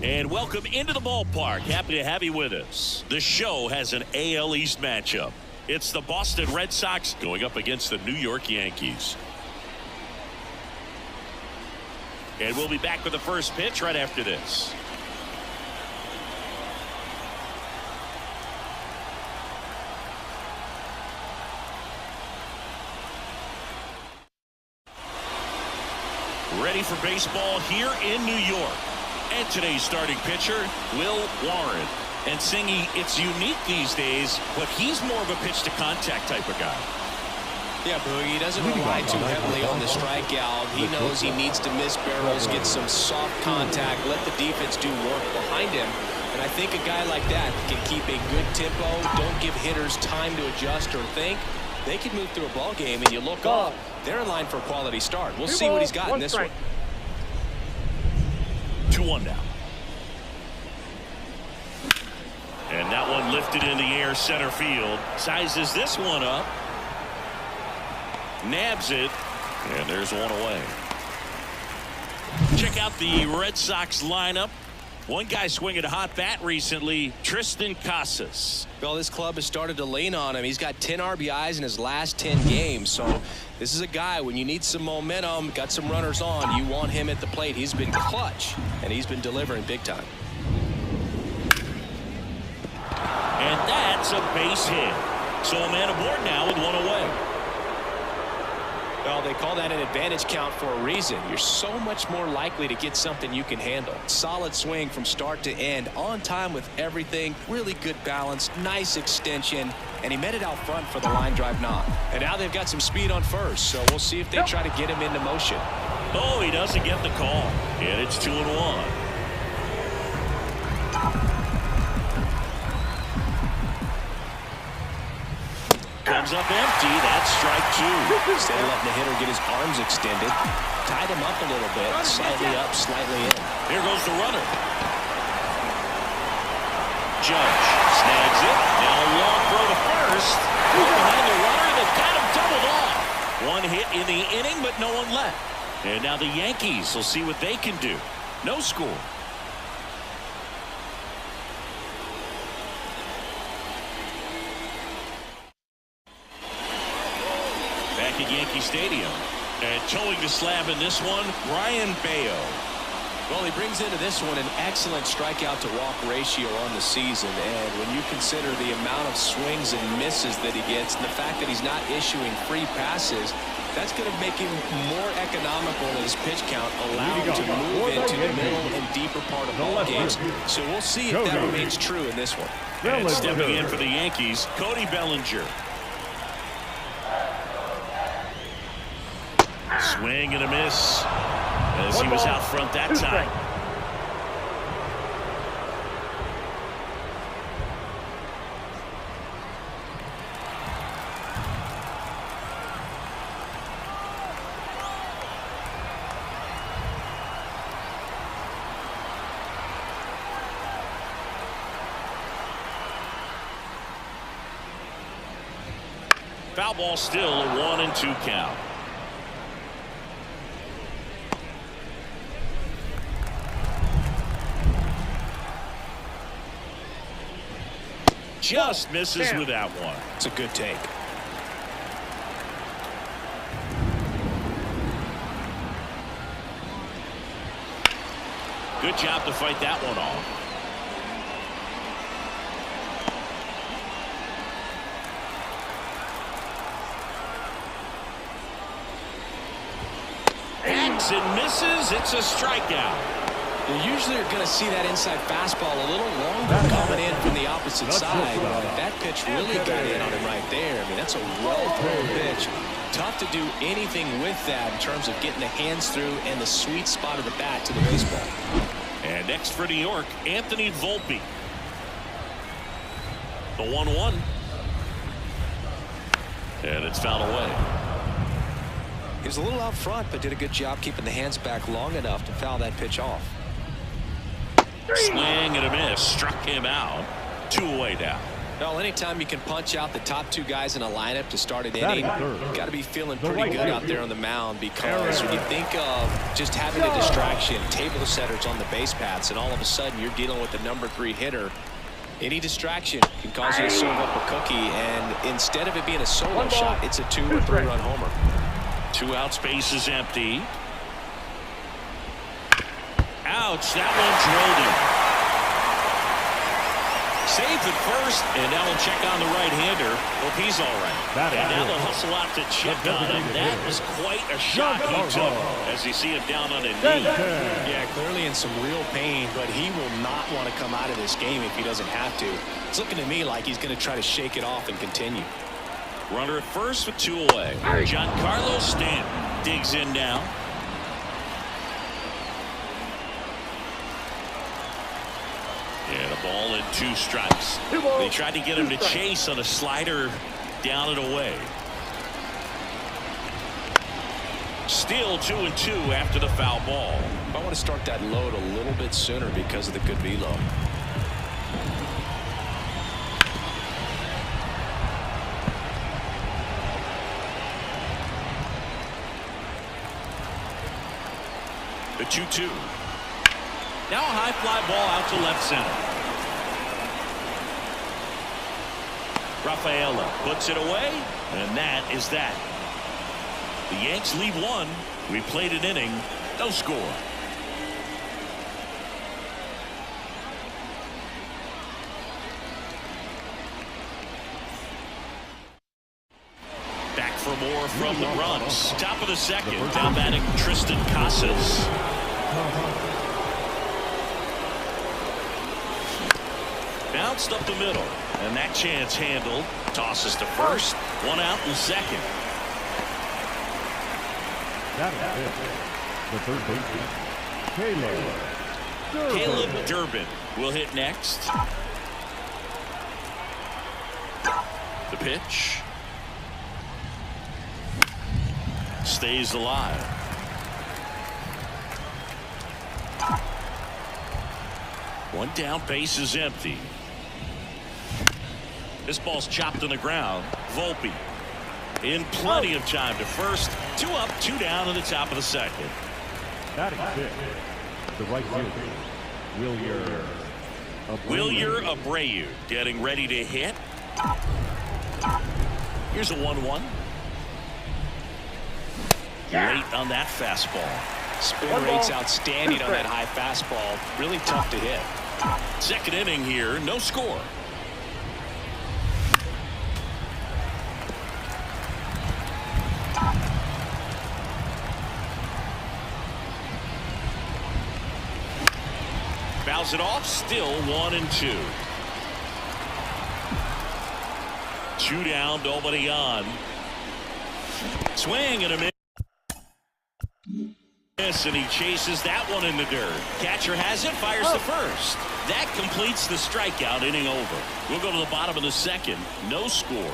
And welcome into the ballpark. Happy to have you with us. The show has an AL East matchup. It's the Boston Red Sox going up against the New York Yankees. And we'll be back with the first pitch right after this. Ready for baseball here in New York. And today's starting pitcher, Will Warren. And Singy, it's unique these days, but he's more of a pitch-to-contact type of guy. Yeah, Boogie, he doesn't rely too heavily on the strikeout. He knows he needs to miss barrels, get some soft contact, let the defense do work behind him. And I think a guy like that can keep a good tempo, don't give hitters time to adjust or think. They can move through a ball game, and you look up, they're in line for a quality start. We'll see what he's got in this one. 2-1 now. And that one lifted in the air center field. Sizes this one up. Nabs it. And there's one away. Check out the Red Sox lineup. One guy swinging a hot bat recently, Tristan Casas. Well, this club has started to lean on him. He's got 10 RBIs in his last 10 games. So this is a guy, when you need some momentum, got some runners on, you want him at the plate. He's been clutch, and he's been delivering big time. And that's a base hit. So a man aboard now with one away. Well, they call that an advantage count for a reason. You're so much more likely to get something you can handle. Solid swing from start to end, on time with everything, really good balance, nice extension, and he met it out front for the line drive knock. And now they've got some speed on first, so we'll see if they try to get him into motion. Oh, he doesn't get the call, and it's 2-1. Comes up empty. That's strike two. Instead of letting the hitter get his arms extended, tied him up a little bit, slightly up, slightly in. Here goes the runner. Judge snags it. Now a long throw to first. Behind the runner that got him doubled off. One hit in the inning, but no one left. And now the Yankees will see what they can do. No score. Back at Yankee Stadium. And towing the slab in this one, Brian Bayo. Well, he brings into this one an excellent strikeout to walk ratio on the season. And when you consider the amount of swings and misses that he gets, and the fact that he's not issuing free passes, that's going to make him more economical in his pitch count, allow him to move into the middle and deeper part of ball games. So we'll see if that remains true in this one. And stepping in for the Yankees, Cody Bellinger. Swing and a miss as he was out front that time. Foul ball, still a 1-2 count. Just misses with that one. It's a good take. Good job to fight that one off. Hacks and misses. It's a strikeout. You usually are going to see that inside fastball a little longer coming in from the opposite side. That pitch really got in on him right there. I mean, that's a well-thrown pitch. Tough to do anything with that in terms of getting the hands through and the sweet spot of the bat to the baseball. And next for New York, Anthony Volpe. The 1-1. And it's fouled away. He was a little out front, but did a good job keeping the hands back long enough to foul that pitch off. Swing and a miss. Struck him out. 2 away now. Well, anytime you can punch out the top two guys in a lineup to start an inning, you've got to be feeling pretty good out there on the mound, because when you think of just having a distraction, table setters on the base paths, and all of a sudden you're dealing with the #3 hitter, any distraction can cause you to serve up a cookie, and instead of it being a solo shot, it's a 2- or 3-run homer. 2 outs, base is empty. Ouch, that one drilled him. Safe at first, and now we'll check on the right-hander. Hope he's all right. And now they'll hustle out to check on him. That was quite a shot he took as you see him down on a knee. Yeah, clearly in some real pain, but he will not want to come out of this game if he doesn't have to. It's looking to me like he's going to try to shake it off and continue. Runner at first with 2 away. Giancarlo Stanton digs in now. And a ball and 2 strikes. They tried to get him to chase on a slider down and away. Still 2-2 after the foul ball. I want to start that load a little bit sooner because of the good velo. The 2-2. Now a high fly ball out to left center. Rafaela puts it away, and that is that. The Yanks lead 1. We played an inning, no score. Back for more from the Bronx. Top of the second, down batting Tristan Casas. Bounced up the middle, and that chance handled. Tosses to first. 1 out and second. That is it. The third baseman, Caleb Durbin will hit next. The pitch. Stays alive. One down, base is empty. This ball's chopped on the ground. Volpe in plenty of time to first. 2 up, 2 down in the top of the second. that is it. The right fielder, Wilyer Abreu getting ready to hit. Here's a 1-1. Late on that fastball. Spin rate's outstanding on that high fastball. Really tough to hit. Second inning here, no score. Fouls it off, still 1-2. 2 down, nobody on. Swing and a miss. And he chases that one in the dirt. Catcher has it, fires the first. That completes the strikeout, inning over. We'll go to the bottom of the second. No score.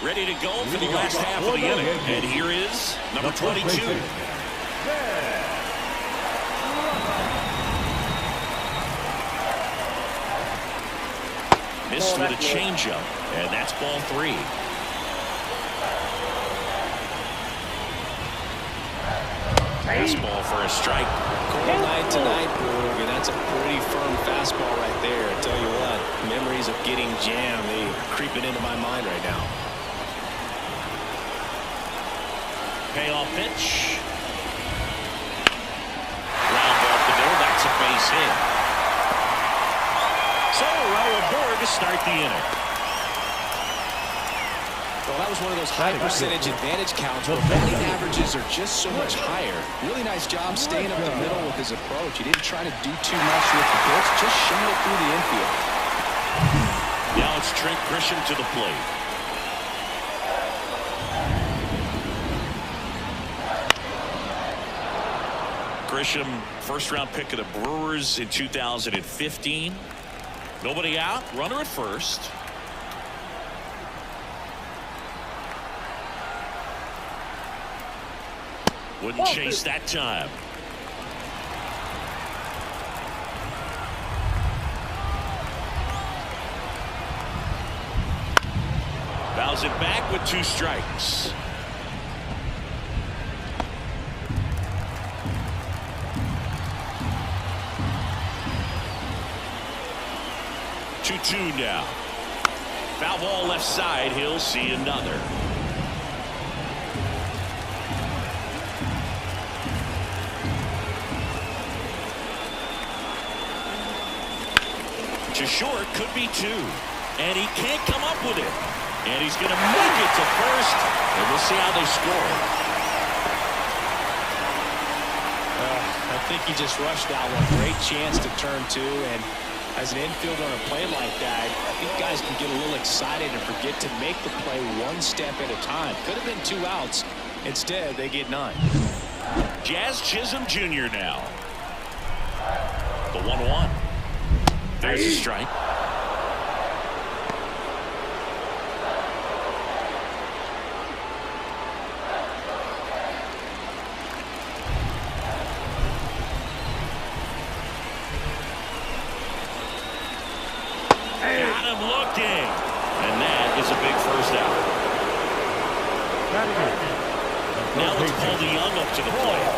Ready to go for the last half of the inning. And here is number 22. Missed with a changeup, and that's ball 3. Fastball for a strike. Cold night tonight, Boog, and that's a pretty firm fastball right there. I tell you what, memories of getting jammed, they creeping into my mind right now. Payoff pitch. Round off the middle. That's a base hit. So runner aboard to start the inning. Well, that was one of those high percentage advantage counts where batting averages are just so much higher. Really nice job staying up the middle with his approach. He didn't try to do too much with the pitch, just shot it through the infield. Now it's Trent Grisham to the plate. Grisham, first-round pick of the Brewers in 2015. Nobody out, runner at first. Wouldn't chase that time. Fouls it back with 2 strikes. Two now. Foul ball left side. He'll see another. To short, could be 2. And he can't come up with it. And he's going to make it to first. And we'll see how they score. I think he just rushed that one. Great chance to turn 2. And as an infielder on a play like that, I think guys can get a little excited and forget to make the play one step at a time. Could have been 2 outs. Instead, they get 9. Jazz Chisholm Jr. now. The 1-1. There's a strike. Got him looking. And that is a big first out. Now let's pull the Young up to the plate.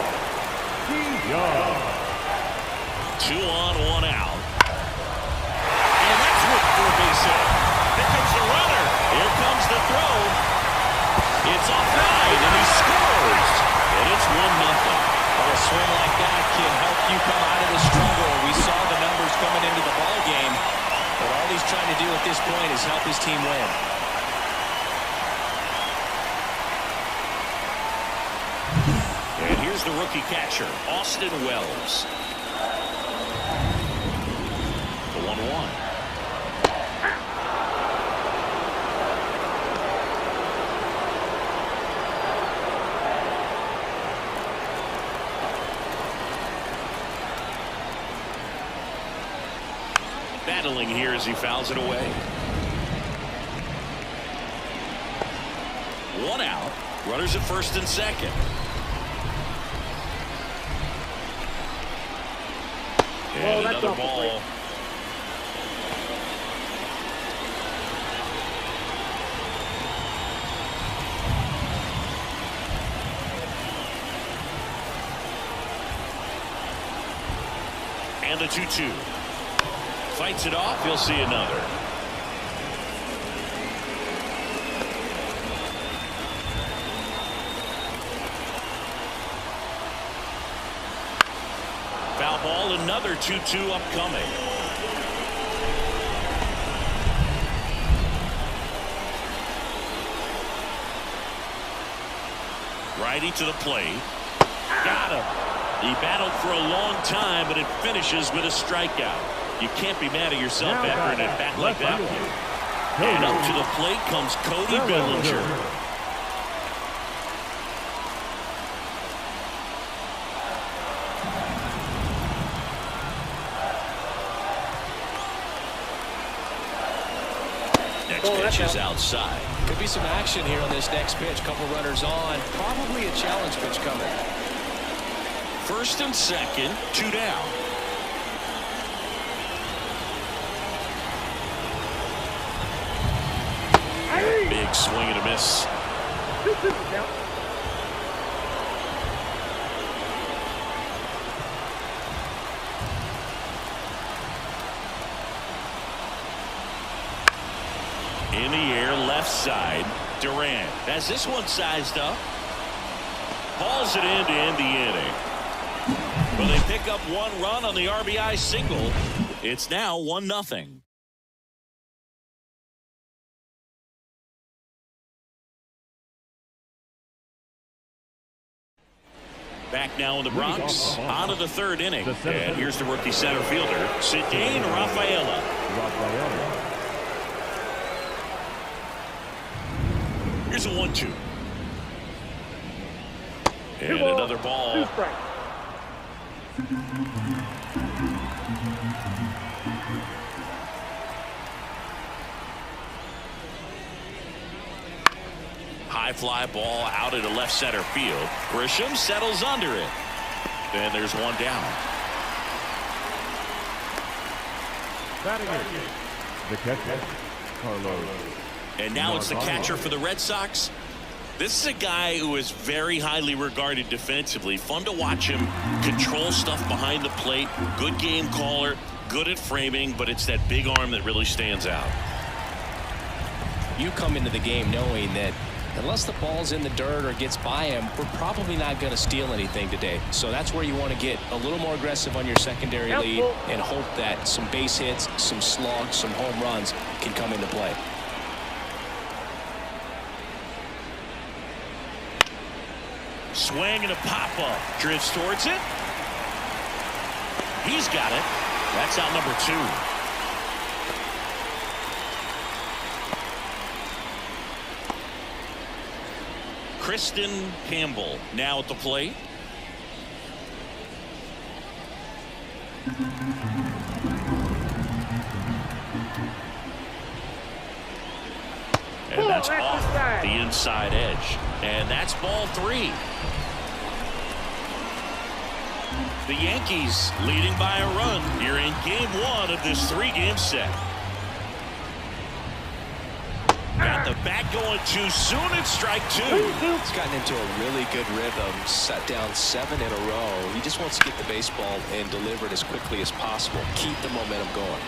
2 on, 1 out. And that's whipped for a base hit. Here comes the runner. Here comes the throw. It's offside, and he scores. And it's 1-0. A swing like that can help you come out of the struggle. We saw the numbers coming into the ball game, but all he's trying to do at this point is help his team win. And here's the rookie catcher, Austin Wells. The 1-1. Battling here as he fouls it away. 1 out. Runners at first and second. And another ball. And the 2-2. Fights it off. He'll see another. Foul ball, another 2-2 upcoming. Righty to the plate. Got him. He battled for a long time, but it finishes with a strikeout. You can't be mad at yourself after an at-bat like that one. And up to the plate comes Cody Bellinger. Next pitch is outside. Could be some action here on this next pitch. Couple runners on. Probably a challenge pitch coming. First and second, 2 down. Big swing and a miss. In the air, left side. Durant has this one sized up. Hauls it in to end the inning. Well, they pick up 1 run on the RBI single. It's now 1-0. Back now in the Bronx, on to the 3rd inning. And here's the rookie center fielder, Cedane Rafaela. Here's a 1-2. And another ball. High high fly ball out into left center field. Grisham settles under it. And there's one down. Batting in, the catcher, Carlos. And now it's the catcher for the Red Sox. This is a guy who is very highly regarded defensively. Fun to watch him control stuff behind the plate. Good game caller, good at framing, but it's that big arm that really stands out. You come into the game knowing that unless the ball's in the dirt or gets by him, we're probably not going to steal anything today. So that's where you want to get a little more aggressive on your secondary lead and hope that some base hits, some slugs, some home runs can come into play. Swing and a pop-up. Drifts towards it. He's got it. That's out number 2. Kristen Campbell now at the plate. And that's off the inside edge. And that's ball 3. The Yankees leading by a run here in game 1 of this 3-game set. Got the bat going too soon. It's strike 2. He's gotten into a really good rhythm. Set down 7 in a row. He just wants to get the baseball and deliver it as quickly as possible. Keep the momentum going.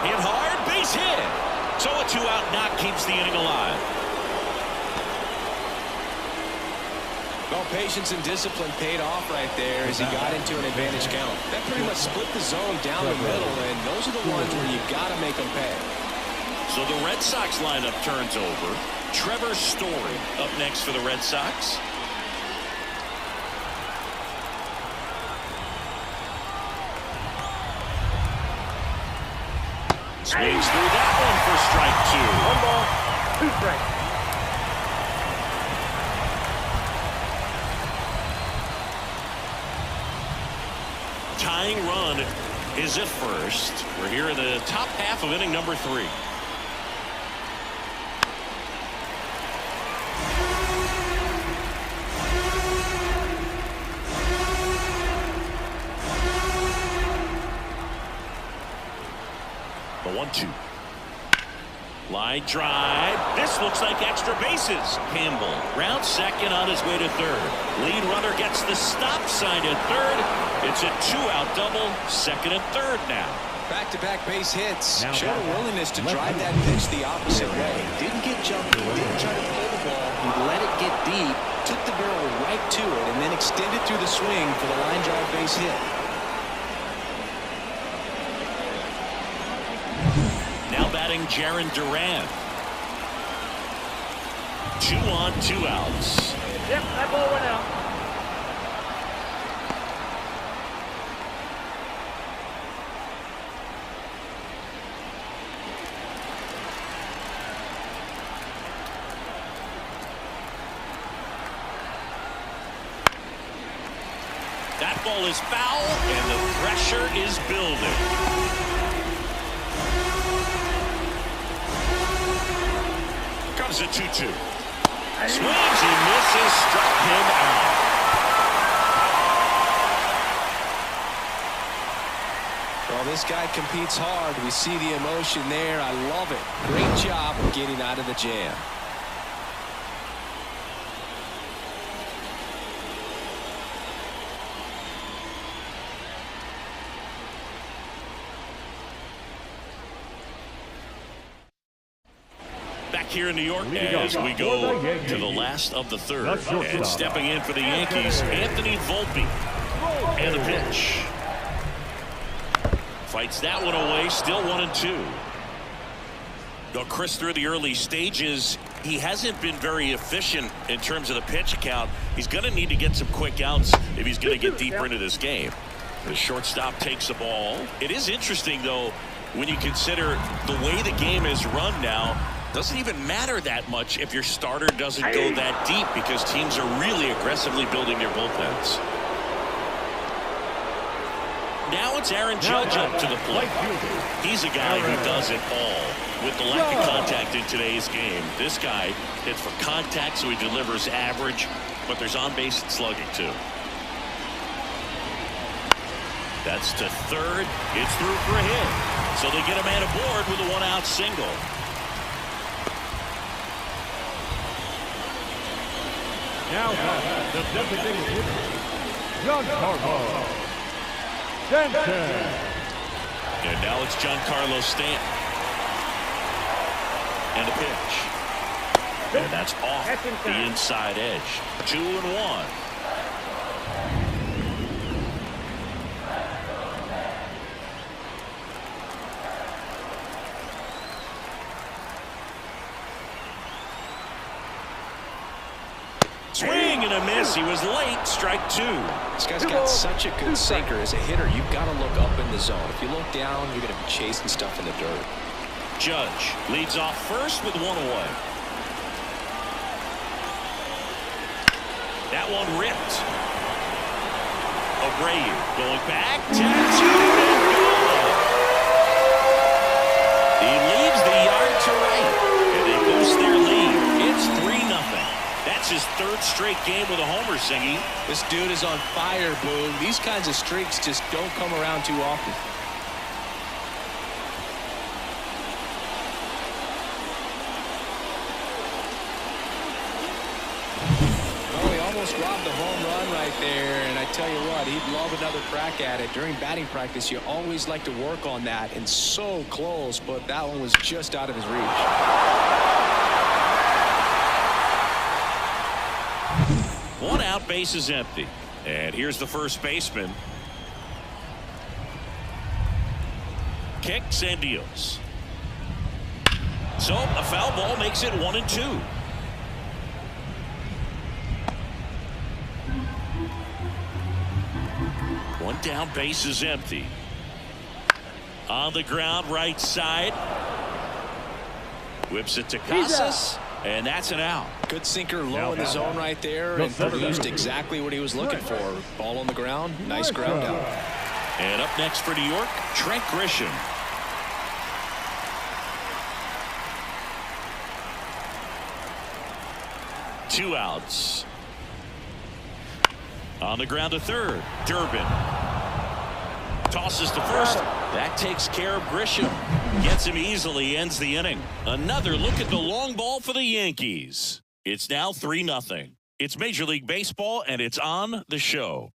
Hit hard, base hit. So a 2-out knock keeps the inning alive. Well, patience and discipline paid off right there as he got into an advantage count. That pretty much split the zone down the middle, and those are the ones where you got to make them pay. So the Red Sox lineup turns over. Trevor Story up next for the Red Sox. Swings through that one for strike 2. 1 ball, 2 strikes. Tying run is at first. We're here in the top half of inning number 3. The 1-2. Line drive. This looks like extra bases. Campbell round second on his way to third. Lead runner gets the stop sign at third. It's a 2-out double. Second and third now. Back-to-back base hits. Showed a willingness to drive that pitch the opposite way. Didn't get jumpy. Didn't try to pull the ball. He let it get deep. Took the barrel right to it and then extended through the swing for the line drive base hit. Now batting Jarren Duran. 2 on, 2 outs. Yep, that ball went out. That ball is foul, and the pressure is building. Comes a 2-2. Swings and misses, struck him out. Well, this guy competes hard. We see the emotion there. I love it. Great job of getting out of the jam. Here in New York as we go to the last of the third. And stepping in for the Yankees, Anthony Volpe. And the pitch. Fights that one away, still 1-2. Though Chris, through the early stages, he hasn't been very efficient in terms of the pitch count. He's going to need to get some quick outs if he's going to get deeper into this game. The shortstop takes the ball. It is interesting, though, when you consider the way the game is run now. Doesn't even matter that much if your starter doesn't go that deep because teams are really aggressively building their bullpens. Now it's Aaron Judge up to the plate. He's a guy who does it all. With the lack of contact in today's game, this guy hits for contact, so he delivers average, but there's on-base slugging too. That's to third. It's through for a hit. So they get a man aboard with a one-out single. Now the designated hitter, Giancarlo Stanton. And now it's Giancarlo Stanton. And a pitch. And that's off the inside edge. 2-1. Swing and a miss. He was late. Strike two. This guy's got such a good sinker. As a hitter, you've got to look up in the zone. If you look down, you're going to be chasing stuff in the dirt. Judge leads off first with one away. That one ripped. Abreu going back. Tattooed and gone. He leaves the yard to right. And they boost their lead. It's 3-0. That's his third straight game with a homer, Singy. This dude is on fire, Boone. These kinds of streaks just don't come around too often. Oh, he almost robbed the home run right there, and I tell you what, he'd love another crack at it. During batting practice, you always like to work on that, and so close, but that one was just out of his reach. One out, base is empty. And here's the first baseman. Kicks and deals. So a foul ball makes it 1-2. One down, base is empty. On the ground, right side. Whips it to Casas. And that's an out. Good sinker low in the zone right there and produced exactly what he was looking for. Ball on the ground. Nice ground out. And up next for New York, Trent Grisham. Two outs. On the ground to third. Durbin. Tosses to first. That takes care of Grisham. Gets him easily, ends the inning. Another look at the long ball for the Yankees. It's now 3-0. It's Major League Baseball, and it's on the show.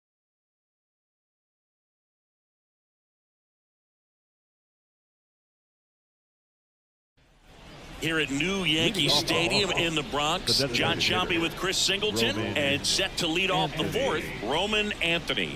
Here at New Yankee Stadium in the Bronx, John Sciambi with Chris Singleton, and set to lead off the fourth, Roman Anthony.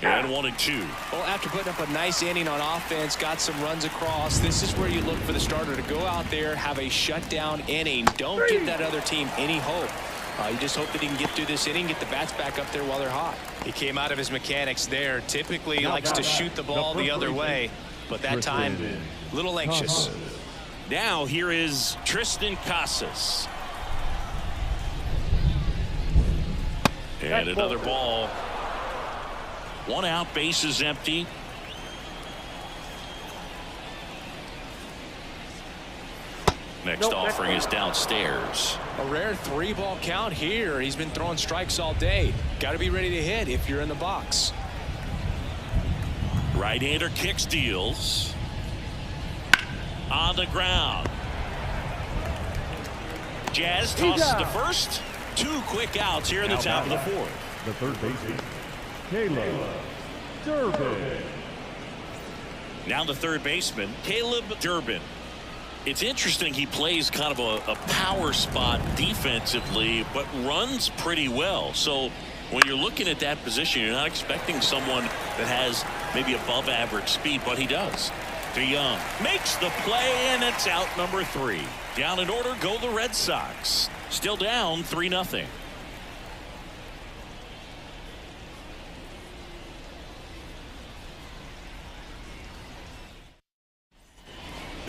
And 1-2. Well, after putting up a nice inning on offense, got some runs across, this is where you look for the starter to go out there, have a shutdown inning. Don't give that other team any hope. You just hope that he can get through this inning, get the bats back up there while they're hot. He came out of his mechanics there. Typically, he likes to shoot the ball the other way, but that time, a little anxious. Now here is Tristan Casas. And another ball. One out, base is empty. Next offering is downstairs. A rare 3-ball count here. He's been throwing strikes all day. Got to be ready to hit if you're in the box. Right-hander kicks, deals. On the ground. Jazz tosses to first. Two quick outs here in the top of the fourth. The third baseman, Caleb Durbin. Now the third baseman, Caleb Durbin. It's interesting, he plays kind of a power spot defensively, but runs pretty well. So when you're looking at that position, you're not expecting someone that has maybe above average speed, but he does. DeYoung makes the play, and it's out number 3. Down in order go the Red Sox. Still down 3-0.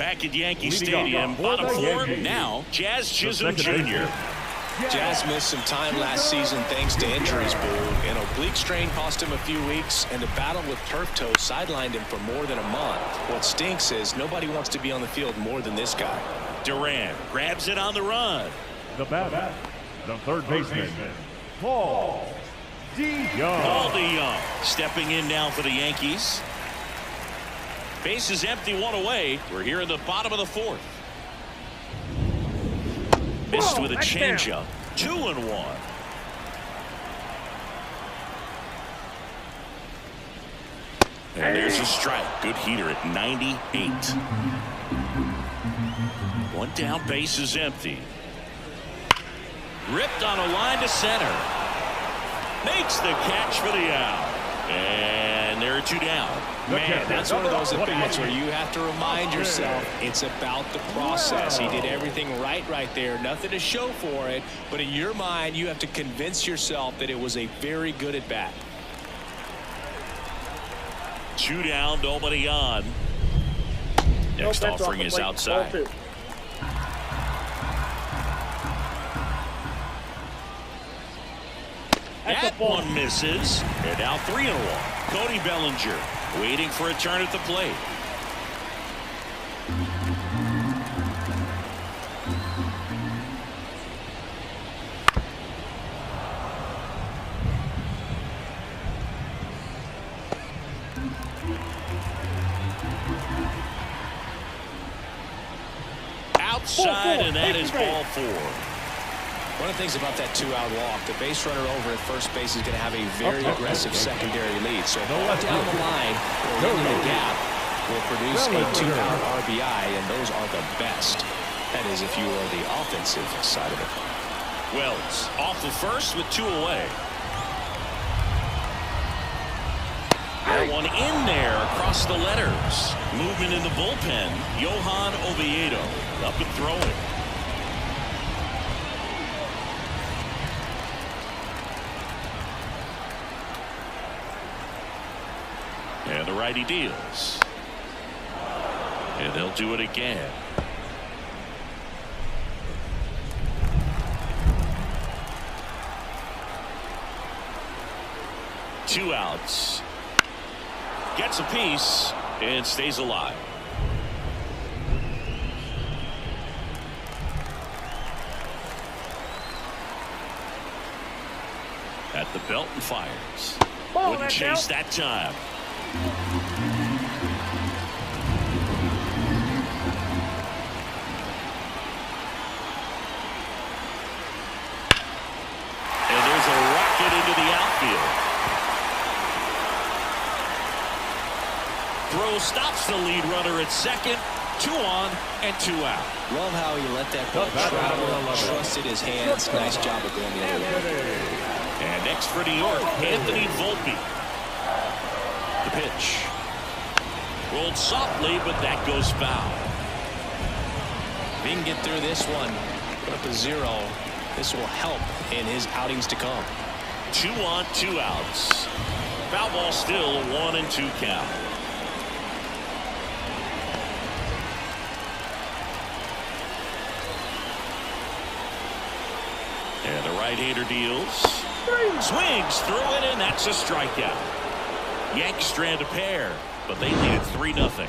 Back at Yankee Leading Stadium, off for bottom the four, Yankees. now Jazz The Chisholm second Jr. baseman. Jazz missed some time last season thanks to injuries, Boo. An oblique strain cost him a few weeks, and the battle with turf toe sidelined him for more than a month. What stinks is nobody wants to be on the field more than this guy. Durant grabs it on the run. The batter, the third baseman, Paul DeYoung. Paul DeYoung stepping in now for the Yankees. Base is empty, one away. We're here in the bottom of the fourth. Missed with a changeup. 2-1. And there's a strike. Good heater at 98. One down, base is empty. Ripped on a line to center. Makes the catch for the out. And there are two down. Man, that's one of those at-bats where you have to remind yourself it's about the process. He did everything right there. Nothing to show for it. But in your mind, you have to convince yourself that it was a very good at-bat. Two down, nobody on. Next offering is outside. That one misses. And now 3-1. Cody Bellinger waiting for a turn at the plate. Outside, and that is ball 4. One of the things about that two-out walk, the base runner over at first base is going to have a very aggressive secondary lead. So ball down the line or in the gap will produce a two-out RBI, and those are the best. That is if you are the offensive side of it. Wells off the first with 2 away. That one in there across the letters. Movement in the bullpen. Johan Oviedo up and throwing. And the righty deals. And they'll do it again. Two outs. Gets a piece and stays alive. At the belt and fires. Wouldn't chase that time. And there's a rocket into the outfield. Throw stops the lead runner at second. 2 on and 2 out. Love how he let that ball travel, trusted his hands. Nice job of going the other way. And next for New York, Anthony Volpe. The pitch. Rolled softly, but that goes foul. If he can get through this one, put up a 0, this will help in his outings to come. 2 on, 2 outs. Foul ball still a 1 and 2 count. And the right-hander deals. Swings through it, and that's a strikeout. Yankees strand a pair, but they lead it 3-0.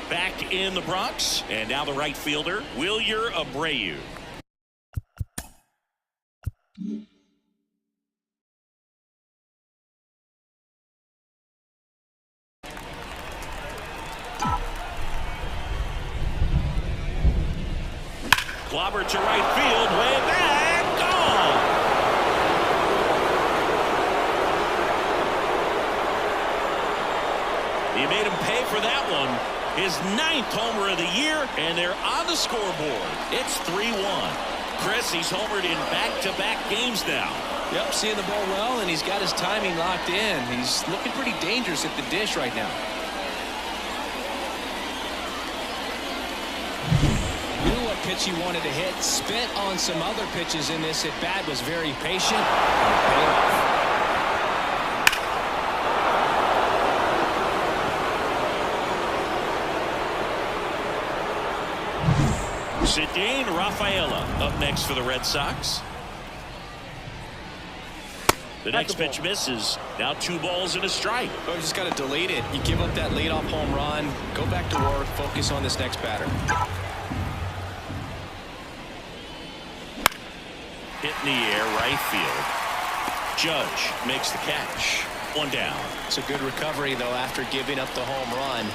Back in the Bronx, and now the right fielder, Wilyer Abreu. Clobber to right field, way back, gone. He made him pay for that one. His 9th homer of the year, and they're on the scoreboard. It's 3-1. Chris, he's homered in back-to-back games now. Yep, seeing the ball well, and he's got his timing locked in. He's looking pretty dangerous at the dish right now. pitch he wanted to hit. Spent on some other pitches in this at bat. Was very patient. And it paid off. Cedane Rafaela up next for the Red Sox. The next pitch misses. Now 2 balls and a strike. Oh, you just got to delete it. You give up that leadoff home run. Go back to work. Focus on this next batter. Hit in the air, right field. Judge makes the catch. 1 down. It's a good recovery, though, after giving up the home run.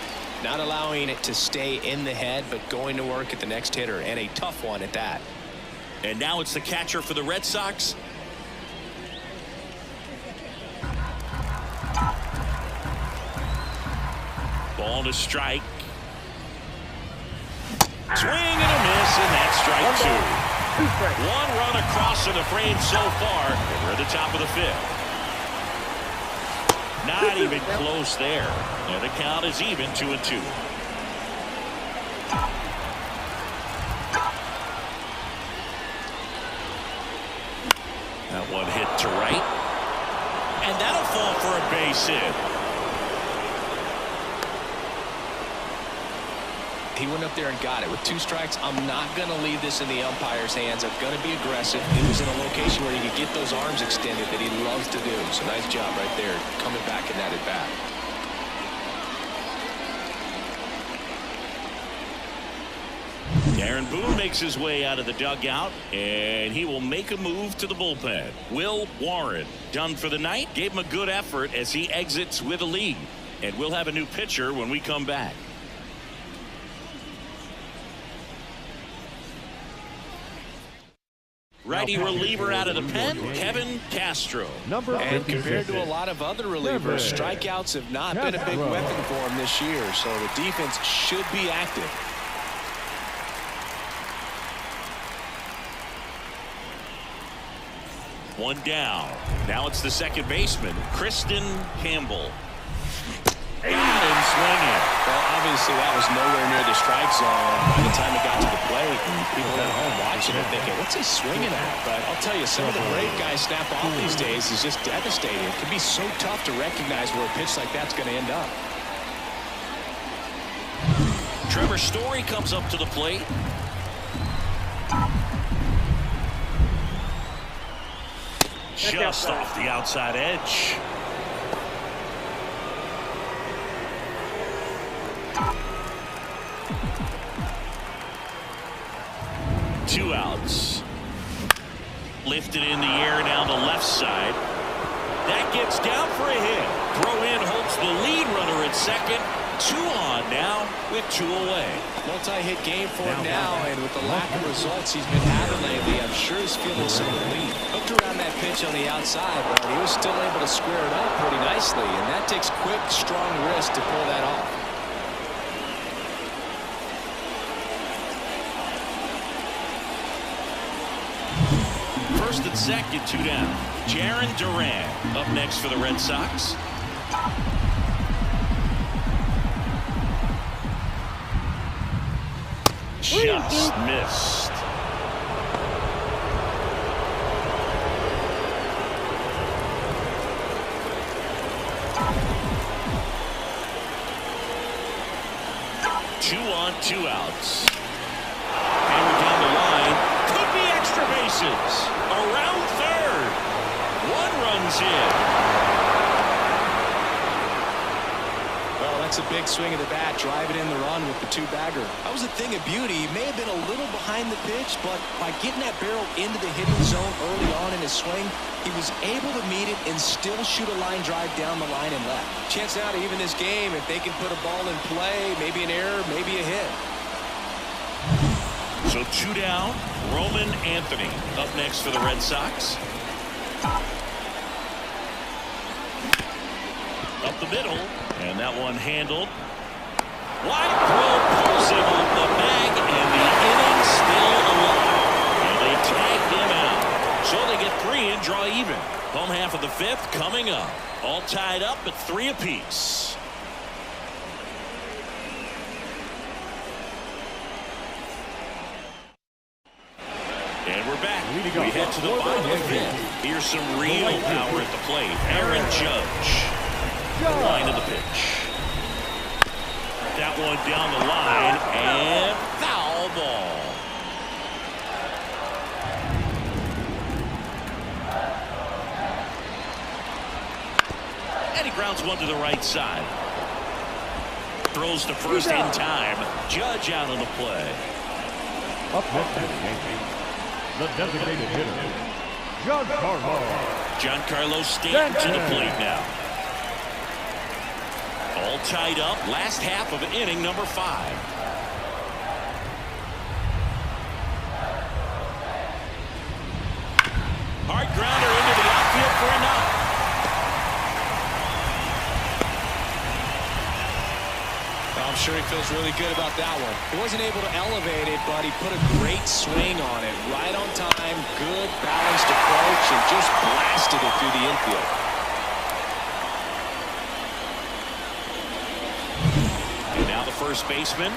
Not allowing it to stay in the head, but going to work at the next hitter, and a tough one at that. And now it's the catcher for the Red Sox. Ball to strike. Swing and a miss, and that's strike 2. 1 run across in the frame so far, and we're at the top of the 5th. Not even close there. And the count is even 2-2. That one hit to right. And that'll fall for a base hit. He went up there and got it. With 2 strikes, I'm not going to leave this in the umpire's hands. I'm going to be aggressive. He was in a location where he could get those arms extended that he loves to do. So nice job right there, coming back in that at bat. Aaron Boone makes his way out of the dugout, and he will make a move to the bullpen. Will Warren, done for the night, gave him a good effort as he exits with a lead. And we'll have a new pitcher when we come back. Righty reliever out of the pen, Kevin Castro. And compared to a lot of other relievers, strikeouts have not been a big weapon for him this year, so the defense should be active. One down. Now it's the second baseman, Kristen Campbell. Got him swinging. Well, obviously that was nowhere near the strike zone by the time it got to the plate. And people at home watching it thinking, what's he swinging at? But I'll tell you, some of the brave guys snap off these days is just devastating. It can be so tough to recognize where a pitch like that's going to end up. Trevor Story comes up to the plate. Just off the outside edge. Two outs. Lifted in the air down the left side. That gets down for a hit. Throw in holds the lead runner at second. 2 on now with 2 away. Multi-hit game for him now, and with the lack of results he's been having lately, I'm sure he's feeling some relief. Hooked around that pitch on the outside, but he was still able to square it up pretty nicely, and that takes quick, strong wrist to pull that off. First and second, 2 down. Jarren Duran up next for the Red Sox. Just missed. Two on, 2 outs. Hammer down the line. Could be extra bases. Around third. 1 runs in. Well, that's a big swing of the bat, driving in the run with the 2-bagger. That was a thing of beauty. He may have been a little behind the pitch, but by getting that barrel into the hitting zone early on in his swing, he was able to meet it and still shoot a line drive down the line and left. Chance now to even this game if they can put a ball in play, maybe an error, maybe a hit. So 2 down. Roman Anthony up next for the Red Sox. Up the middle, and that one handled. Wide throw pulls him off the bag, and the inning still alive. And they tag him out. So they get 3 and draw even. Home half of the 5th coming up. All tied up at 3 apiece. And we're back. We head to the bottom of the fifth. Here's some real power at the plate. Aaron Judge. The line of the pitch. That one down the line, and foul ball. And he grounds one to the right side. Throws to first in time. Judge out on the play. Up next, the designated hitter, Giancarlo Stanton to the plate now. All tied up. Last half of inning number 5. Hard grounder into the outfield for a knock. I'm sure he feels really good about that one. He wasn't able to elevate it, but he put a great swing on it. Right on time, good balanced approach, and just blasted it through the infield. And now the first baseman.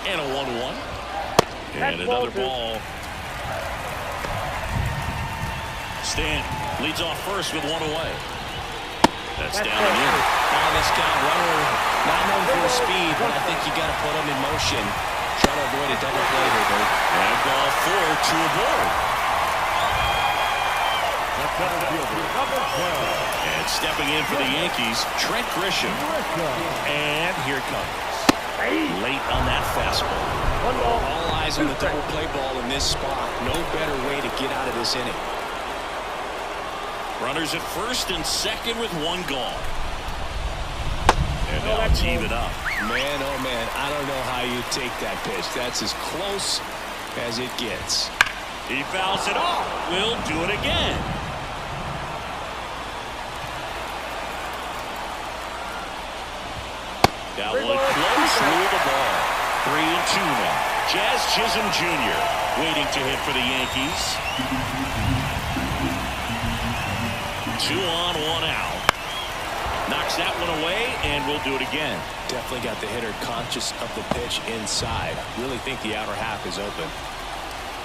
And a 1-1. And another ball. Stan leads off first with 1 away. That's down and in. On this count, runner not known for his speed, but I think you got to put him in motion. Try to avoid a double play here, Bert. And ball 4 to aboard. And stepping in for the Yankees, Trent Grisham. And here it comes. Late on that fastball. All eyes on the double play ball in this spot. No better way to get out of this inning. Runners at first and second with 1 gone. And now it's even up. Man, oh man, I don't know how you take that pitch. That's as close as it gets. He fouls it off. We'll do it again. That one close. Rule the ball. 3-2 now. Jazz Chisholm Jr. waiting to hit for the Yankees. 2 on, 1 out. Knocks that one away, and we'll do it again. Definitely got the hitter conscious of the pitch inside. Really think the outer half is open.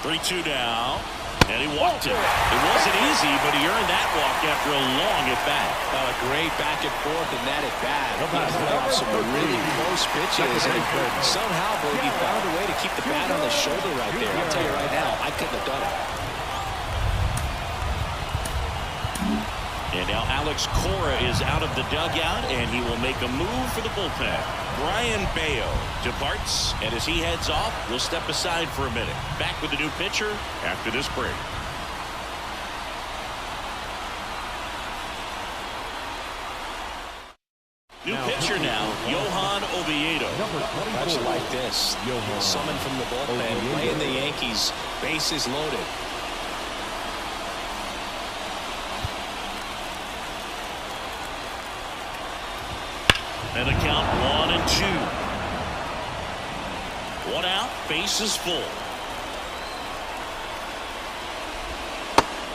3-2 now. And he walked it. It wasn't easy, but he earned that walk after a long at-bat. Great back and forth in that at-bat. He put off some really close pitches, and somehow, Bogey found a way to keep the bat on the shoulder right there. I'll tell you right now, I couldn't have done it. And now Alex Cora is out of the dugout, and he will make a move for the bullpen. Brian Bayo departs, and as he heads off, we'll step aside for a minute. Back with the new pitcher after this break. New pitcher now, Johan Oviedo. How'd you like this? Summoned from the bullpen, playing the Yankees, bases loaded. And the count 1-2. 1 out, bases full.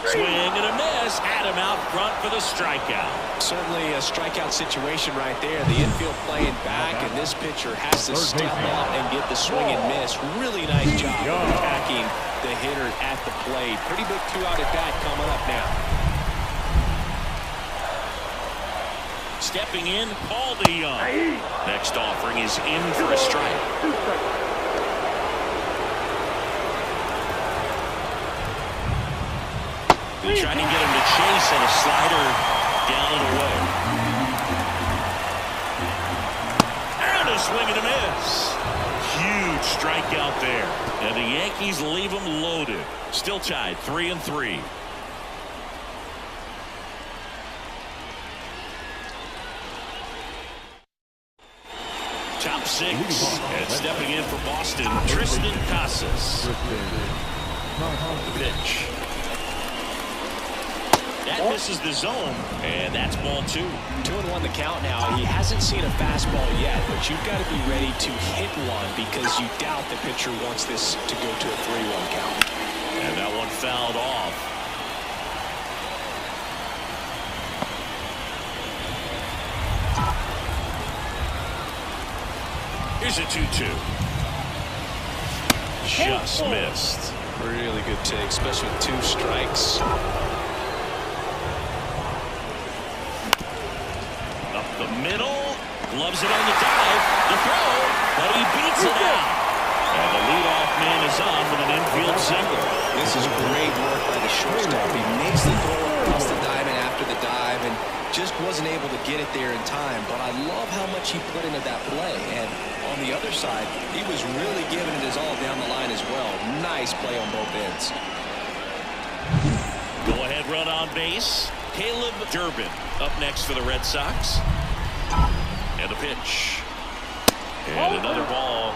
Swing and a miss. Had him out front for the strikeout. Certainly a strikeout situation right there. The infield playing back, and this pitcher has to step up and get the swing and miss. Really nice job of attacking the hitter at the plate. Pretty big 2-out at bat coming up now. Stepping in, Paul DeYoung. Next offering is in for a strike. They tried to get him to chase, and a slider down and away. And a swing and a miss. Huge strikeout there. And the Yankees leave him loaded. Still tied 3-3. Top 6, and stepping in for Boston, Tristan Casas. The pitch. That misses the zone, and that's ball 2. 2-1 the count now. He hasn't seen a fastball yet, but you've got to be ready to hit one because you doubt the pitcher wants this to go to a 3-1 count. And that one fouled off. Here's a 2-2. Just missed. Really good take, especially with 2 strikes. Up the middle. Gloves it on the dive. The throw. But he beats it out. And the leadoff man is on with an infield single. This is great work by the shortstop. He makes the throw across the diamond after the dive and just wasn't able to get it there in time. But I love how much he put into that play. And on the other side, he was really giving it his all down the line as well. Nice play on both ends. Go ahead run on base. Caleb Durbin up next for the Red Sox. And a pitch. And another ball.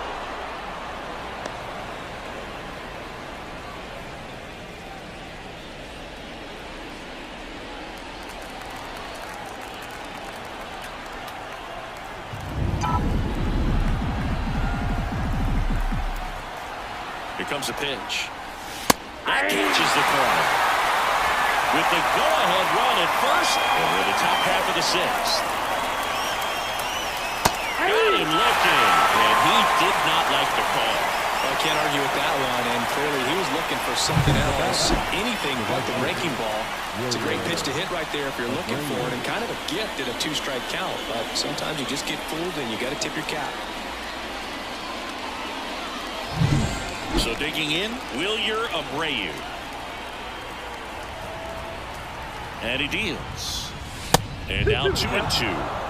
Here comes a pitch. That catches the corner. With the go-ahead run at first, and with the top half of the 6th. Got him looking, and he did not like the call. Well, I can't argue with that one, and clearly he was looking for something else. Anything but the breaking ball. It's a great pitch to hit right there if you're looking for it, and kind of a gift at a 2-strike count. But sometimes you just get fooled, and you got to tip your cap. So digging in, Wilyer Abreu. And he deals. And now 2-2.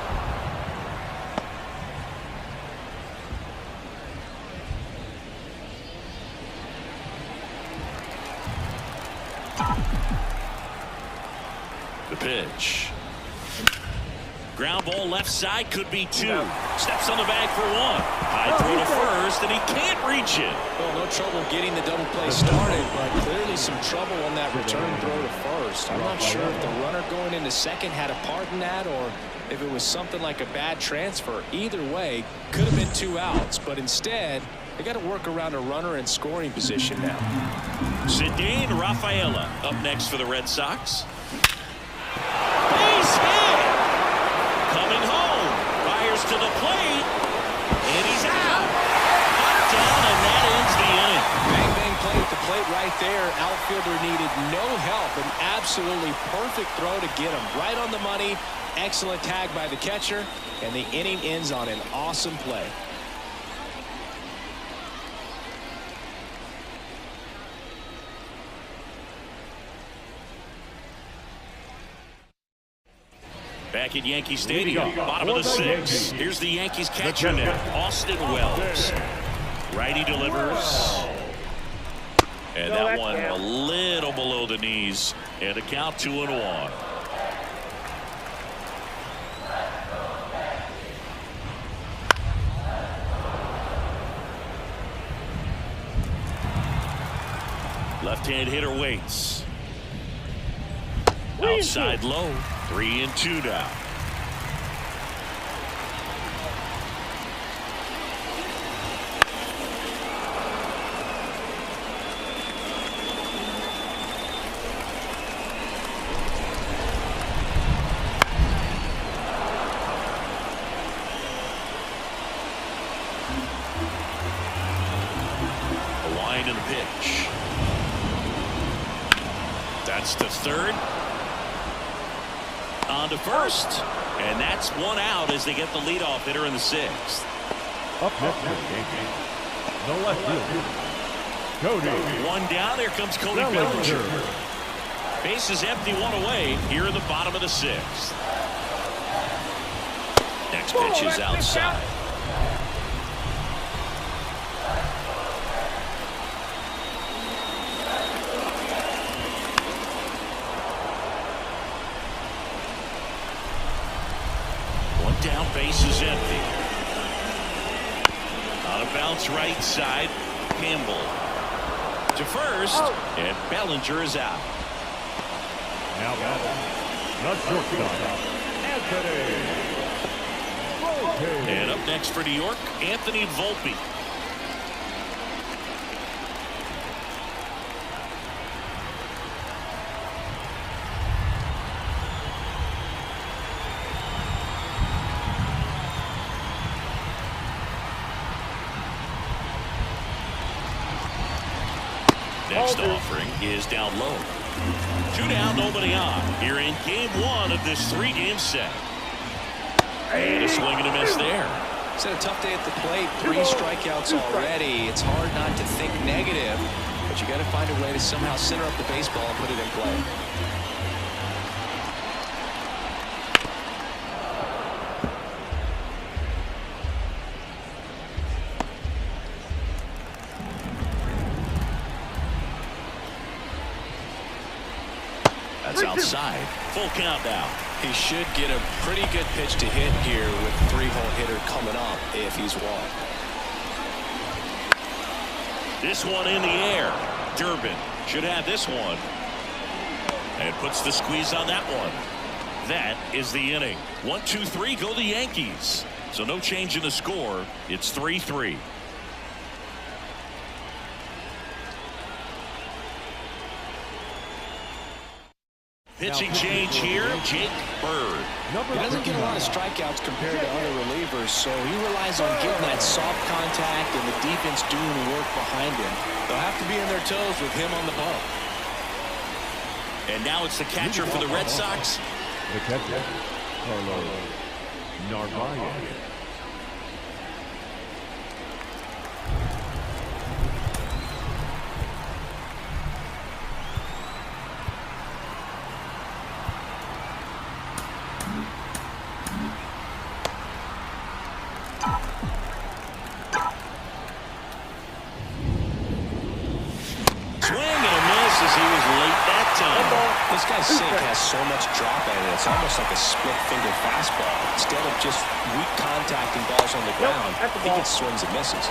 The pitch. Ground ball left side, could be 2. Steps on the bag for 1. High throw to first, and he can't reach it. Well, no trouble getting the double play started, but clearly some trouble on that return throw to first. I'm not sure if the runner going into second had a part in that or if it was something like a bad transfer. Either way, could have been 2 outs, but instead, they got to work around a runner in scoring position now. Cedane Rafaela up next for the Red Sox. Base hit! Coming home. Fires to the plate. And he's out. Knocked down, and that ends the inning. Bang, bang play at the plate right there. Outfielder needed no help. An absolutely perfect throw to get him right on the money. Excellent tag by the catcher. And the inning ends on an awesome play. Back at Yankee Stadium, bottom of the 6th. Here's the Yankees catcher now, Austin Wells. Righty delivers. And that one a little below the knees. And a count 2-1. Left-hand hitter waits. Outside low. 3-2 now. A line and a pitch. That's the third. On to first, and that's 1 out as they get the leadoff hitter in the 6th. Up next, no left field. Cody. 1 down. Here comes Cody Bellinger. Base is empty, 1 away here in the bottom of the 6th. Next pitch is outside. Down, base is empty. Out of bounds right side. Campbell to first, and Bellinger is out. Now batting, the shortstop, Anthony. And up next for New York, Anthony Volpe. next offering is down low. 2 down, nobody on. Here in game 1 of this 3-game set. And a swing and a miss there. He's had a tough day at the plate. 3 strikeouts already. It's hard not to think negative, but you got to find a way to somehow center up the baseball and put it in play. That's outside. Full count now. He should get a pretty good pitch to hit here with the 3-hole hitter coming up if he's walked. This one in the air. Durbin should have this one. And puts the squeeze on that one. That is the inning. 1, 2, 3 go the Yankees. So no change in the score. It's 3-3. Pitching change here, Jake Bird. He doesn't get a lot of strikeouts compared to other relievers, so he relies on getting that soft contact and the defense doing the work behind him. They'll have to be on their toes with him on the bump. And now it's the catcher for the Red Sox. The catcher, Carlos Narvaez. This guy's sink has so much drop in it. It's almost like a split-finger fastball. Instead of just weak contact and balls on the ground, he gets swings and misses.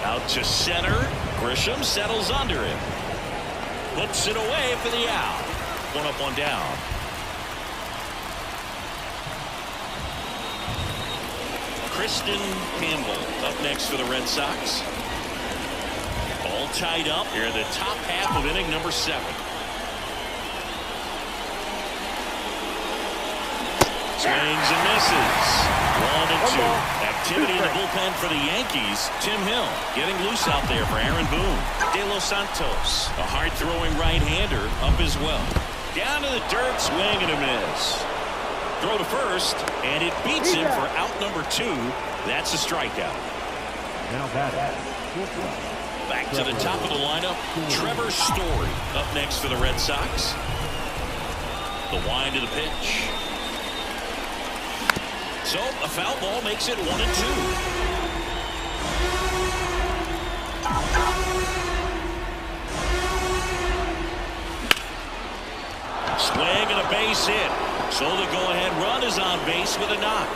Out to center. Grisham settles under him. Puts it away for the out. 1 up, 1 down. Kristen Campbell up next for the Red Sox. All tied up here in the top half of inning number 7. Swings and misses. 1 and 2. Activity in the bullpen for the Yankees. Tim Hill getting loose out there for Aaron Boone. De Los Santos, a hard-throwing right-hander, up as well. Down to the dirt, swing and a miss. Throw to first, and it beats him for out number 2. That's a strikeout. Now batting. Back to the top of the lineup, Trevor Story up next for the Red Sox. The wind of the pitch. So a foul ball makes it 1 and 2. Swing and a base hit. So the go-ahead run is on base with a knock.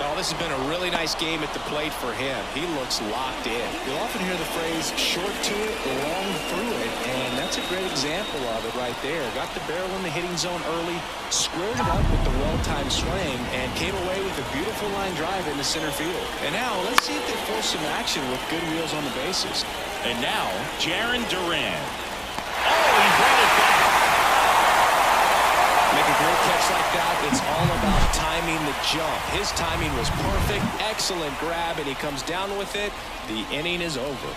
Oh, this has been a really nice game at the plate for him. He looks locked in. You'll often hear the phrase short to it, long through it, and that's a great example of it right there. Got the barrel in the hitting zone early, squared it up with the well-timed swing, and came away with a beautiful line drive into center field. And now let's see if they force some action with good wheels on the bases. And now Jarren Duran. Oh, he brought it back. Make a great catch like that, it's all about timing the jump. His timing was perfect, excellent grab, and he comes down with it. The inning is over.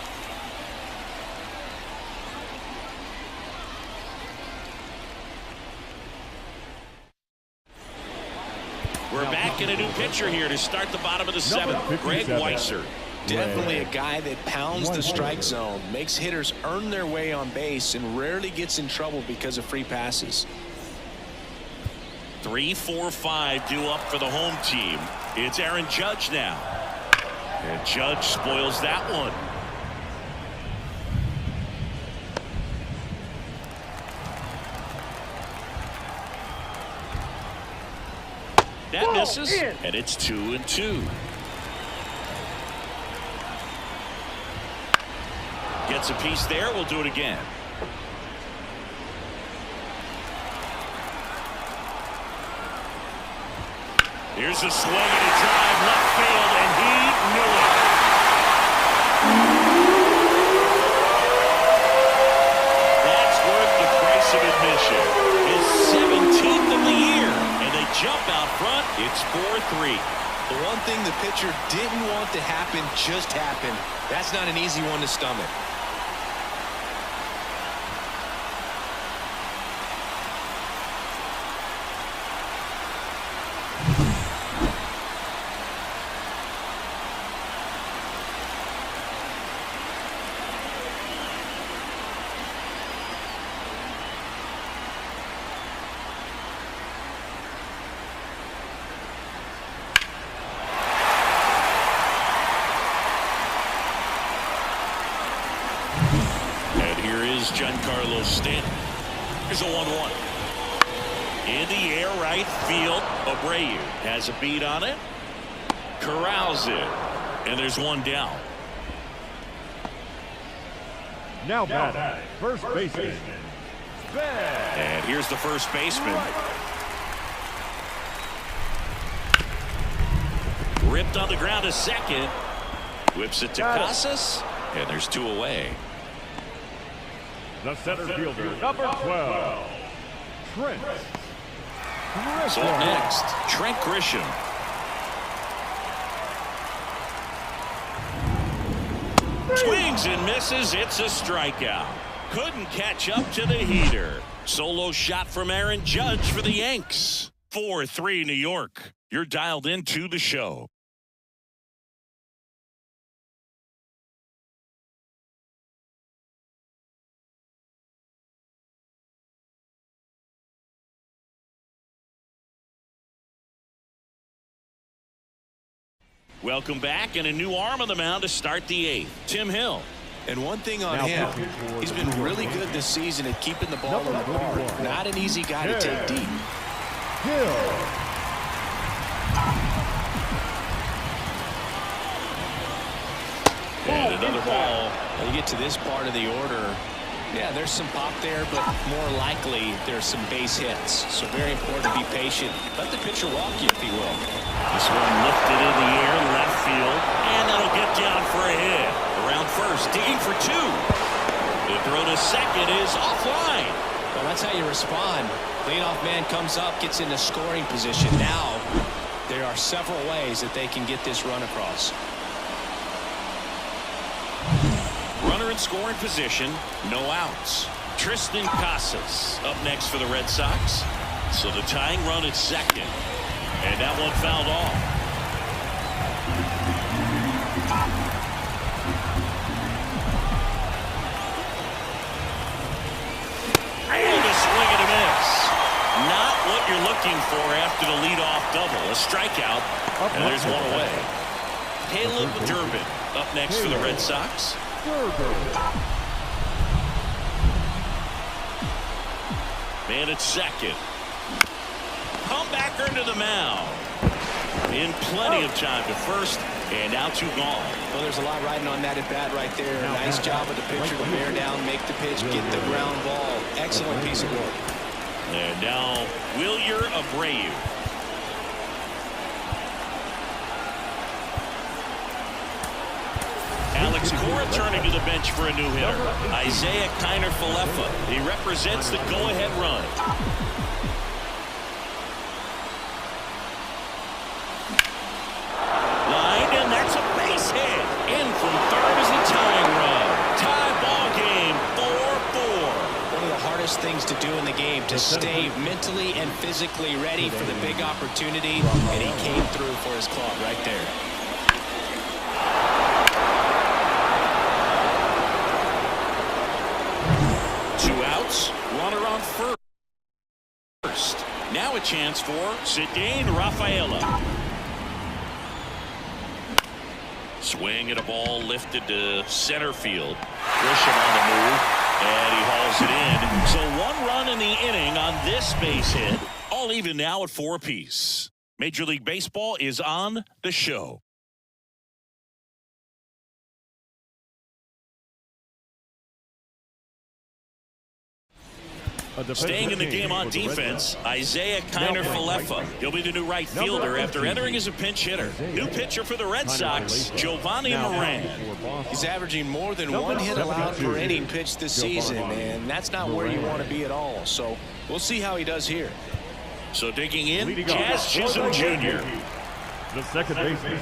We're back in a new pitcher here to start the bottom of the 7th. Greg Weisser. Definitely a guy that pounds the strike zone, makes hitters earn their way on base, and rarely gets in trouble because of free passes. 3, 4, 5 due up for the home team. It's Aaron Judge now. And Judge spoils that one. That misses, and it's 2 and 2. Gets a piece there. We'll do it again. Here's a swing and a drive left field, and he knew it. That's worth the price of admission. His 17th of the year, and they jump out It's 4-3. The one thing the pitcher didn't want to happen just happened. That's not an easy one to stomach. Giancarlo Stanton. Here's a 1-1. In the air, right field. Abreu has a beat on it. Corrals it. And there's one down. Now batting, first baseman. And here's the first baseman. Ripped on the ground to second. Whips it to Casas. And there's two away. The center fielder, number 12, Trent. So up next, Trent Grisham. Swings and misses. It's a strikeout. Couldn't catch up to the heater. Solo shot from Aaron Judge for the Yanks. 4-3 New York. You're dialed into the show. Welcome back, and a new arm on the mound to start the eighth. Tim Hill. And one thing on him, he's been really good this season at keeping the ball in the park. Not an easy guy to take deep. Hill. And another ball. When you get to this part of the order, yeah, there's some pop there, but more likely there's some base hits. So very important to be patient. Let the pitcher walk you, if he will. This one lifted in the air, left field, and that'll get down for a hit. Around first, digging for two. The throw to second is offline. Well, that's how you respond. Leadoff man comes up, gets into scoring position. Now, there are several ways that they can get this run across. Runner in scoring position, no outs. Tristan Casas up next for the Red Sox. So the tying run at second. And that one fouled off. And a swing and a miss. Not what you're looking for after the leadoff double. A strikeout. And there's one away. Caleb Durbin up next for the Red Sox. Man at second. Comebacker to the mound. In plenty of time to first, and now two gone. Well, there's a lot riding on that at bat right there. Nice job of the pitcher to bear down, make the pitch, get the ground ball. Excellent piece of work. And now Wilyer Abreu. Alex Cora turning to the bench for a new hitter. Isaiah Kiner-Falefa. He represents the go-ahead run. Line, and that's a base hit. In from third is the tying run. Tie ball game, 4-4. One of the hardest things to do in the game, to stay mentally and physically ready for the big opportunity, and he came through for his club right there. Runner on first. Now a chance for Cedane Rafaela. Swing at a ball lifted to center field. Grisham on the move, and he hauls it in. So one run in the inning on this base hit. All even now at 4 apiece. Major League Baseball is on the show. Staying in the game on defense, Isaiah Kiner-Falefa. He'll be the new right fielder after entering as a pinch hitter. New pitcher for the Red Sox, Giovanni Moran. He's averaging more than one hit allowed per inning pitched this season, and that's not where you want to be at all. So we'll see how he does here. So digging in, Leading Jazz off, Chisholm Jr. The second baseman,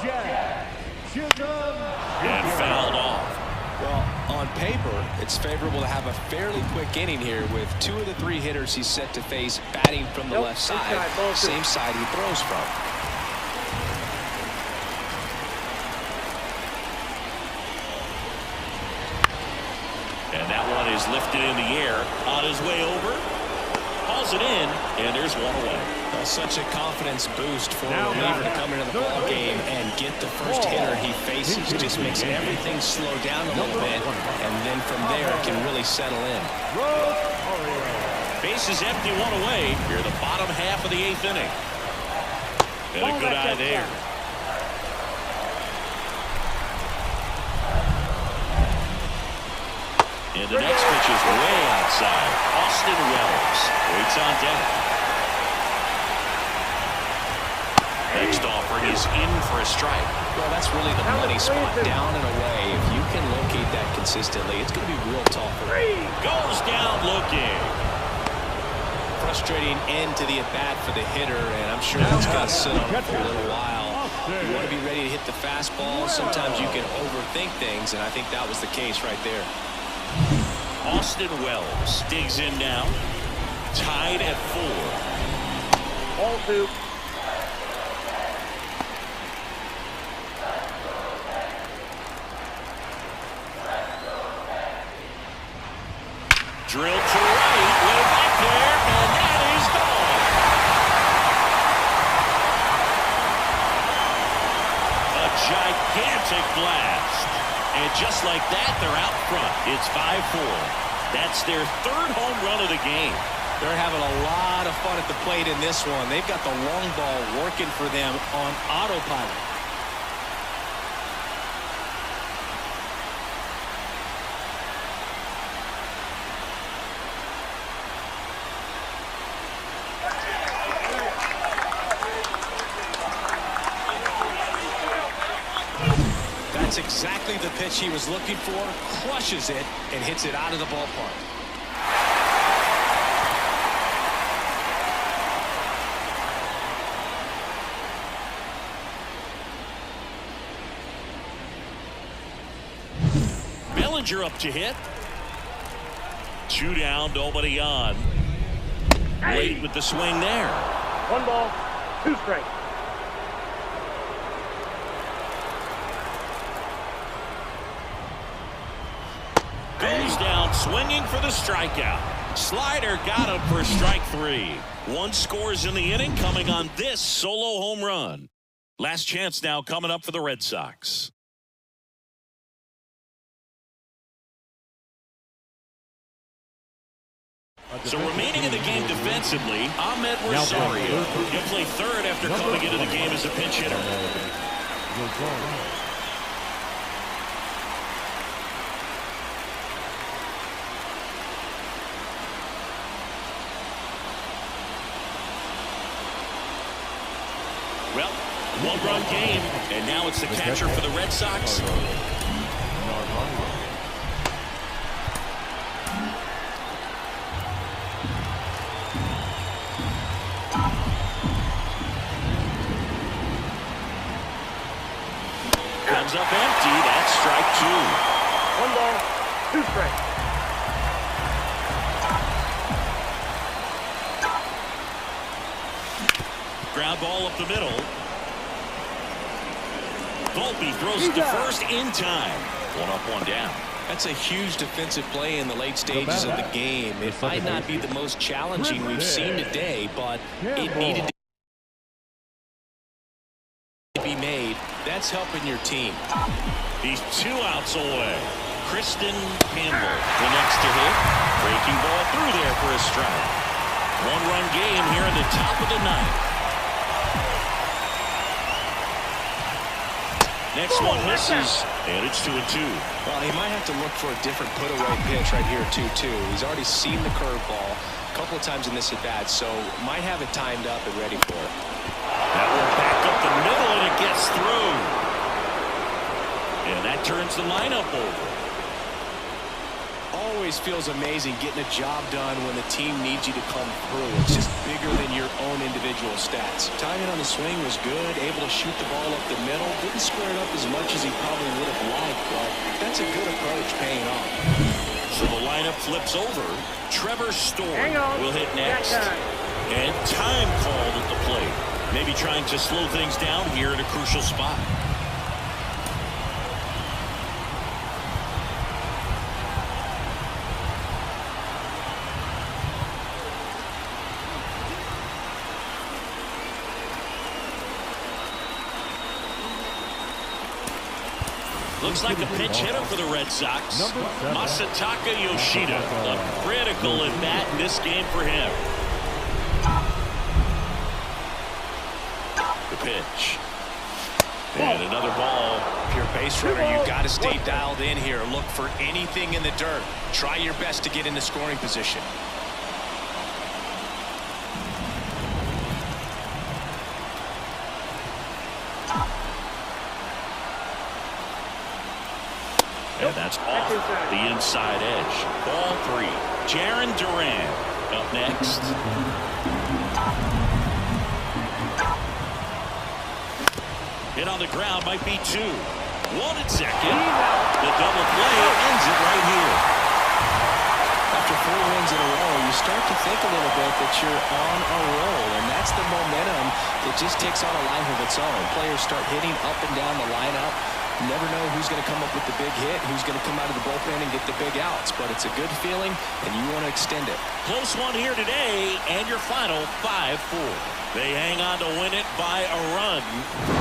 Jazz Chisholm And fouled off. Well, on paper, it's favorable to have a fairly quick inning here with 2 of the 3 hitters he's set to face batting from the left side, same side he throws from. And that one is lifted in the air on his way over. Hauls it in, and there's one away. Such a confidence boost for a reliever to come into the ball game and get the first hitter he faces. Just makes everything slow down a little bit, and then from there it can really settle in. Bases empty, one away. Here, the bottom half of the 8th inning. And a good eye there. And the next pitch is way outside. Austin Wells waits on deck. Next offering is in for a strike. Well, that's really the money spot, down and away. If you can locate that consistently, it's going to be real tough. Goes down looking. Frustrating end to the at-bat for the hitter, and I'm sure that's got to sit on him for a little while. You want to be ready to hit the fastball. Sometimes you can overthink things, and I think that was the case right there. Austin Wells digs in now. Tied at 4. All 2. Drilled to right, way back there, and that is gone. A gigantic blast. And just like that, they're out front. It's 5-4. That's their 3rd home run of the game. They're having a lot of fun at the plate in this one. They've got the long ball working for them on autopilot. That's exactly the pitch he was looking for. Crushes it and hits it out of the ballpark. Bellinger up to hit. 2 down, nobody on. Late with the swing there. 1 ball, 2 strikes. Goes down swinging for the strikeout. Slider got him for strike 3. 1 scores in the inning coming on this solo home run. Last chance now coming up for the Red Sox. So remaining in the game defensively, Ahmed Rosario. He'll play 3rd after coming into the game as a pinch hitter. Well, 1-run game, and now it's the catcher for the Red Sox. Comes up empty. That's strike 2. 1 ball, 2 strikes. Ground ball up the middle. Volpe throws it to first in time. 1 up, 1 down. That's a huge defensive play in the late stages of the game. It might not be the most challenging we've seen today, but it needed to be made. That's helping your team. He's 2 outs away. Kristen Campbell, the next to hit. Breaking ball through there for a strike. 1-run game here in the top of the 9th. Next one misses, and it's 2-2. Well, he might have to look for a different put-away pitch right here, 2-2. He's already seen the curveball a couple of times in this at-bat, so might have it timed up and ready for it. That one back up the middle, and it gets through. And that turns the lineup over. always feels amazing getting a job done when the team needs you to come through. It's just bigger than your own individual stats. Timing on the swing was good, able to shoot the ball up the middle. Didn't square it up as much as he probably would have liked, but that's a good approach paying off. So the lineup flips over. Trevor Story will hit next. And time called at the plate. Maybe trying to slow things down here at a crucial spot. Looks like a pinch hitter for the Red Sox. Masataka Yoshida. A critical at bat in this game for him. The pitch. And another ball. If you're a base runner, you've got to stay dialed in here. Look for anything in the dirt. Try your best to get into scoring position. And that's off the inside edge. Ball 3. Jarren Duran up next. Hit on the ground might be 2. 1 at second. The double play ends it right here. After 4 wins in a row, you start to think a little bit that you're on a roll, and that's the momentum that just takes on a life of its own. Players start hitting up and down the lineup. You never know who's going to come up with the big hit, who's going to come out of the bullpen and get the big outs, but it's a good feeling, and you want to extend it. Close one here today, and your final 5-4. They hang on to win it by a run.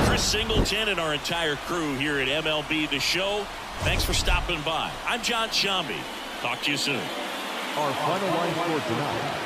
Chris Singleton and our entire crew here at MLB The Show, thanks for stopping by. I'm John Shambi. Talk to you soon. Our final line for tonight.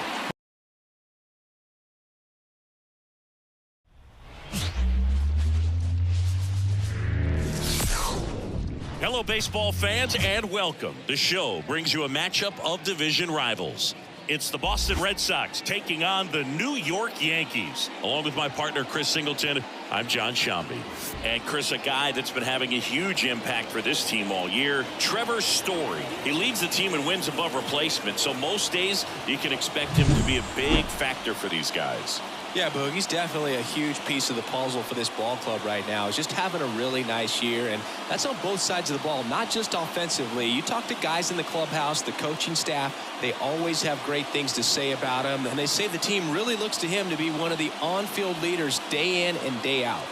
Hello, baseball fans, and welcome. The show brings you a matchup of division rivals. It's the Boston Red Sox taking on the New York Yankees. Along with my partner, Chris Singleton, I'm John Shambi. And Chris, a guy that's been having a huge impact for this team all year, Trevor Story. He leads the team in wins above replacement, so most days you can expect him to be a big factor for these guys. Yeah, Boog, he's definitely a huge piece of the puzzle for this ball club right now. He's just having a really nice year, and that's on both sides of the ball, not just offensively. You talk to guys in the clubhouse, the coaching staff, they always have great things to say about him, and they say the team really looks to him to be one of the on-field leaders day in and day out.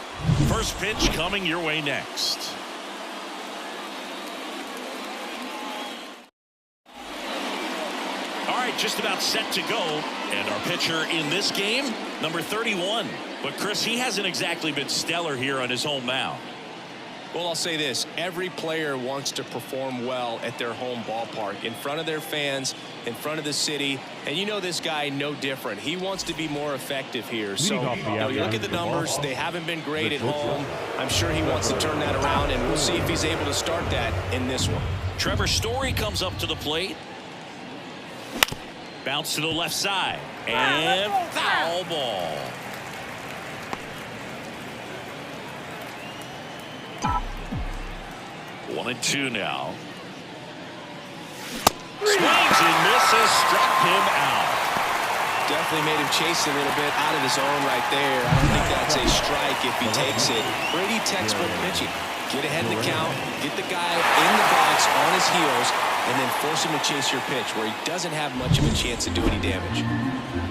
First pitch coming your way next. All right, just about set to go. And our pitcher in this game, number 31. But, Chris, he hasn't exactly been stellar here on his home mound. Well, I'll say this. Every player wants to perform well at their home ballpark, in front of their fans, in front of the city. And you know this guy no different. He wants to be more effective here. So, you look at the numbers. They haven't been great at home. I'm sure he wants to turn that around, and we'll see if he's able to start that in this one. Trevor Story comes up to the plate. Bounce to the left side. And foul ball. One and two now. Swings and misses. Struck him out. Definitely made him chase a little bit out of his own right there. I don't think that's a strike if he takes it. Pretty textbook pitching. Get ahead in the count, get the guy in the box on his heels, and then force him to chase your pitch where he doesn't have much of a chance to do any damage.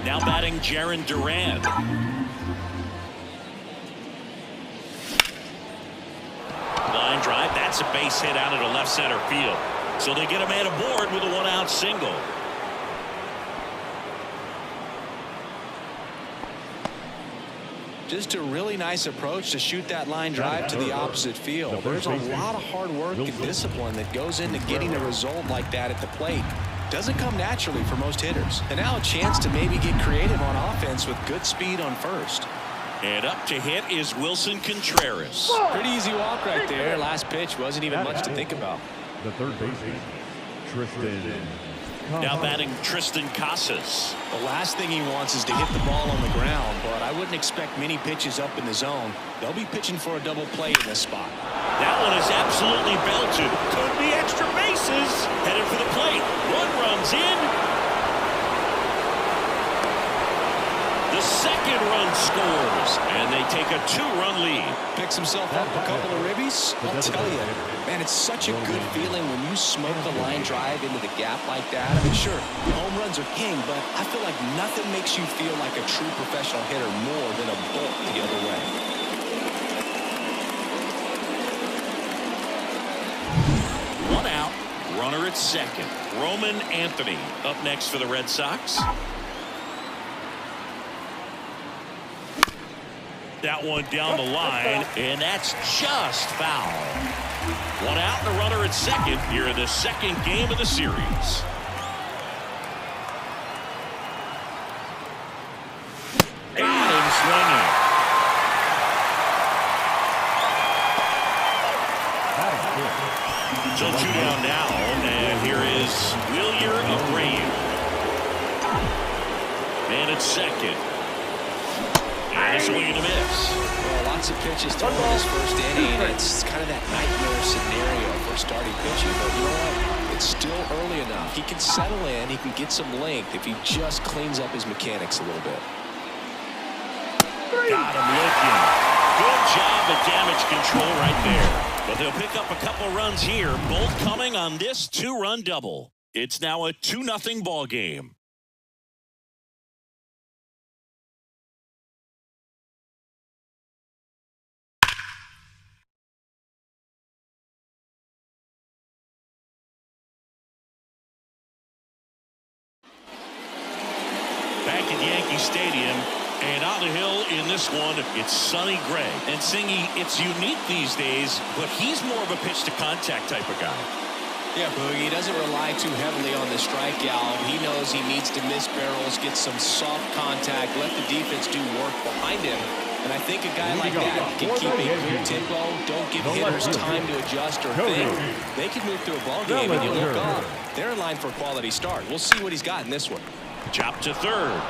Now batting Jarren Duran. Line drive. That's a base hit out into left center field. So they get a man aboard with a one-out single. Just a really nice approach to shoot that line drive to the opposite field. There's a lot of hard work and discipline that goes into getting a result like that at the plate. Doesn't come naturally for most hitters. And now a chance to maybe get creative on offense with good speed on first. And up to hit is Wilson Contreras. Pretty easy walk right there. Last pitch wasn't even much to think about. The third baseman, Tristan. Now batting Tristan Casas. The last thing he wants is to hit the ball on the ground, but I wouldn't expect many pitches up in the zone. They'll be pitching for a double play in this spot. That one is absolutely belted. Could be extra bases. Headed for the plate. One runs in. The second run scores, and they take a 2-run lead. Picks himself up a couple of ribbies. I'll tell you, man, it's such a good feeling when you smoke the line drive into the gap like that. I mean, sure, home runs are king, but I feel like nothing makes you feel like a true professional hitter more than a bolt the other way. One out, runner at second. Roman Anthony up next for the Red Sox. That one down the line, and that's just foul. One out and a runner at second here in the second game of the series. Got him swinging. So 2 down now, and here is Wilyer Abreu. Man at second. And a swing and a miss. Well, lots of pitches thrown in this first inning. It's kind of that nightmare scenario for starting pitching, but you know what? It's still early enough. He can settle in. He can get some length if he just cleans up his mechanics a little bit. Got him looking. Good job of damage control right there. But they'll pick up a couple runs here, both coming on this 2-run double. It's now a 2-0 ball game. Back at Yankee Stadium, and on the hill in this one, it's Sonny Gray. And Singy, it's unique these days, but he's more of a pitch-to-contact type of guy. Yeah, Boogie, he doesn't rely too heavily on the strikeout. He knows he needs to miss barrels, get some soft contact, let the defense do work behind him. And I think a guy like that can keep a good tempo, don't give hitters time to adjust or think. They can move through a ball game, and you look up, they're in line for a quality start. We'll see what he's got in this one. Chop to third.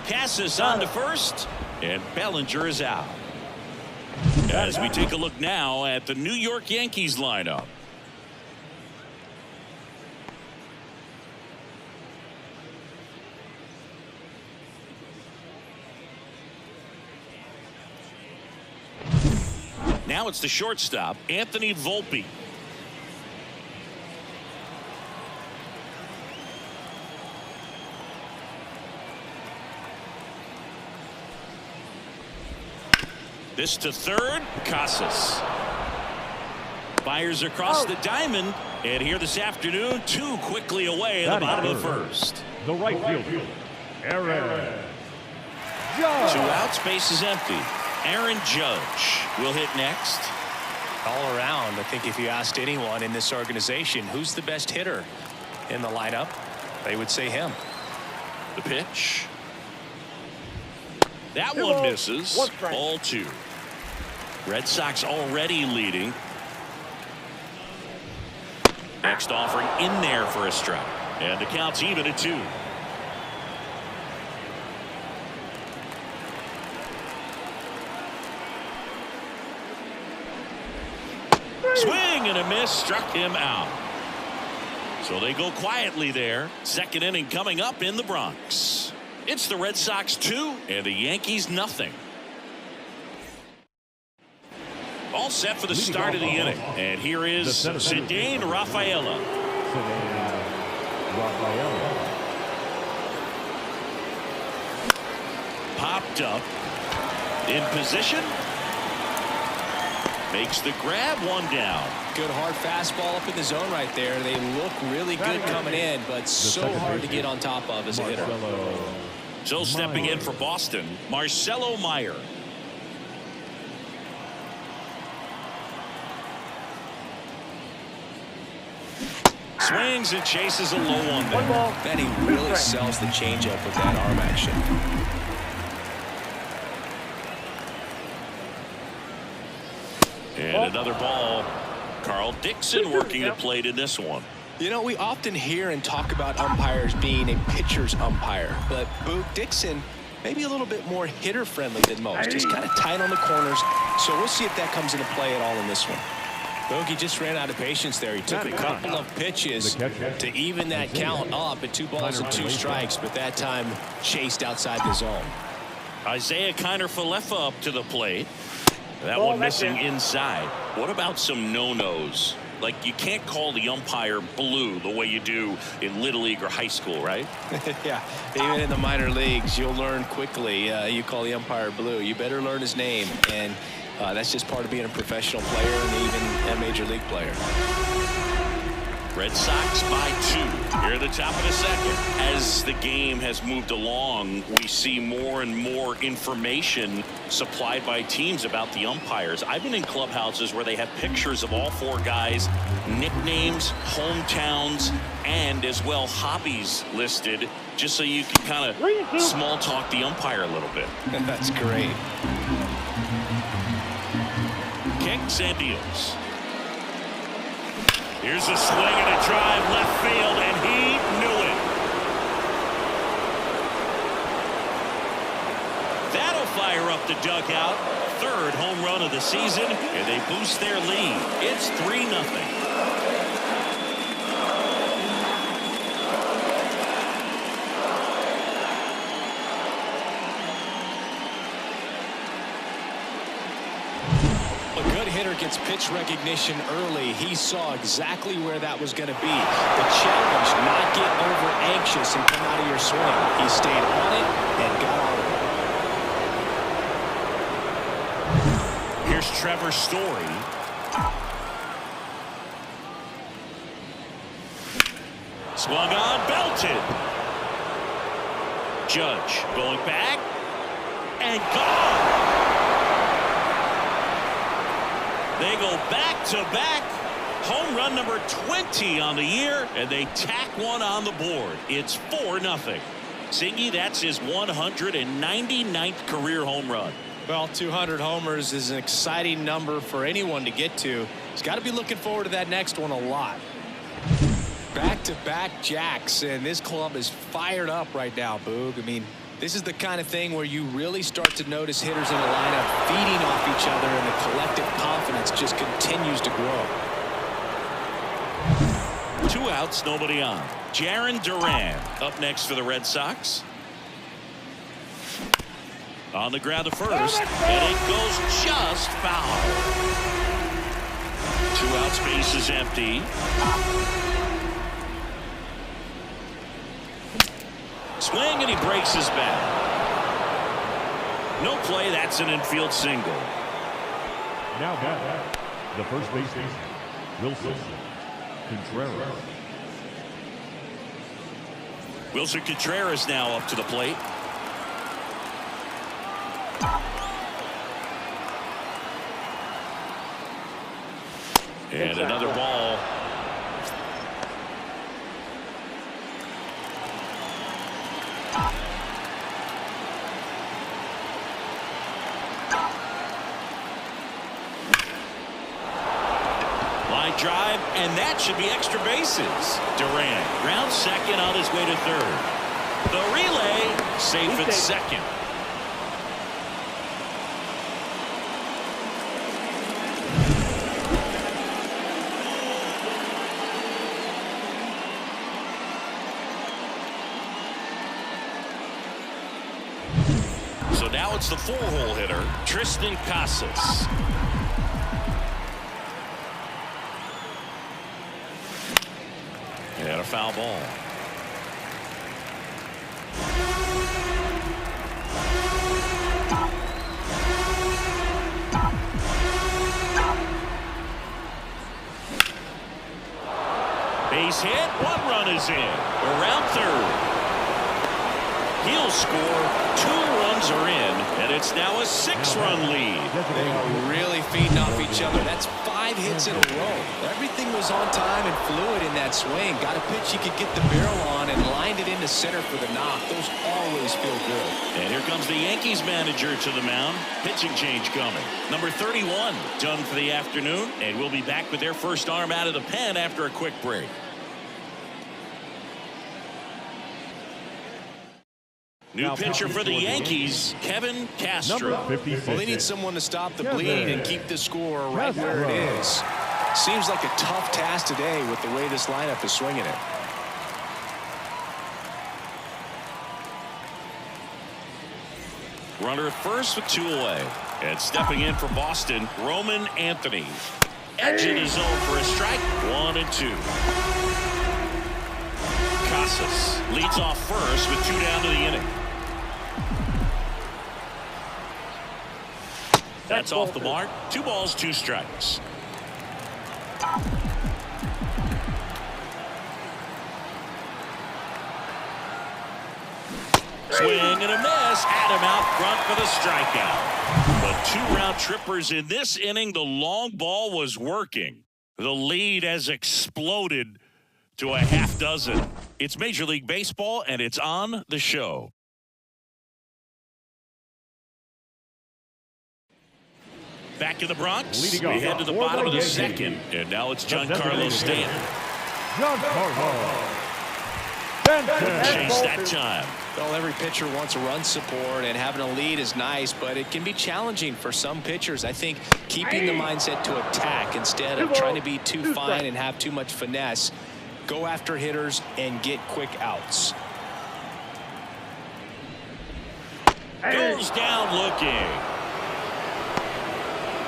Cassis on to first, and Bellinger is out. As we take a look now at the New York Yankees lineup. Now it's the shortstop, Anthony Volpe. This to third, Casas. Fires across the diamond, and here this afternoon, 2 quickly away in the bottom of the first. The right fielder, Aaron Judge. 2 outs, base is empty. Aaron Judge will hit next. All around, I think if you asked anyone in this organization who's the best hitter in the lineup, they would say him. The pitch. That one misses. Ball 2. Red Sox already leading. Next offering in there for a strike. And the count's even at 2. Swing and a miss, struck him out. So they go quietly there. Second inning coming up in the Bronx. It's the Red Sox 2 and the Yankees nothing. All set for the start of the inning. And here is Zidane Rafaela. Popped up. In position. Makes the grab, 1 down. Good hard fastball up in the zone right there. They look really good coming in, but so hard to get on top of as a hitter. So stepping in for Boston, Marcelo Meyer. Swings and chases a low one there. And he really sells the changeup with that arm action. And another ball. Carl Dixon working the plate in this one. You know, we often hear and talk about umpires being a pitcher's umpire, but Boog Dixon maybe a little bit more hitter-friendly than most. Just kind of tight on the corners. So we'll see if that comes into play at all in this one. Bogey just ran out of patience there. He took a couple of pitches to even that count up at 2 balls and 2 strikes, but that time chased outside the zone. Isaiah Kiner-Falefa up to the plate. That one missing inside. What about some no-nos? Like, you can't call the umpire blue the way you do in Little League or high school, right? Yeah, even in the minor leagues, you'll learn quickly. You call the umpire blue. You better learn his name, and that's just part of being a professional player and even a major league player. Red Sox by 2 here at the top of the second. As the game has moved along, we see more and more information supplied by teams about the umpires. I've been in clubhouses where they have pictures of all 4 guys, nicknames, hometowns, and as well hobbies listed, just so you can kind of small talk the umpire a little bit. That's great. Kicks and deals. Here's a swing and a drive left field, and he knew it. That'll fire up the dugout. 3rd home run of the season, and they boost their lead. It's 3-0. Gets pitch recognition early. He saw exactly where that was going to be. The challenge, not get over anxious and come out of your swing. He stayed on it and got out of it. Here's Trevor Story. Swung on, belted. Judge going back and gone. They go back-to-back. Home run number 20 on the year, and they tack one on the board. It's 4-0. Singy, that's his 199th career home run. Well, 200 homers is an exciting number for anyone to get to. He's got to be looking forward to that next one a lot. Back-to-back jacks, and this club is fired up right now, Boog. I mean, this is the kind of thing where you really start to notice hitters in the lineup feeding off each other, and the collective confidence just continues to grow. 2 outs, nobody on. Jarren Duran up next for the Red Sox. On the ground to first, and it goes just foul. 2 outs, base is empty. Swing, and he breaks his bat. No play. That's an infield single. Now back, the first baseman, Wilson Contreras. Wilson Contreras now up to the plate. And another ball. Line drive, and that should be extra bases. Duran rounds second on his way to 3rd. The relay safe at 2nd. So now it's the 4-hole hitter, Tristan Casas. And a foul ball. Base hit. 1 run is in. Around 3rd. He'll score. 2 runs are in, and it's now a 6-run lead. They are really feeding off each other. That's 5 hits in a row. Everything was on time and fluid in that swing. Got a pitch he could get the barrel on and lined it into center for the knock. Those always feel good. And here comes the Yankees manager to the mound. Pitching change coming. Number 31 done for the afternoon, and we'll be back with their first arm out of the pen after a quick break. New pitcher for the Yankees, Kevin Castro. Number 56. Well, they need someone to stop the bleed and keep the score right where it is. Seems like a tough task today with the way this lineup is swinging it. Runner at first with 2 away. And stepping in for Boston, Roman Anthony. Edging his zone for a strike. 1-2. Casas leads off first with 2 down to the inning. That's off the mark. 2 balls, 2 strikes. Swing and a miss. Adam out front for the strikeout. But 2 round trippers in this inning. The long ball was working. The lead has exploded to a half dozen. It's Major League Baseball, and it's on the show. Back in the Bronx, we head to the bottom of the second, and now it's Giancarlo Stanton. Giancarlo. Chase that time. Well, every pitcher wants a run support, and having a lead is nice, but it can be challenging for some pitchers. I think keeping the mindset to attack instead of trying to be too fine and have too much finesse. Go after hitters and get quick outs. Goes down looking.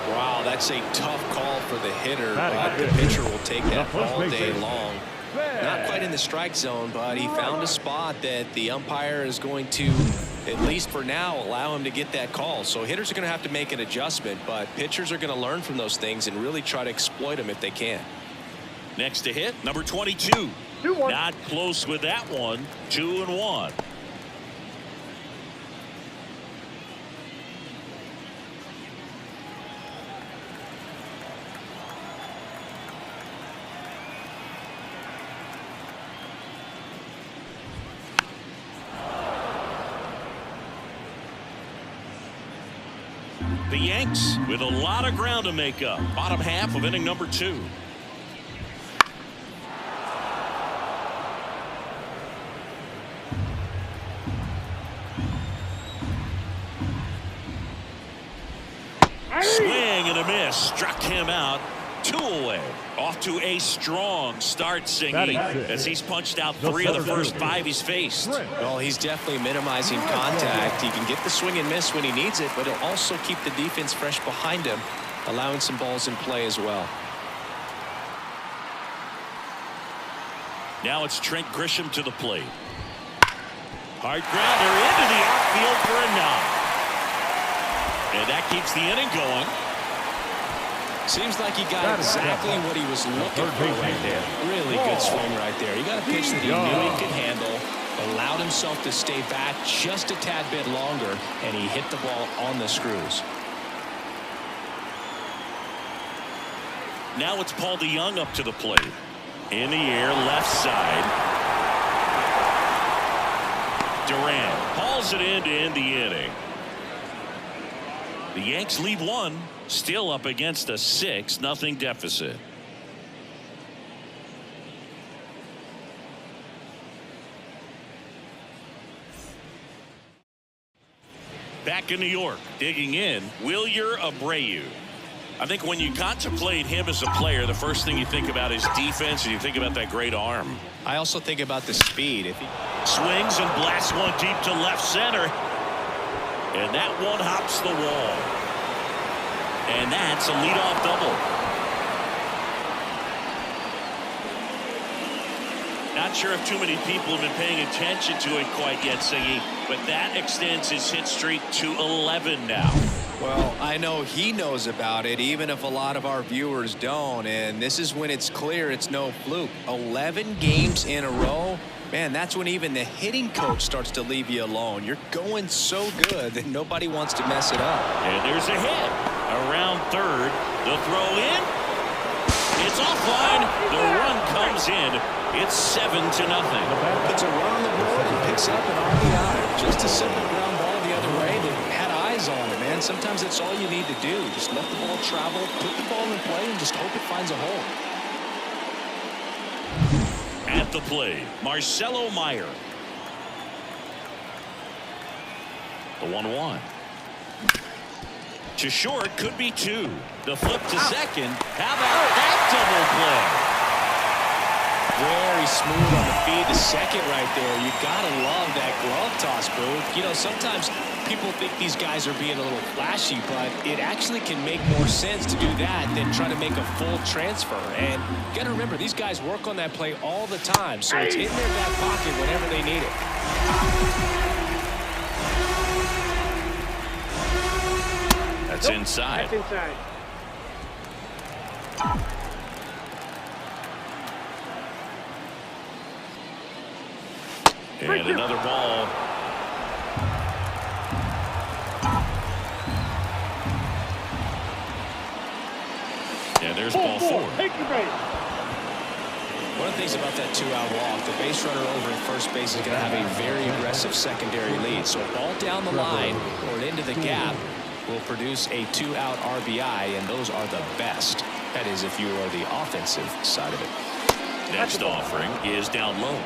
Wow, that's a tough call for the hitter, but the pitcher will take that all day long. Not quite in the strike zone, but he found a spot that the umpire is going to, at least for now, allow him to get that call. So hitters are going to have to make an adjustment, but pitchers are going to learn from those things and really try to exploit them if they can. Next to hit, number 22. Not close with that one. 2-1. The Yanks with a lot of ground to make up. Bottom half of inning number 2. Swing and a miss. Struck him out. 2 away. Off to a strong start, Singy, as he's punched out 3 of the first 5 he's faced. Well, he's definitely minimizing contact. He can get the swing and miss when he needs it, but he'll also keep the defense fresh behind him, allowing some balls in play as well. Now it's Trent Grisham to the plate. Hard grounder into the outfield for a knock. And that keeps the inning going. Seems like he got exactly what he was looking for right there. Really good swing right there. He got a pitch that he knew he could handle, allowed himself to stay back just a tad bit longer, and he hit the ball on the screws. Now it's Paul DeYoung up to the plate. In the air, left side. Durant hauls it in to end the inning. The Yanks lead 1, still up against a 6-0 deficit. Back in New York, digging in, Wilyer Abreu. I think when you contemplate him as a player, the first thing you think about is defense, and you think about that great arm. I also think about the speed. If he swings and blasts one deep to left center. And that one hops the wall. And that's a leadoff double. Not sure if too many people have been paying attention to it quite yet, Siggy, but that extends his hit streak to 11 now. Well, I know he knows about it, even if a lot of our viewers don't. And this is when it's clear it's no fluke. 11 games in a row. Man, that's when even the hitting coach starts to leave you alone. You're going so good that nobody wants to mess it up. And there's a hit. Around third. The throw in. It's offline. The run comes in. It's 7-0. Puts a run on the board and picks up an RBI. Just a simple ground ball the other way that had eyes on it, man. Sometimes that's all you need to do. Just let the ball travel, put the ball in play, and just hope it finds a hole. At the plate, Marcelo Meyer. The 1-1. To short, could be 2. The flip to second. How about that double play? Very smooth on the feed to second right there. You gotta love that glove toss, Booth. You know, sometimes people think these guys are being a little flashy, but it actually can make more sense to do that than try to make a full transfer. And you gotta remember, these guys work on that play all the time, so it's in their back pocket whenever they need it. That's inside. That's inside. And another ball. And there's ball 4. Take the base. One of the things about that 2-out walk, the base runner over at first base is going to have a very aggressive secondary lead. So a ball down the line or into the gap will produce a 2-out RBI, and those are the best. That is, if you are the offensive side of it. Next offering is down low.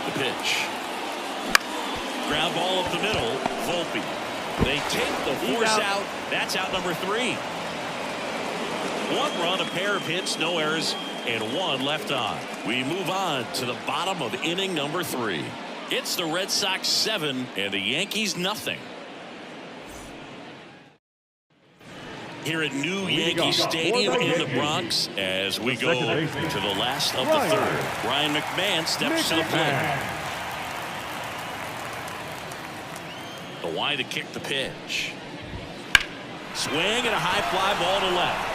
The pitch. Ground ball up the middle. Volpe. They take the force out. That's out number 3. 1 run, a pair of hits, no errors, and 1 left on. We move on to the bottom of inning number 3. It's the Red Sox 7 and the Yankees nothing. Here at New Yankee Stadium in the Bronx as we go to the last of the 3rd. Ryan McMahon steps to the plate. The wide to kick the pitch. Swing and a high fly ball to left.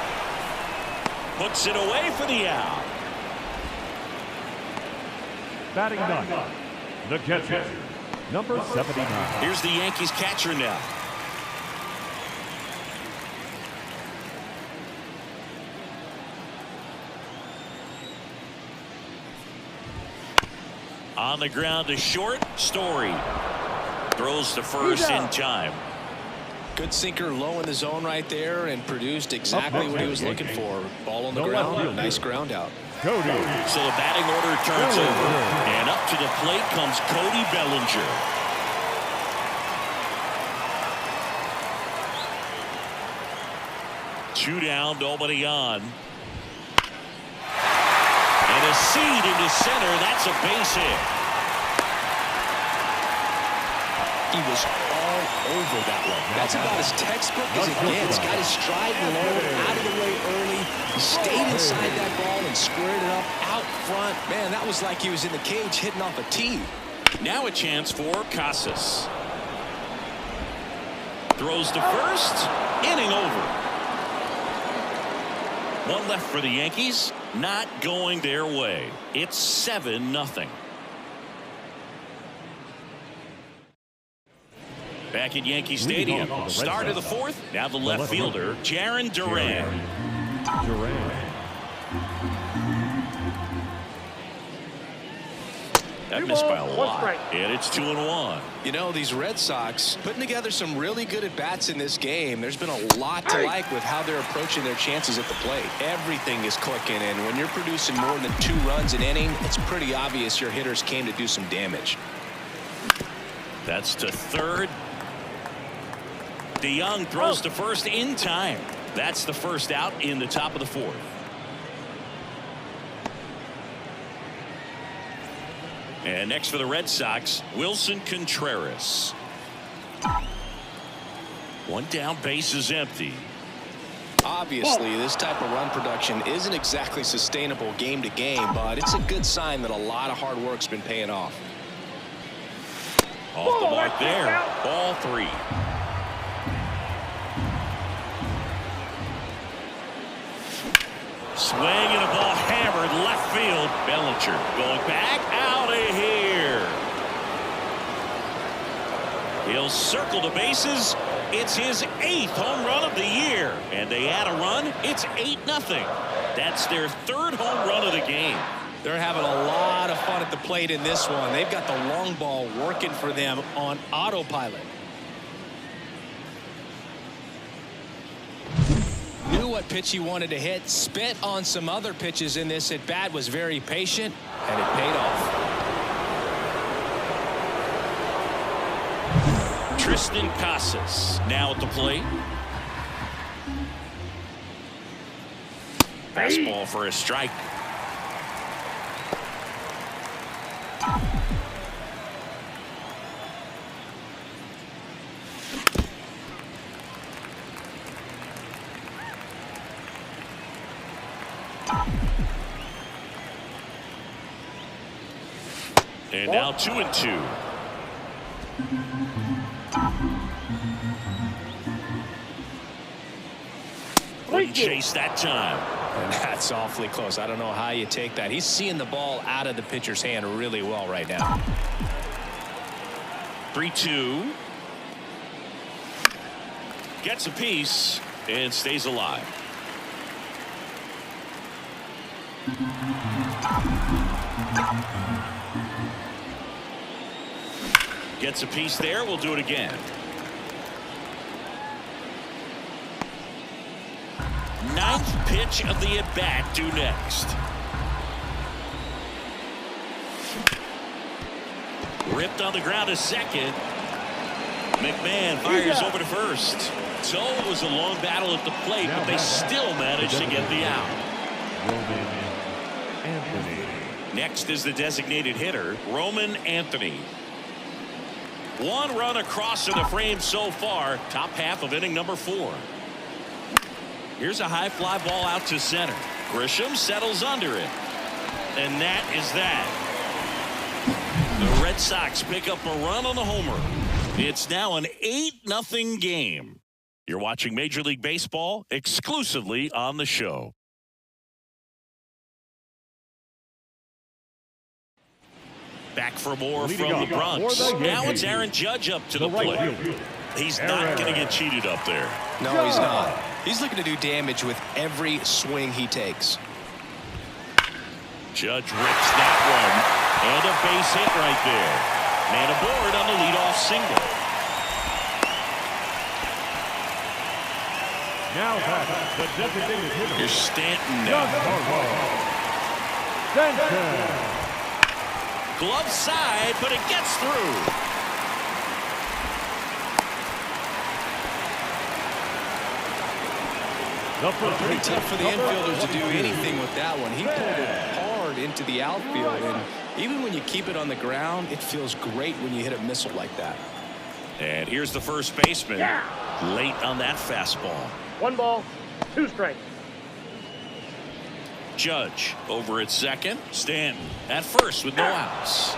Hooks it away for the out. Batting 9. The catcher, number 79. Here's the Yankees catcher now. On the ground to short. Story throws to first in time. Good sinker low in the zone right there and produced exactly what he was looking for. Ball on the ground. Nice ground out. Cody. So the batting order turns over. And up to the plate comes Cody Bellinger. Two down, nobody on. And a seed into center. That's a base hit. He was all over that one. That's about as textbook as it gets. Got his stride low, out of the way early. He stayed inside that ball and squared it up out front. Man, that was like he was in the cage hitting off a tee. Now a chance for Casas. Throws to first. Inning over. 1 left for the Yankees. Not going their way. It's 7-0. Back at Yankee Stadium. Start of the 4th. Now the left fielder, Jarren Duran. That missed by a lot. And it's 2-1. You know, these Red Sox putting together some really good at-bats in this game. There's been a lot to like with how they're approaching their chances at the plate. Everything is clicking, and when you're producing more than 2 runs an inning, it's pretty obvious your hitters came to do some damage. That's to third. DeYoung throws to first in time. That's the first out in the top of the 4th. And next for the Red Sox, Wilson Contreras. 1 down, base is empty. Obviously, this type of run production isn't exactly sustainable game to game, but it's a good sign that a lot of hard work's been paying off. Off the mark there. Ball 3. Swing and a ball hammered left field. Bellinger going back out of here. He'll circle the bases. It's his 8th home run of the year. And they add a run. It's 8-0. That's their 3rd home run of the game. They're having a lot of fun at the plate in this one. They've got the long ball working for them on autopilot. New what pitch he wanted to hit. Spit on some other pitches in this at bat. Was very patient, and it paid off. Tristan Casas now at the plate. Fastball for a strike. And now 2-2. Wouldn't chase that time. And that's awfully close. I don't know how you take that. He's seeing the ball out of the pitcher's hand really well right now. 3-2. Gets a piece and stays alive. Gets a piece there. We'll do it again. Ninth pitch of the at-bat due next. Ripped on the ground to second. McMahon fires over to first. So it was a long battle at the plate, but they still managed to get the out. Roman Anthony. Next is the designated hitter, Roman Anthony. One run across in the frame so far. Top half of inning number 4. Here's a high fly ball out to center. Grisham settles under it. And that is that. The Red Sox pick up a run on the homer. It's now an 8-0 game. You're watching Major League Baseball exclusively on the show. Back for more from the Bronx. Now it's Aaron Judge up to the plate. He's not going to get cheated up there. No, he's not. He's looking to do damage with every swing he takes. Judge rips that one. And a base hit right there. Man aboard on the leadoff single. Now back, the designated hitter. Here's Stanton now. Stanton. Glove side, but it gets through. Pretty tough for the infielders to do anything with that one. He pulled it hard into the outfield, and even when you keep it on the ground, it feels great when you hit a missile like that. And here's the first baseman. Late on that fastball. 1 ball, 2 strikes. Judge over at second. Stanton at first with no outs.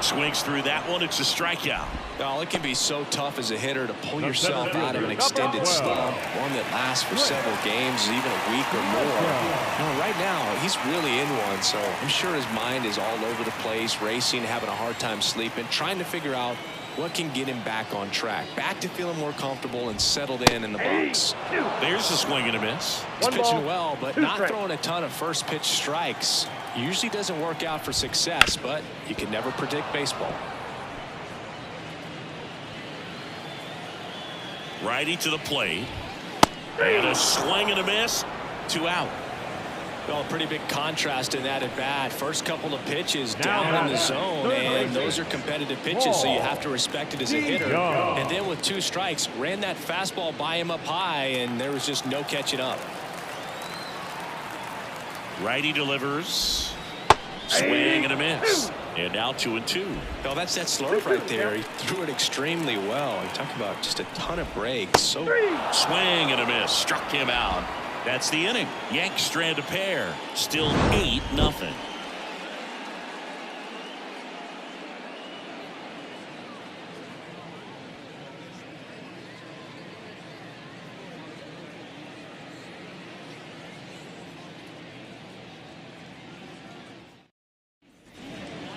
Swings through that one. It's a strikeout. Well, it can be so tough as a hitter to pull yourself out of an extended slump, one that lasts for several games, even a week or more. Well, right now, he's really in one, so I'm sure his mind is all over the place, racing, having a hard time sleeping, trying to figure out what can get him back on track, back to feeling more comfortable and settled in the box. There's a swing and a miss. He's pitching well, but not throwing a ton of first pitch strikes. Usually doesn't work out for success, but you can never predict baseball. Righty to the plate. And a swing and a miss. 2 out. Well, pretty big contrast in that at bat. First couple of pitches down in the zone, and those are competitive pitches, so you have to respect it as a hitter. And then with 2 strikes, ran that fastball by him up high, and there was just no catching up. Righty delivers. Swing and a miss. And now 2-2. Well, that's that slurve right there. He threw it extremely well. You talk about just a ton of breaks. So swing and a miss. Struck him out. That's the inning. Yanks strand a pair. Still 8-0.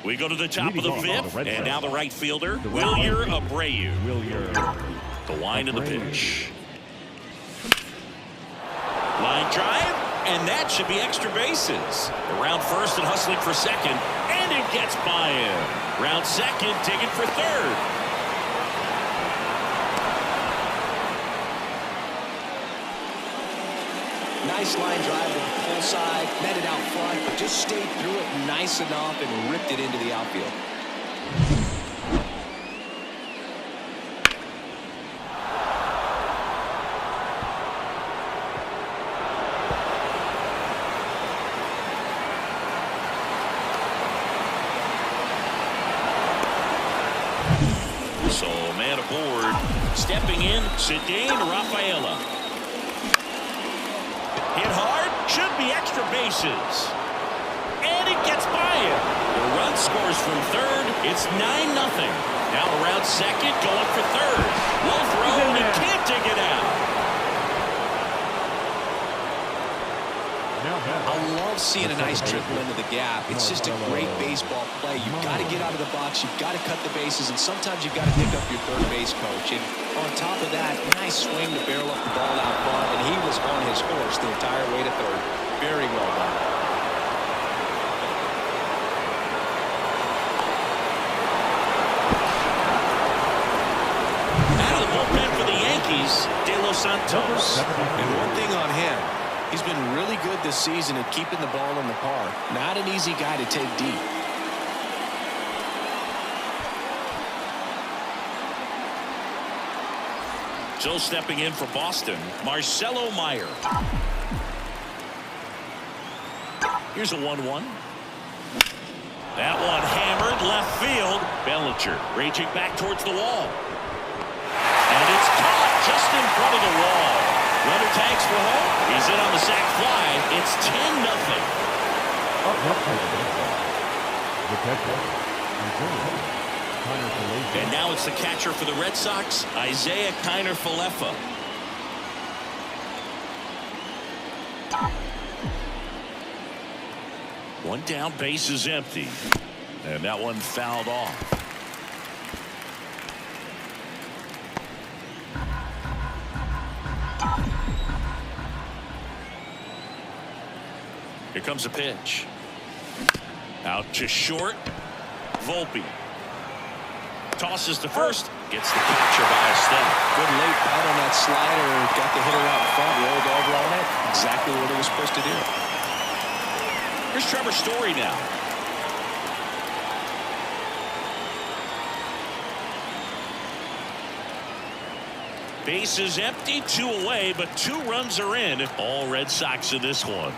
We go to the top of the 5th, and now the right fielder, Wilyer Abreu. The wind of the pitch. Line drive, and that should be extra bases. Around first and hustling for second, and it gets by him. Round second, digging for third. nice line drive to the pull side, met it out front, but just stayed through it nice enough and ripped it into the outfield. So man aboard. Stepping in, Cedane Rafaela. Hit hard, should be extra bases. And it gets by him. The run scores from third. It's 9-0. Now around second, going for third. Will throw and can't dig it out. I love seeing a nice triple into the gap. It's just a great baseball play. You've got to get out of the box. You've got to cut the bases, and sometimes you've got to pick up your third base coach. And on top of that, nice swing to barrel up the ball out front, and he was on his horse the entire way to third. Very well done. Out of the bullpen for the Yankees, De Los Santos. And one thing on him, he's been really good this season at keeping the ball in the park. Not an easy guy to take deep. So stepping in for Boston, Marcelo Meyer. Here's a 1-1. That one hammered left field. Bellinger raging back towards the wall. And it's caught just in front of the wall. Runner tags for home. He's in on the sac fly. It's 10-0. And now it's the catcher for the Red Sox, Isaiah Kiner-Falefa. One down, base is empty. And that one fouled off. Here comes a pitch. Out to short. Volpe. Tosses to first. Gets the catcher by a step. Good late bite on that slider. Got the hitter out front. Rolled over on it. Exactly what it was supposed to do. Here's Trevor Story now. Base is empty. 2 away, but 2 runs are in. All Red Sox in this one.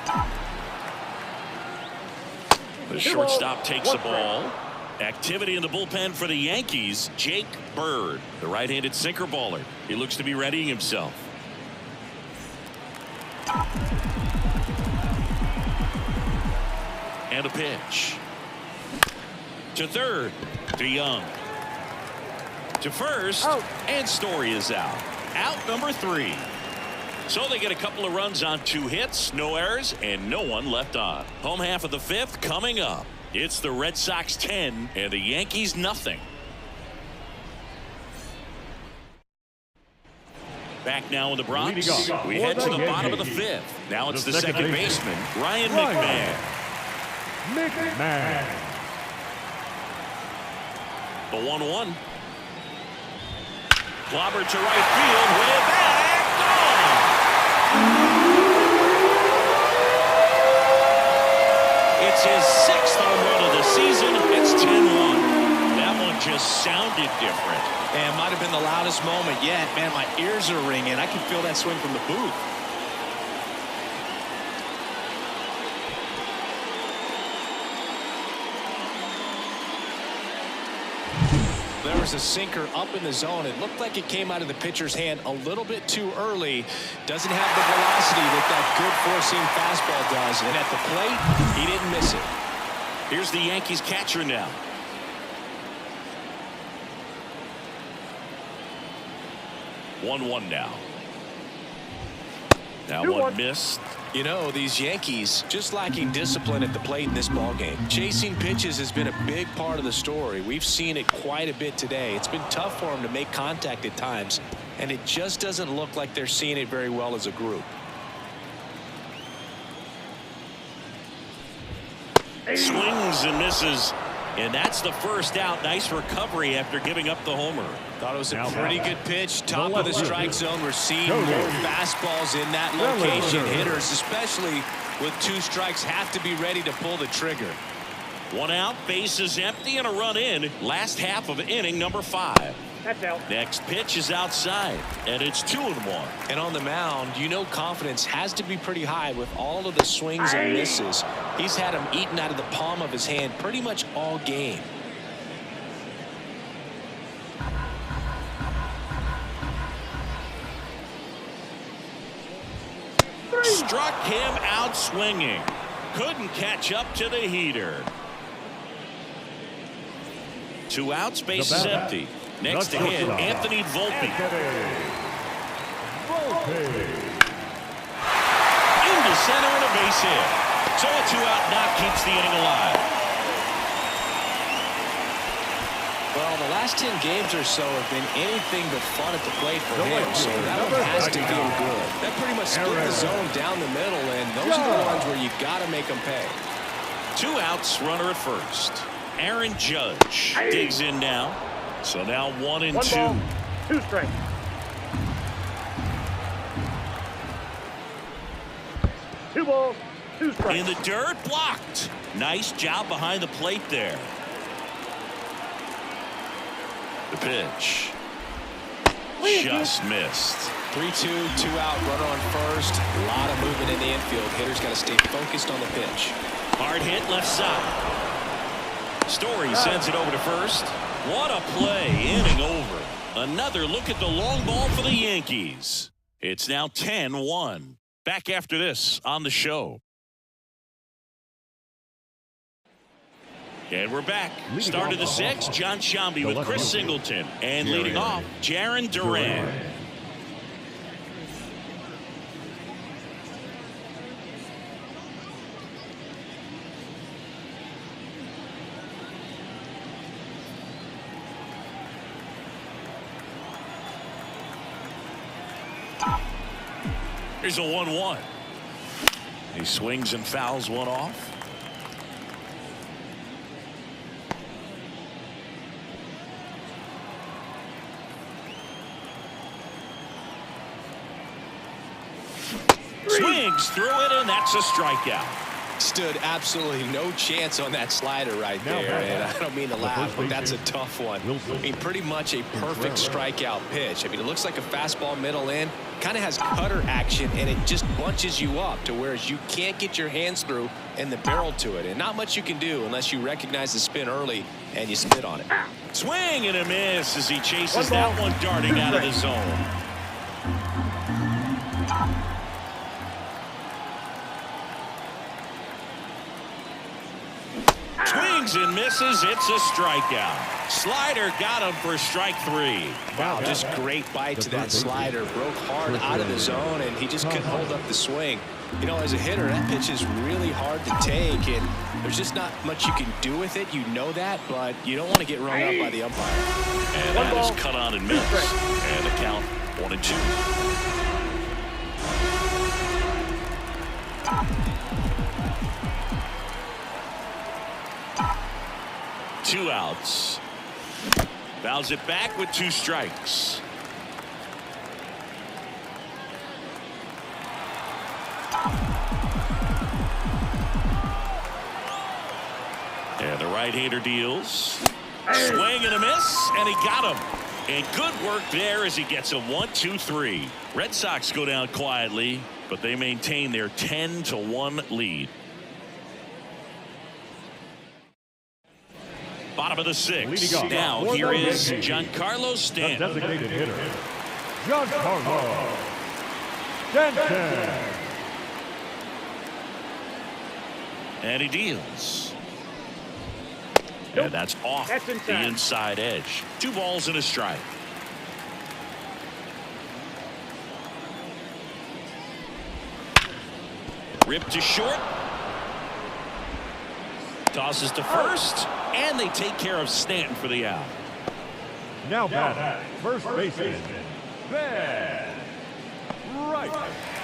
The shortstop takes the ball. Activity in the bullpen for the Yankees. Jake Bird, the right-handed sinker baller. He looks to be readying himself. And a pitch. To third. To Young. To first. And Story is out. Out number 3. So they get a couple of runs on 2 hits, no errors, and no one left on. Home half of the 5th coming up. It's the Red Sox 10 and the Yankees nothing. Back now in the Bronx. We head to the bottom of the 5th. Now it's the second baseman, Ryan McMahon. The 1-1. Clobber to right field. Way back. Gone. It's his 6th home run of the season. It's 10-1. That one just sounded different. And might have been the loudest moment yet. Man, my ears are ringing. I can feel that swing from the booth. There was a sinker up in the zone. It looked like it came out of the pitcher's hand a little bit too early. Doesn't have the velocity that good four-seam fastball does. And at the plate, he didn't miss it. Here's the Yankees catcher now. One now. That one missed. You know, these Yankees just lacking discipline at the plate in this ballgame. Chasing pitches has been a big part of the story. We've seen it quite a bit today. It's been tough for them to make contact at times, and it just doesn't look like they're seeing it very well as a group. Swings and misses. And that's the first out. Nice recovery after giving up the homer. Thought it was a pretty good pitch. Top of the strike zone. We're seeing more fastballs in that location. Hitters, especially with 2 strikes, have to be ready to pull the trigger. 1 out, bases empty, and a run in. Last half of inning number 5. That's out. Next pitch is outside, and it's 2-1. And on the mound, you know confidence has to be pretty high with all of the swings and misses. He's had them eaten out of the palm of his hand pretty much all game. Struck him out swinging. Couldn't catch up to the heater. 2 outs, bases empty. Next to hit, Anthony Volpe. Into center and a base hit. So a 2-out knock keeps the inning alive. Well, the last 10 games or so have been anything but fun at the plate for him, so that one has to feel good. That pretty much split the zone down the middle, and those are the ones where you got to make them pay. 2 outs, runner at first. Aaron Judge digs in now. So now 1 and 2. 2 strikes. Two balls, 2 strikes. In the dirt, blocked. Nice job behind the plate there. The pitch. Just missed. 3-2, 2-out, runner on first. A lot of movement in the infield. Hitters got to stay focused on the pitch. Hard hit left side. Story sends it over to first. What a play. Inning over. Another look at the long ball for the Yankees. It's now 10-1. Back after this on the show. And we're back. Start of the 6th. John Shambi with Chris Singleton. And leading off, Jarren Duran. Here's a 1-1. He swings and fouls one off. Swings through it, and that's a strikeout. Stood absolutely no chance on that slider right there, and I don't mean to laugh, but that's a tough one. I mean, pretty much a perfect strikeout pitch. I mean, it looks like a fastball middle in, kind of has cutter action, and it just bunches you up to whereas you can't get your hands through and the barrel to it, and not much you can do unless you recognize the spin early and you spit on it. Swing and a miss as he chases that one darting out of the zone. Swings and misses. It's a strikeout. Slider got him for strike 3. Wow, just great bite to that slider. Broke hard out of the zone, and he just couldn't hold up the swing. You know, as a hitter, that pitch is really hard to take, and there's just not much you can do with it. You know that, but you don't want to get rung up by the umpire. And that is cut on and missed. And the count 1-2. 2 outs. Fouls it back with 2 strikes. And the right-hander deals. Swing and a miss, and he got him. And good work there as he gets a 1-2-3. Red Sox go down quietly, but they maintain their 10-1 lead. Bottom of the 6th. Now here is Giancarlo Stanton. Designated hitter, Giancarlo Stanton. And he deals. And that's off the inside edge. 2 balls and a strike. Ripped to short. Tosses to first. And they take care of Stanton for the out. Now back, first baseman, Ben Wright.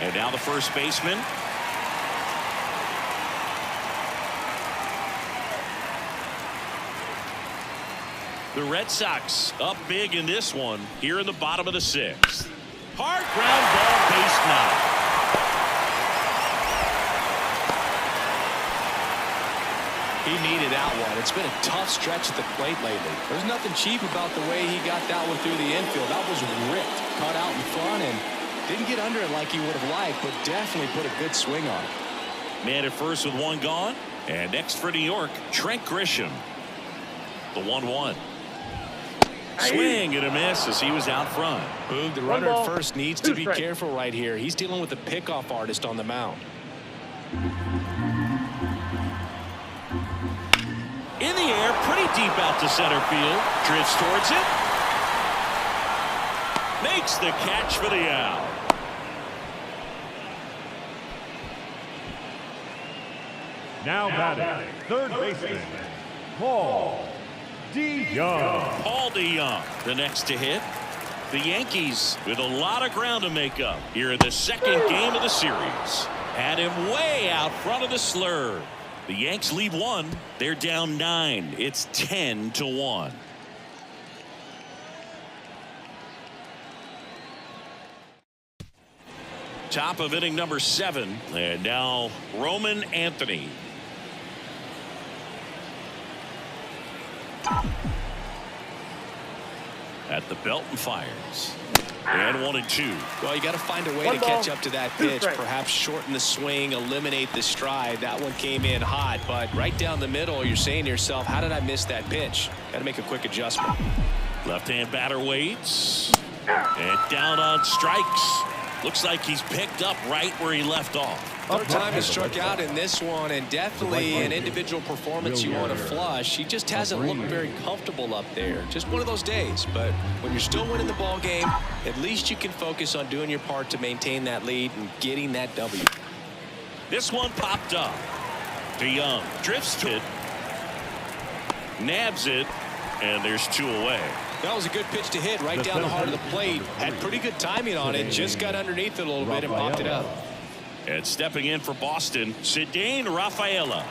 And now the first baseman. The Red Sox up big in this one here in the bottom of the 6th. Hard ground ball, base knock. He needed that one. It's been a tough stretch at the plate lately. There's nothing cheap about the way he got that one through the infield. That was ripped, cut out in front, and didn't get under it like he would have liked, but definitely put a good swing on it. Man at first with one gone. And next for New York, Trent Grisham. The 1-1. Swing and a miss as he was out front. Boog, the runner at first needs to be careful right here. He's dealing with a pickoff artist on the mound. In the air, pretty deep out to center field. Drifts towards it. Makes the catch for the out. Now batting, third baseman, Paul DeYoung. Paul DeYoung, the next to hit. The Yankees with a lot of ground to make up here in the second game of the series. Had him way out front of the slur. The Yanks lead 1. They're down 9. It's 10-1. Top of inning number 7. And now Roman Anthony. At the belt and fires. And 1-2. Well, you got to find a way to catch up to that pitch. Perhaps shorten the swing, eliminate the stride. That one came in hot, but right down the middle, you're saying to yourself, how did I miss that pitch? Got to make a quick adjustment. Left-hand batter waits. And down on strikes. Looks like he's picked up right where he left off. Third time he struck out in this one, and definitely an individual performance you want to flush. He just hasn't looked very comfortable up there. Just one of those days. But when you're still winning the ball game, at least you can focus on doing your part to maintain that lead and getting that W. This one popped up. DeYoung drifts to it. Nabs it. And there's 2 away. That was a good pitch to hit right down the heart of the plate. Had pretty good timing on it. Just got underneath it a little bit and popped it up. And stepping in for Boston, Cedane Rafaela.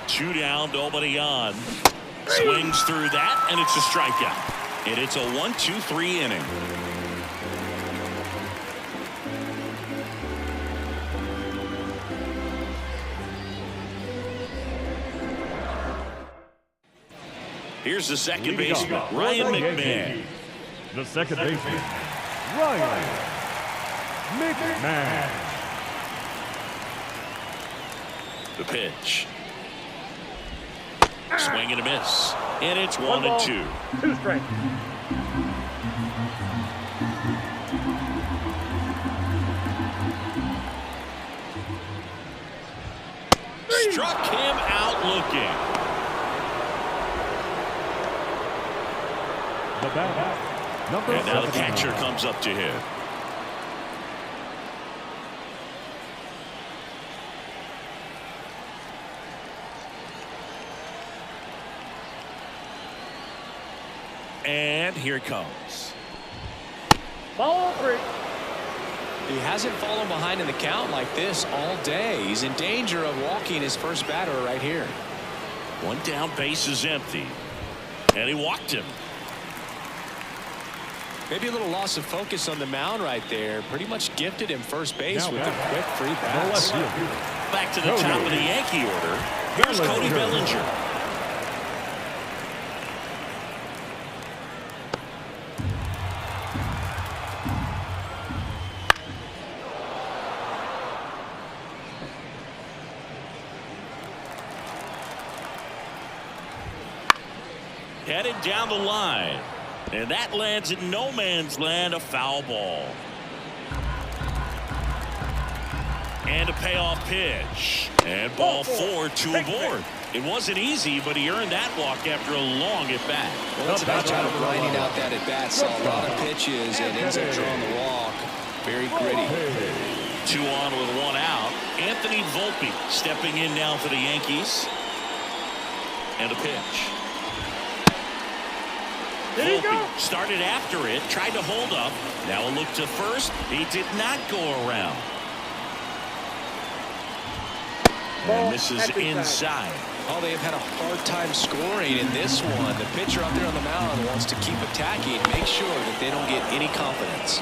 Two down, nobody on. Swings through that, and it's a strikeout. And it's a 1-2-3 inning. Here's the second baseman, Ryan McMahon. The second baseman, Ryan McMahon. The pitch. Swing and a miss. And it's 1-2. 2 strikes. Struck him out looking. The batter, And now the catcher comes up to hit. And here it comes. Ball 3. He hasn't fallen behind in the count like this all day. He's in danger of walking his first batter right here. One down, base is empty. And he walked him. Maybe a little loss of focus on the mound right there. Pretty much gifted him first base with a quick free pass. Back to the top of the Yankee order. Here's Cody Bellinger. Headed down the line. And that lands in no man's land, a foul ball. And a payoff pitch. And ball 4, 2 aboard. It wasn't easy, but he earned that walk after a long at-bat. Well, that's a nice job of grinding out that at-bat. Saw a lot of pitches and ends up drawing the walk. Very gritty. 2 on with 1 out. Anthony Volpe stepping in now for the Yankees. And a pitch. Volpe started after it, tried to hold up. Now a look to first. He did not go around. And this is inside. Oh, they have had a hard time scoring in this one. The pitcher up there on the mound wants to keep attacking, make sure that they don't get any confidence.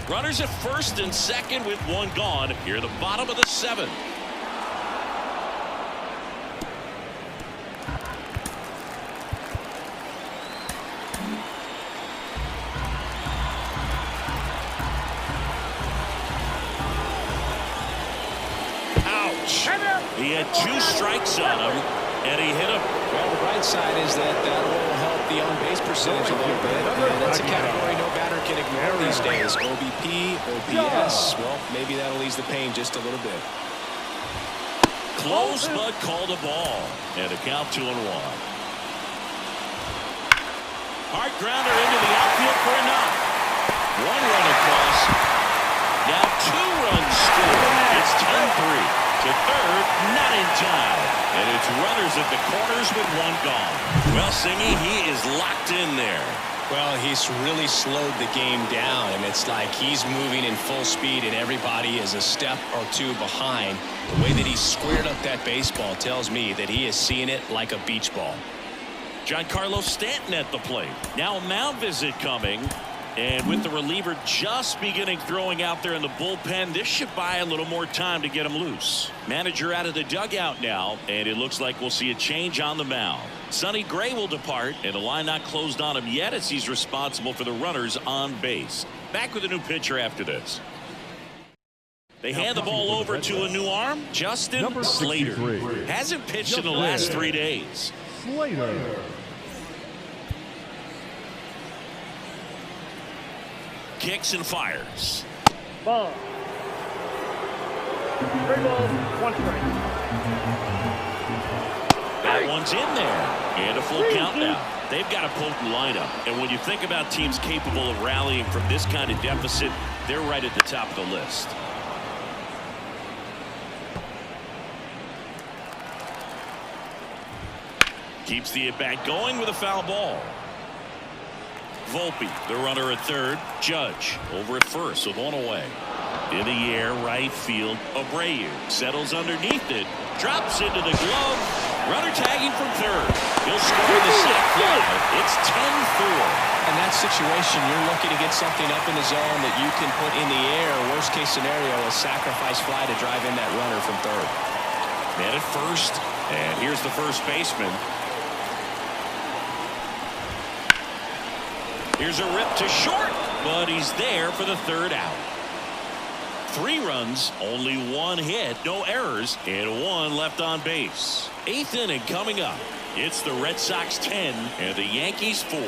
Runners at first and second with 1 gone. Here, the bottom of the 7th. Ouch. He had 2 strikes on him, and he hit him. Well, the bright side is that will help the on-base percentage a little bit. And that's a category no batter can ignore these days. OBP, OPS. Well, maybe that'll ease the pain just a little bit. Close, but called a ball. And a count 2-1. Hard grounder into the outfield for a knock. 1 run across. Now 2 runs scored. It's 10-3. To third, not in time. And it's runners at the corners with 1 gone. Well, Singy, he is locked in there. Well, he's really slowed the game down, and it's like he's moving in full speed, and everybody is a step or 2 behind. The way that he squared up that baseball tells me that he is seeing it like a beach ball. Giancarlo Stanton at the plate. Now a mound visit coming. And with the reliever just beginning throwing out there in the bullpen, this should buy a little more time to get him loose. Manager out of the dugout now, and it looks like we'll see a change on the mound. Sonny Gray will depart, and the line not closed on him yet as he's responsible for the runners on base. Back with a new pitcher after this. They hand the ball over to a new arm, Justin Slater. Hasn't pitched in the last 3 days. Slater. Kicks and fires. Ball. 3 balls, 1 strike. That one's in there. And a full count now. They've got a potent lineup. And when you think about teams capable of rallying from this kind of deficit, they're right at the top of the list. Keeps the at-bat going with a foul ball. Volpe, the runner at third. Judge over at first with 1 away. In the air, right field. Abreu settles underneath it. Drops into the glove. Runner tagging from third. He'll score the sac fly. It's 10-4. In that situation, you're looking to get something up in the zone that you can put in the air. Worst case scenario, a sacrifice fly to drive in that runner from third. Man at first. And here's the first baseman. Here's a rip to short, but he's there for the 3rd out. 3 runs, only 1 hit, no errors, and 1 left on base. 8th inning coming up. It's the Red Sox 10 and the Yankees 4.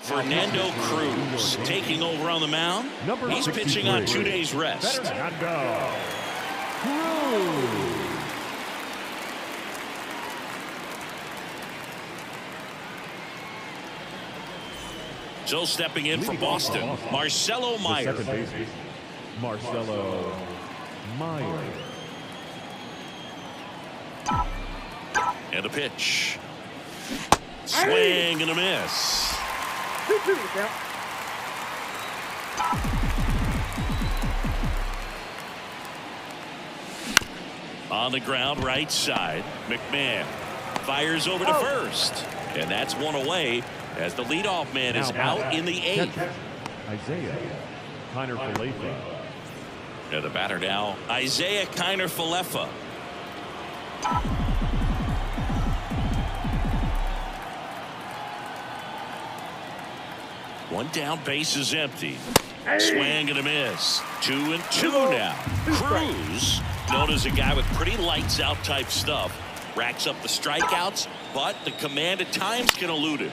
Fernando Cruz taking over on the mound. He's pitching on 2 days rest. Fernando Cruz. So stepping in for Boston, Marcelo Meyer. Marcelo Meyer. And a pitch. Swing and a miss. 2-2 count. On the ground, right side. McMahon fires over to first. And that's 1 away as the leadoff man is out in the 8th. Isaiah Kiner-Falefa. And the batter now, Isaiah Kiner-Falefa. One down, base is empty. Swing and a miss. 2-2 now. Cruz, known as a guy with pretty lights out type stuff, racks up the strikeouts, but the command at times can elude him.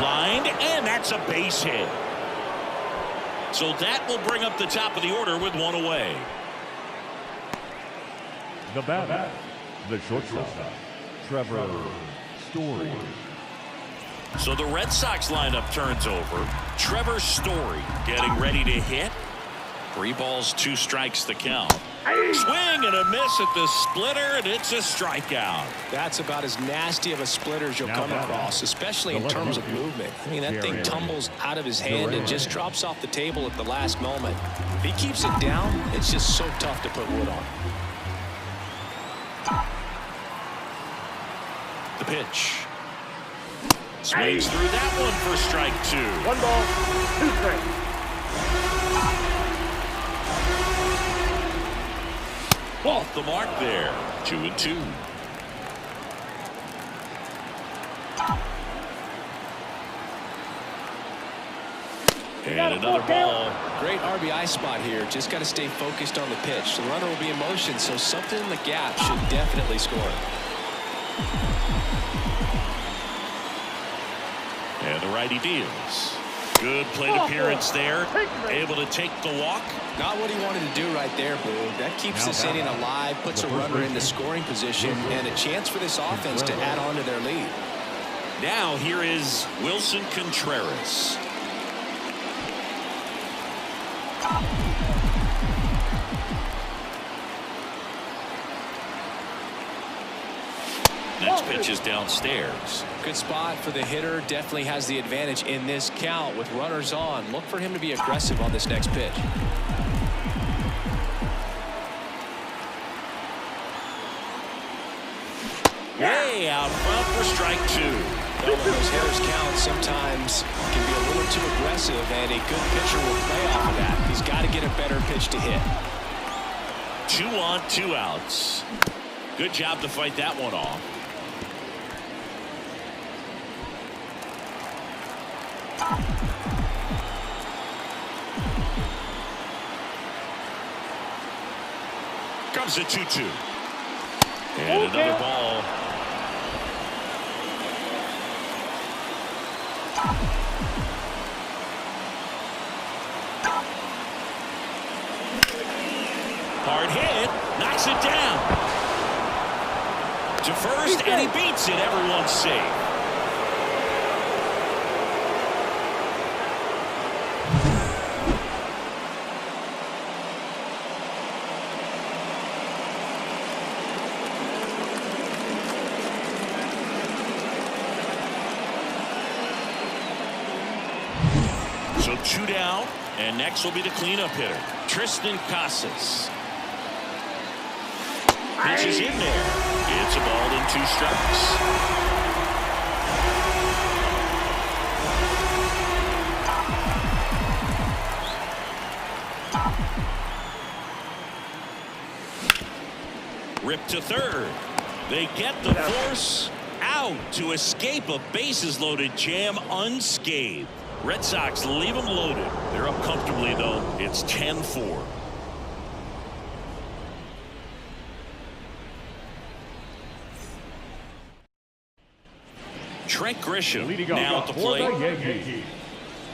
Lined, and that's a base hit. So that will bring up the top of the order with 1 away. The batter, the shortstop, Trevor Story. So the Red Sox lineup turns over. Trevor Story getting ready to hit. 3 balls, 2 strikes the count. Swing and a miss at the splitter, and it's a strikeout. That's about as nasty of a splitter as you'll come across, especially in terms of movement. I mean, that thing tumbles out of his hand and just drops off the table at the last moment. If he keeps it down, it's just so tough to put wood on. The pitch. Swings through that one for strike 2. 1 ball, 2 strikes. Off the mark there. 2-2. And another ball. Great RBI spot here. Just got to stay focused on the pitch. The runner will be in motion, so something in the gap should definitely score. And the righty deals. Good plate appearance there. Able to take the walk. Not what he wanted to do right there, Boo. That keeps this inning alive, puts a runner into scoring position, and a chance for this offense to add on to their lead. Now here is Wilson Contreras. Next pitch is downstairs. Good spot for the hitter. Definitely has the advantage in this count with runners on. Look for him to be aggressive on this next pitch. Way out front for strike 2. Well, when those hitters count, sometimes can be a little too aggressive, and a good pitcher will play off of that. He's got to get a better pitch to hit. 2 on, 2 outs. Good job to fight that one off. Comes a 2-2. And another ball. Hard hit. Knocks it down. To first, and he beats it. Everyone's safe. So 2 down, and next will be the cleanup hitter, Tristan Casas. Pitch is in there. It's a ball and 2 strikes. Ripped to third. They get the force out to escape a bases-loaded jam unscathed. Red Sox leave them loaded. They're up comfortably, though. It's 10-4. Trent Grisham now at the plate.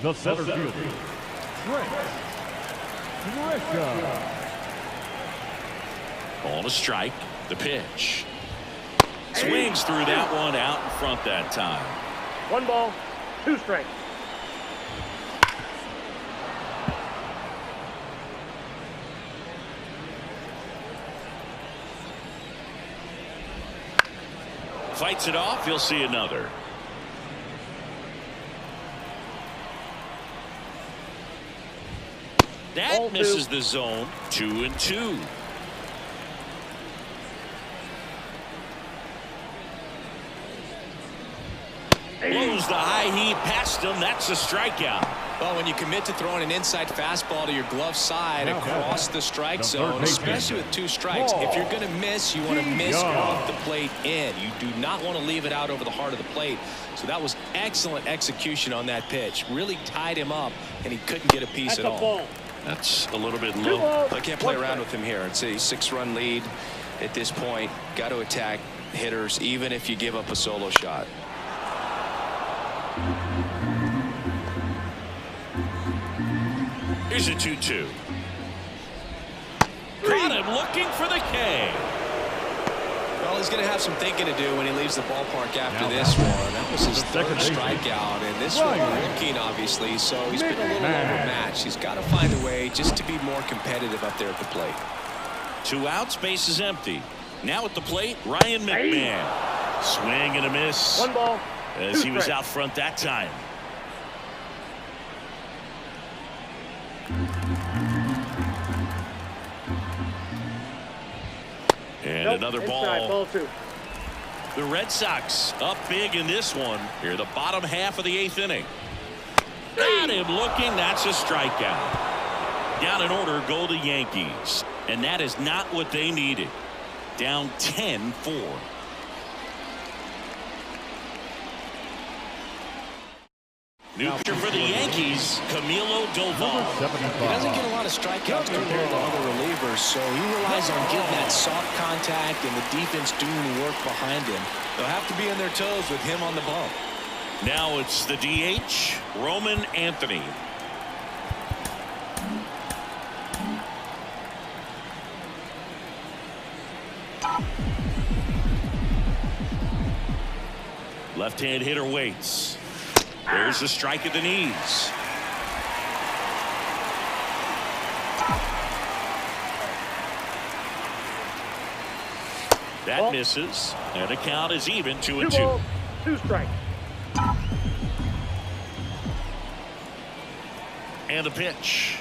The center fielder, Trent Grisham. Ball to strike. The pitch. Swings through that one out in front that time. 1 ball, 2 strikes. Fights it off. You'll see another. That misses the zone. 2-2. Blows the high heat past him. That's a strikeout. Well, when you commit to throwing an inside fastball to your glove side across the strike zone, especially with 2 strikes, if you're going to miss, you want to miss off the plate in. You do not want to leave it out over the heart of the plate. So that was excellent execution on that pitch. Really tied him up, and he couldn't get a piece at all. That's a little bit low. I can't play around with him here. It's a 6-run lead at this point. Got to attack hitters, even if you give up a solo shot. Here's a 2-2. Got him looking for the K. Well, he's going to have some thinking to do when he leaves the ballpark after this one. That was his third strikeout, and this one looking, obviously, so he's been a little overmatched. He's got to find a way just to be more competitive up there at the plate. 2 outs, base is empty. Now at the plate, Ryan McMahon. Swing and a miss. 1 ball. As he was out front that time. And another ball. Ball 2. The Red Sox up big in this one. Here, the bottom half of the 8th inning. Got him looking. That's a strikeout. Down in order go the Yankees. And that is not what they needed. Down 10-4. New pitcher for the Yankees, Camilo Doval. He doesn't get a lot of strikeouts compared to other relievers, so he relies on getting that soft contact and the defense doing the work behind him. They'll have to be on their toes with him on the bump. Now it's the DH, Roman Anthony. Left-hand hitter waits. There's a strike at the knees. That misses, and the count is even 2-2. 2 balls, 2 strikes. And the pitch.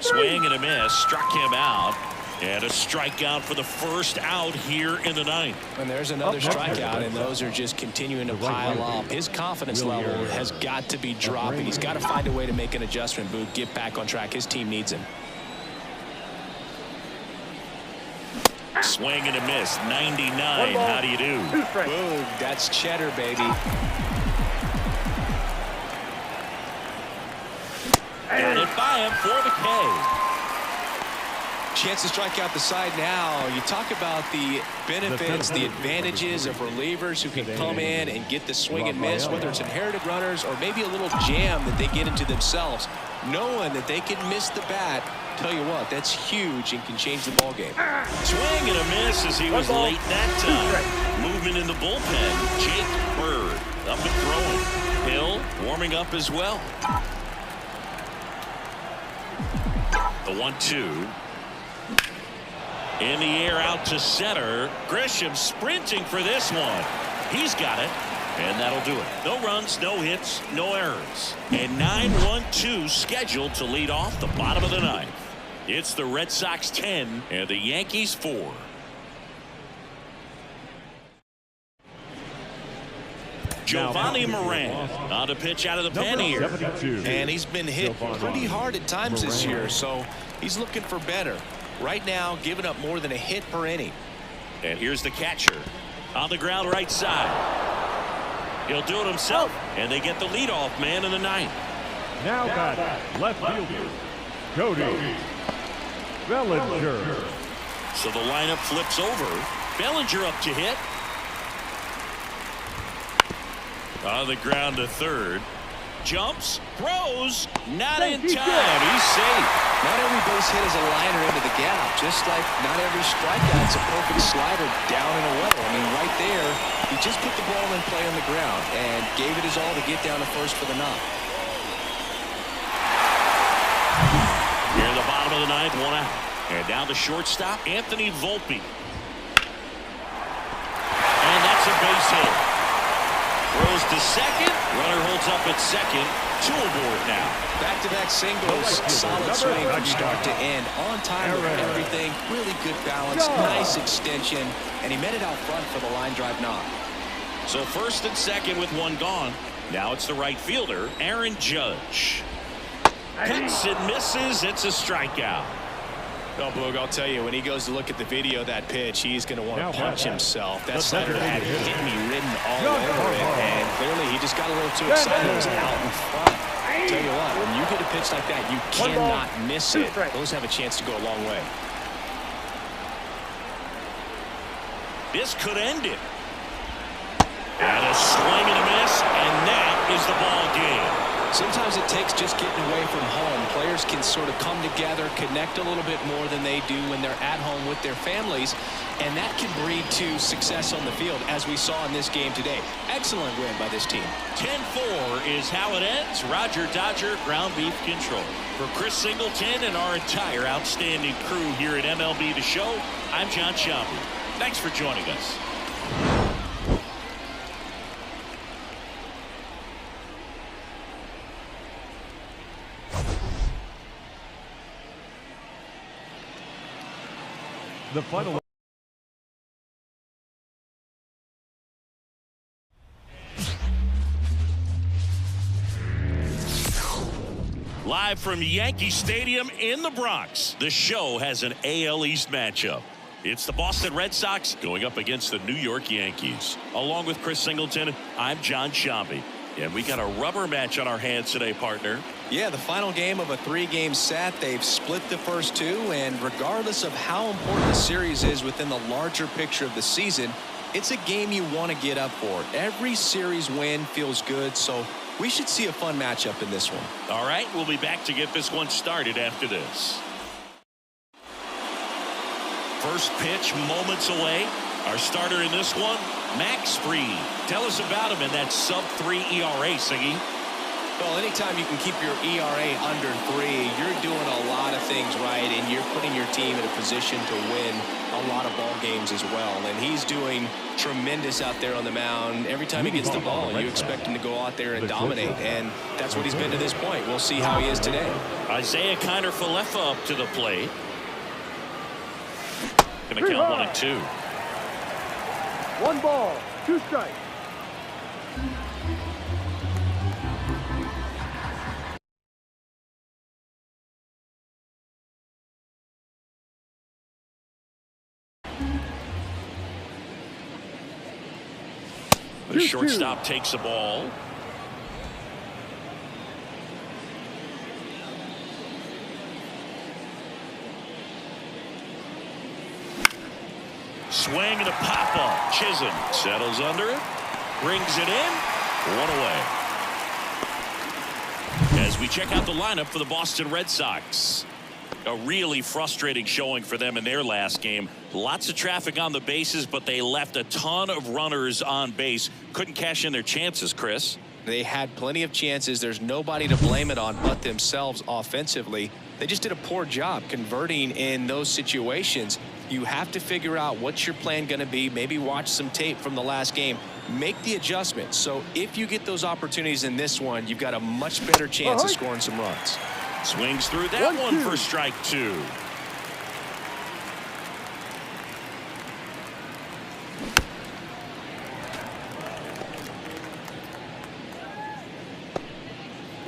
Swing and a miss, struck him out. And a strikeout for the first out here in the 9th. And there's another strikeout, and those are just continuing to pile up. His confidence level has got to be dropping. He's got to find a way to make an adjustment, Boog, get back on track. His team needs him. Swing and a miss, 99. How do you do? Boog, that's cheddar, baby. Got it by him for the K. Chance to strike out the side now. You talk about the benefits, the advantages of relievers who can come in and get the swing and miss, whether it's inherited runners or maybe a little jam that they get into themselves. Knowing that they can miss the bat, tell you what, that's huge and can change the ball game. Swing and a miss as he was late that time. Movement in the bullpen. Jake Bird up and throwing. Hill warming up as well. The 1-2. In the air out to center. Grisham sprinting for this one. He's got it. And that'll do it. No runs, no hits, no errors. And 9-1-2 scheduled to lead off the bottom of the 9th. It's the Red Sox 10 and the Yankees 4. Giovanni Moran on the pitch out of the pen here. And he's been hit pretty hard at times this year, so he's looking for better. Right now, giving up more than a hit per inning. And here's the catcher on the ground right side. He'll do it himself, and they get the leadoff man in the 9th. Now got left fielder Cody Bellinger. So the lineup flips over. Bellinger up to hit. On the ground to third. Jumps, throws, not in time. He's safe. Not every base hit is a liner into the gap, just like not every strikeout's a perfect slider down and away. I mean, right there, he just put the ball in play on the ground and gave it his all to get down to first for the knock. Near the bottom of the 9th, 1 out. And down the shortstop, Anthony Volpe. And that's a base hit. Throws to second. Runner holds up at second. 2 aboard now. Back-to-back singles. Solid swing from start to end. On time with everything. Really good balance. Nice extension. And he met it out front for the line drive knock. So first and second with 1 gone. Now it's the right fielder, Aaron Judge. Hits and misses. It's a strikeout. Well, Boog, I'll tell you, when he goes to look at the video of that pitch, he's going to want to punch himself. That slider had hit me written all over it, and clearly he just got a little too excited. It was out in front. I'll tell you what, when you get a pitch like that, you cannot miss it. Those have a chance to go a long way. This could end it. And a swing and a miss, and that is the ball game. Sometimes it takes just getting away from home. Players can sort of come together, connect a little bit more than they do when they're at home with their families, and that can breed to success on the field, as we saw in this game today. Excellent win by this team. 10-4 is how it ends. Roger Dodger, ground beef control. For Chris Singleton and our entire outstanding crew here at MLB The Show, I'm John Sciambi. Thanks for joining us. The final. Live from Yankee Stadium in the Bronx, the show has an AL East matchup. It's the Boston Red Sox going up against the New York Yankees. Along with Chris Singleton, I'm John Sciambi. And we got a rubber match on our hands today, partner. Yeah, the final game of a 3-game set. They've split the first 2, and regardless of how important the series is within the larger picture of the season, it's a game you want to get up for. Every series win feels good, so we should see a fun matchup in this one. All right, we'll be back to get this one started after this. First pitch moments away. Our starter in this one, Max Fried. Tell us about him in that sub-3 ERA, Siggy. Well, anytime you can keep your ERA under 3, you're doing a lot of things right, and you're putting your team in a position to win a lot of ball games as well. And he's doing tremendous out there on the mound. Every time he gets the ball, you expect him to go out there and dominate, and that's what he's been to this point. We'll see how he is today. Isaiah Kiner-Falefa up to the plate. Going to count 1-2. 1 ball, 2 strikes. The shortstop takes the ball. Swing and a pop-up. Chisholm settles under it. Brings it in. 1 away. As we check out the lineup for the Boston Red Sox. A really frustrating showing for them in their last game. Lots of traffic on the bases, but they left a ton of runners on base. Couldn't cash in their chances, Chris. They had plenty of chances. There's nobody to blame it on but themselves offensively. They just did a poor job converting in those situations. You have to figure out what's your plan going to be. Maybe watch some tape from the last game. Make the adjustments. So if you get those opportunities in this one, you've got a much better chance of scoring some runs. Swings through that one for strike 2.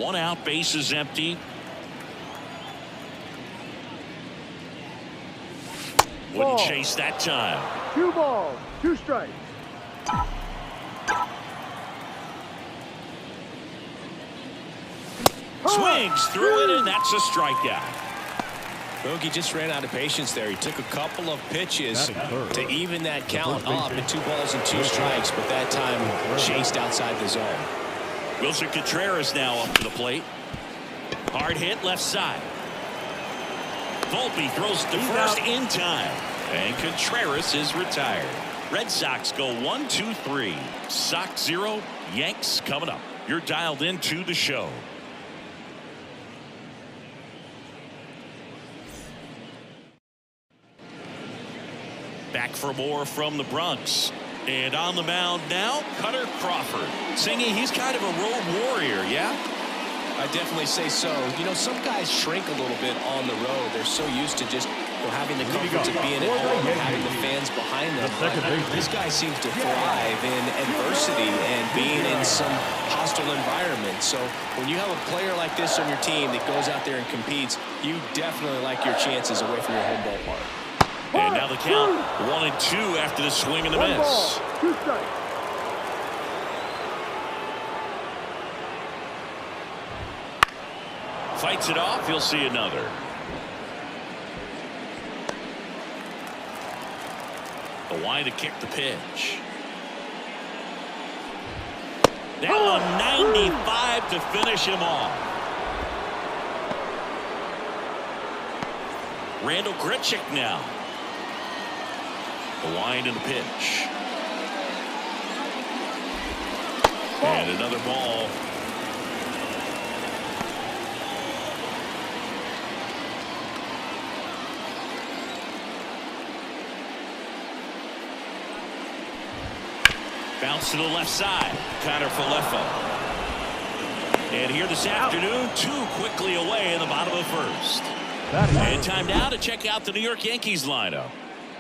One out, base is empty. Wouldn't chase that time. 2 balls, 2 strikes. Swings through it, and that's a strikeout. Bogey just ran out of patience there. He took a couple of pitches to even that count up at 2 balls and 2 strikes, but that time chased outside the zone. Wilson Contreras now up to the plate. Hard hit left side. Volpe throws to first in time, and Contreras is retired. Red Sox go 1-2-3. Sox 0, Yanks coming up. You're dialed into the show. Back for more from the Bronx. And on the mound now, Cutter Crawford. Singy, he's kind of a road warrior, yeah? I definitely say so. You know, some guys shrink a little bit on the road. They're so used to just having the comforts of being at home and having the fans behind them. But this guy seems to thrive in adversity and being in some hostile environment. So when you have a player like this on your team that goes out there and competes, you definitely like your chances away from your home ballpark. And now the count 1-2 after the swing and the miss. 1 ball, 2 strikes. Fights it off. He'll see another. The wide to kick the pitch. That one 95 enough to finish him off. Randall Grichuk now. The wind and the pitch. And another ball. Bounce to the left side. Connor Falefa. And here this afternoon, too quickly away in the bottom of the first. And time now to check out the New York Yankees lineup.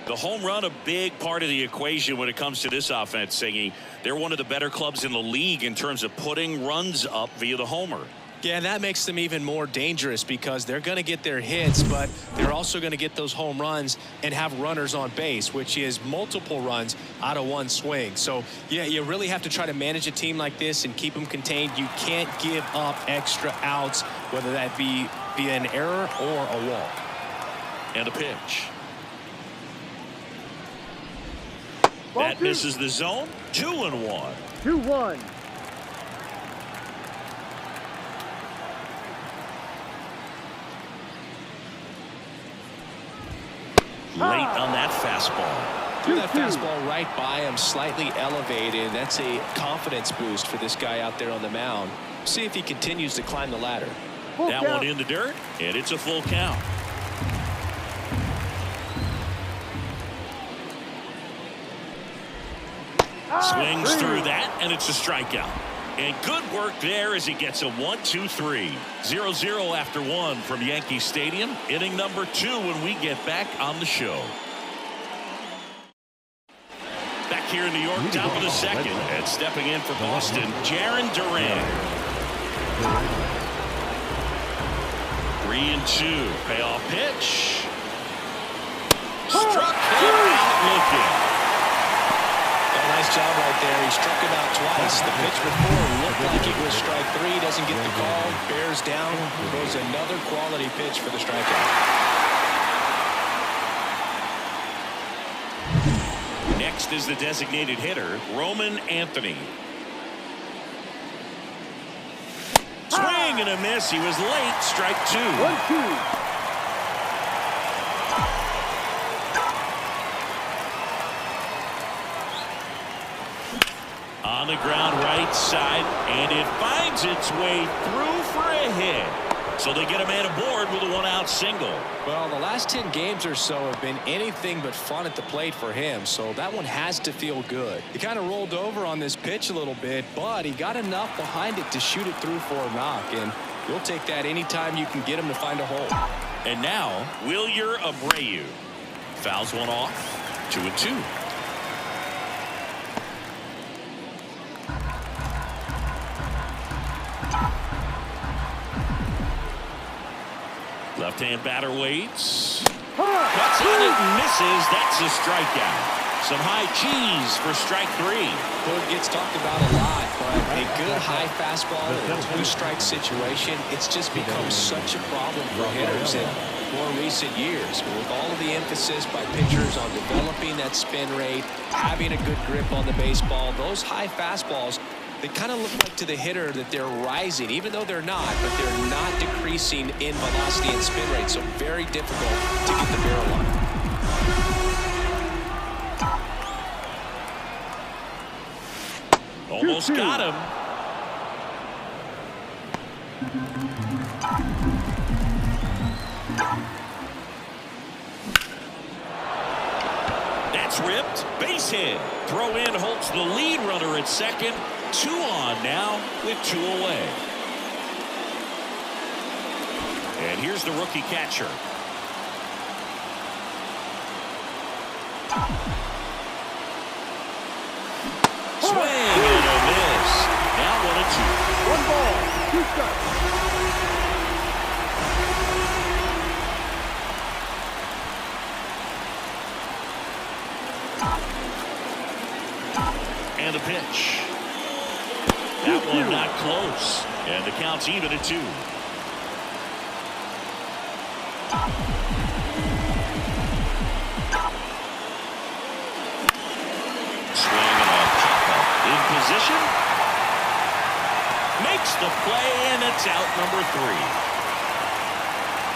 The home run, a big part of the equation when it comes to this offense, Singy. They're one of the better clubs in the league in terms of putting runs up via the homer. Yeah, that makes them even more dangerous because they're going to get their hits, but they're also going to get those home runs and have runners on base, which is multiple runs out of one swing. So, yeah, you really have to try to manage a team like this and keep them contained. You can't give up extra outs, whether that be via an error or a walk. And a pitch. That misses the zone. 2-1. 2-1. Late on that fastball. Threw that fastball right by him, slightly elevated. That's a confidence boost for this guy out there on the mound. See if he continues to climb the ladder. That one in the dirt, and it's a full count. Swings through that, and it's a strikeout. And good work there as he gets a 1-2-3. 0-0 after one from Yankee Stadium. Inning number 2 when we get back on the show. Back here in New York, top of the second, and stepping in for Boston, Jarren Duran. 3-2. Payoff pitch. Struck him out looking. Nice job right there. He struck him out twice. The pitch before looked like it was strike 3. Doesn't get the call. Bears down. Throws another quality pitch for the strikeout. Next is the designated hitter, Roman Anthony. Swing and a miss. He was late. Strike 2. 1-2. On the ground right side, and it finds its way through for a hit. So they get a man aboard with a 1-out single. Well, the last 10 games or so have been anything but fun at the plate for him, so that one has to feel good. He kind of rolled over on this pitch a little bit, but he got enough behind it to shoot it through for a knock, and you'll take that anytime you can get him to find a hole. And now, Wilyer Abreu fouls one off. 2-2. Left-hand batter waits. Cuts on it and misses. That's a strikeout. Some high cheese for strike 3. Well, it gets talked about a lot, but a good high fastball in a 2-strike situation, it's just become such a problem for hitters in more recent years. With all of the emphasis by pitchers on developing that spin rate, having a good grip on the baseball, those high fastballs, they kind of look like to the hitter that they're rising, even though they're not, but they're not decreasing in velocity and spin rate, so very difficult to get the barrel on. Almost got him. That's ripped. Base hit. Throw in holds the lead runner at second. 2 on now with 2 away. And here's the rookie catcher. Swing and a miss. Now 1-2. 1 ball, 2 strikes. And the pitch. That one not close. And the count's even at 2. Swing and a pop-up in position. Makes the play number 3.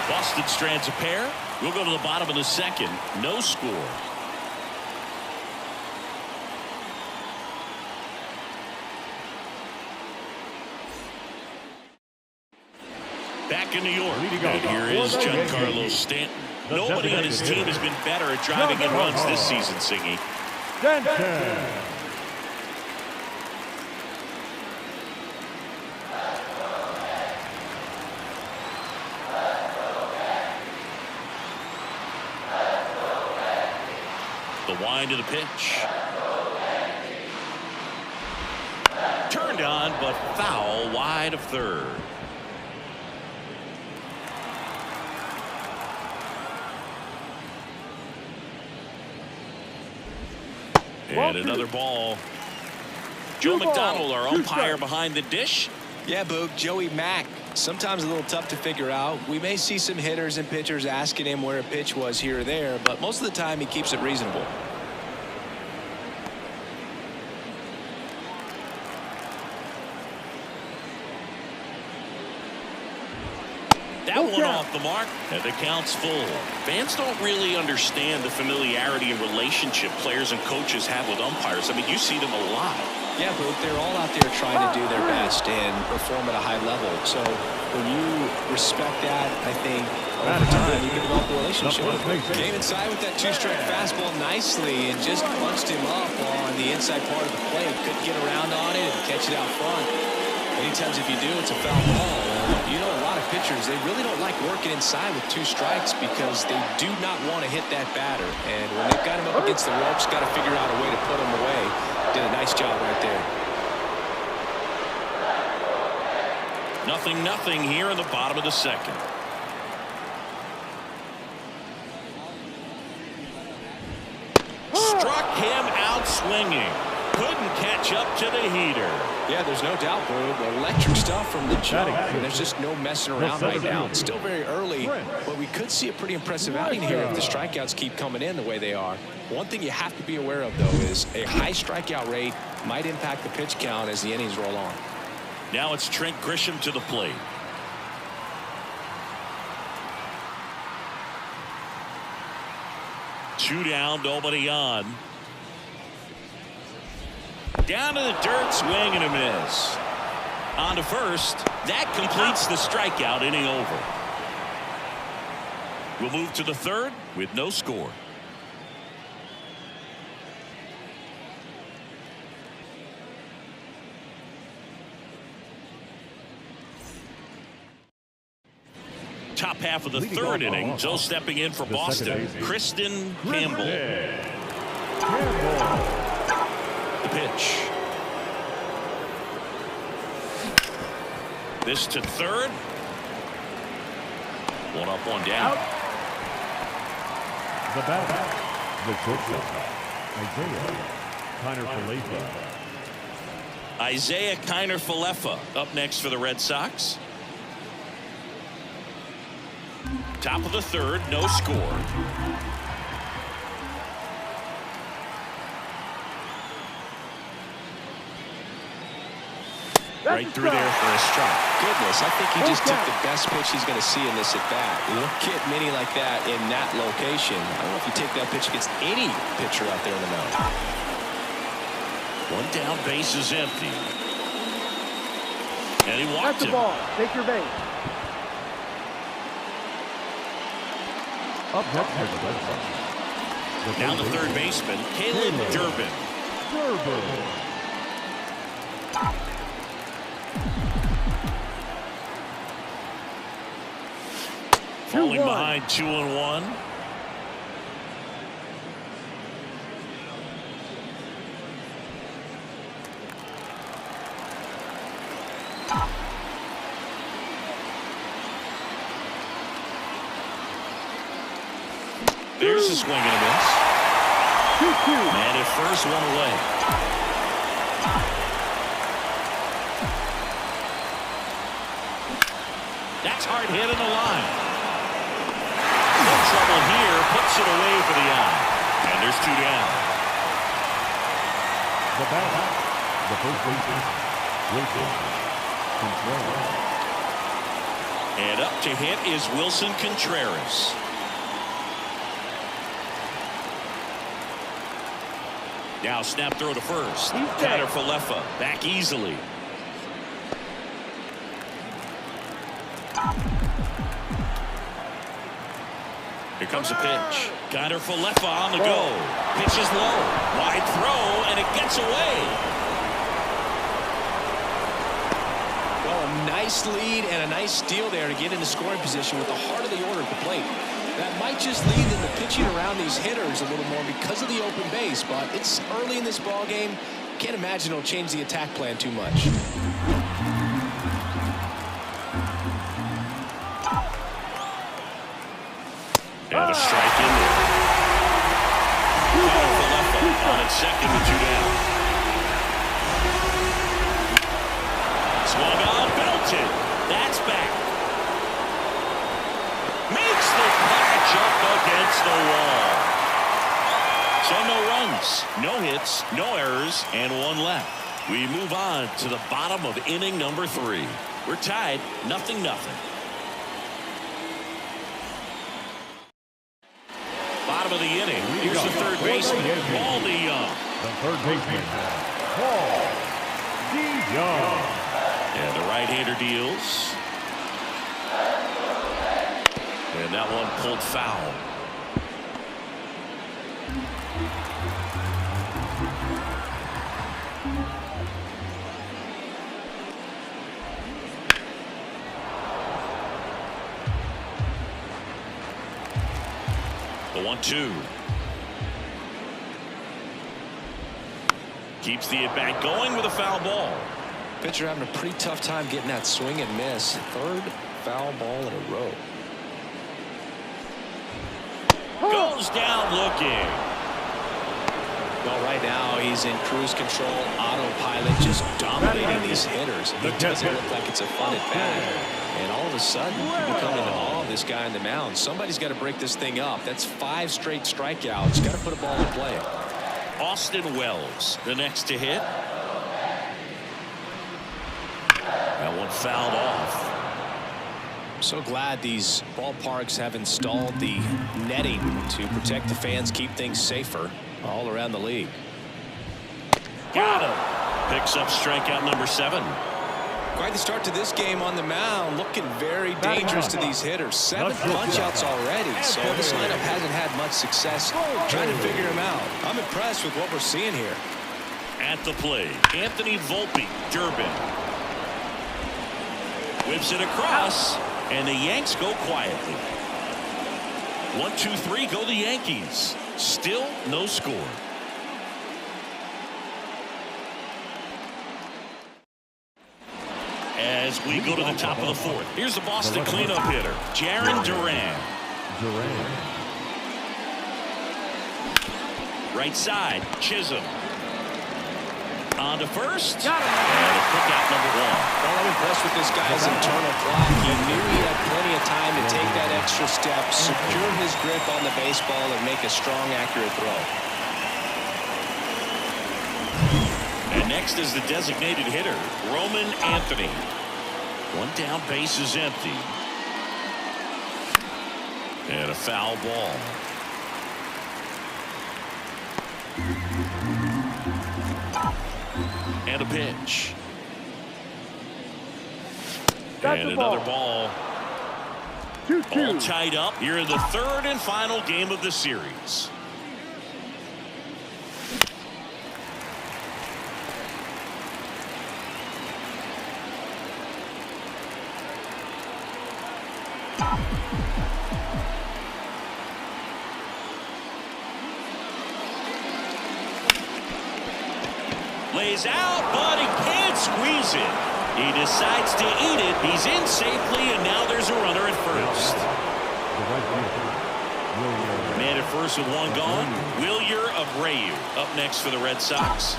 Boston strands a pair. We'll go to the bottom of the second. No score. Back in New York, and here is Giancarlo Stanton. Nobody on his team has been better at driving in runs this season, Singy. The wind of the pitch. Turned on, but foul wide of third. And another ball. Joe McDonald, our umpire behind the dish. Yeah, Boog, Joey Mack. Sometimes a little tough to figure out. We may see some hitters and pitchers asking him where a pitch was here or there, but most of the time he keeps it reasonable. That one off the mark, and the count's full. Fans don't really understand the familiarity and relationship players and coaches have with umpires. I mean, you see them a lot. Yeah, Boog, they're all out there trying to do their best and perform at a high level. So when you respect that, I think over time you can develop a relationship. Came inside with that two-strike fastball nicely and just punched him up on the inside part of the plate. Couldn't get around on it and catch it out front. Many times if you do, it's a foul ball. You know, a lot of pitchers, they really don't like working inside with 2 strikes because they do not want to hit that batter. And when they've got him up against the ropes, got to figure out a way to put him away. Did a nice job right there. 0-0 here in the bottom of the second. Struck him out swinging. Couldn't catch up to the heater. Yeah, there's no doubt, bro. Electric stuff from the jump. There's just no messing around right now. It's still very early, but we could see a pretty impressive outing here if the strikeouts keep coming in the way they are. One thing you have to be aware of, though, is a high strikeout rate might impact the pitch count as the innings roll on. Now it's Trent Grisham to the plate. Two down, nobody on. Down to the dirt, swing and a miss. On to first. That completes the strikeout, inning over. We'll move to the third with no score. Top half of the third inning. Joe stepping in for Boston. Kristen Campbell. The pitch. This to third. One up, one down. The batter, the shortstop, Isaiah Kiner-Falefa up next for the Red Sox. Top of the third, no score. Right through there for a strike. Goodness, I think he just took the best pitch he's going to see in this at-bat. Look at Minnie like that in that location. I don't know if you take that pitch against any pitcher out there in the mound. One down, base is empty. And he walked That's the him. ball. Take your base. Up next for the Red Sox. Down the third baseman, Caleb Durbin. Falling behind 2-1. There's a swing and a miss. 2-2. And at first, one away. That's hard hit in the line. No trouble here. Puts it away for the out. And there's 2 down. The batter, the first baseman, Wilson Contreras. And up to hit is Wilson Contreras. Now snap throw to first. Counter for Lefa. Back easily. Here comes a pitch. Counter for Lefa on the go. Pitch is low. Wide throw, and it gets away. Well, a nice lead and a nice steal there to get into scoring position with the heart of the order at the plate. That might just lead them to pitching around these hitters a little more because of the open base, but it's early in this ball game. Can't imagine it'll change the attack plan too much. And a strike in there. On its second with 2 down. Swung on, belted. That's back. Makes the catch up against the wall. So no runs, no hits, no errors, and 1 left. We move on to the bottom of inning number 3. We're tied 0-0. Bottom of the inning. Here's the third baseman, Paul DeYoung. The third baseman, Paul DeYoung. And the right-hander deals. And that one pulled foul. The 1-2. Keeps the at-bat going with a foul ball. Pitcher having a pretty tough time getting that swing and miss. Third foul ball in a row. Goes down looking. Well, right now he's in cruise control, autopilot, just dominating these hitters. It doesn't look like it's a fun at bat. And all of a sudden, you become in awe of this guy on the mound. Somebody's got to break this thing up. That's 5 straight strikeouts. Got to put a ball in play. Austin Wells, the next to hit. That one fouled off. So glad these ballparks have installed the netting to protect the fans, keep things safer all around the league. Got him. Picks up strikeout number 7. Quite the start to this game on the mound, looking very dangerous to these hitters. 7 punch-outs already, so this lineup hasn't had much success trying to figure him out. I'm impressed with what we're seeing here. At the plate, Anthony Volpe, Durbin. Whips it across, and the Yanks go quietly. 1-2-3 go the Yankees. Still no score. As we go to the top of the 4th, here's the Boston cleanup hitter, Jarren Duran. Right side, Chisholm. On to first. Got him. And a pick out number 1. Well, I'm impressed with this guy's internal clock. He knew he had plenty of time to take that extra step, secure his grip on the baseball, and make a strong, accurate throw. And next is the designated hitter, Roman Anthony. 1 down, base is empty. And a foul ball. And a pitch. And another ball. 2-2. All tied up here in the 3rd and final game of the series. Lays out, but he can't squeeze it. He decides to eat it. He's in safely, and now there's a runner at first. Man at first with 1 gone. Wilyer Abreu up next for the Red Sox.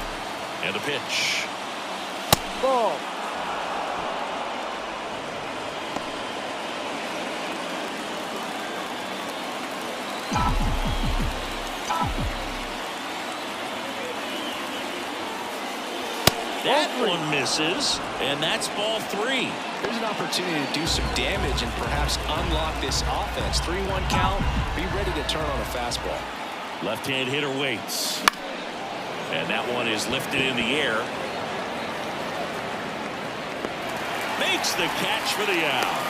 And a pitch. Ball. That one misses, and that's ball 3. Here's an opportunity to do some damage and perhaps unlock this offense. 3-1 count. Be ready to turn on a fastball. Left-hand hitter waits. And that one is lifted in the air. Makes the catch for the out.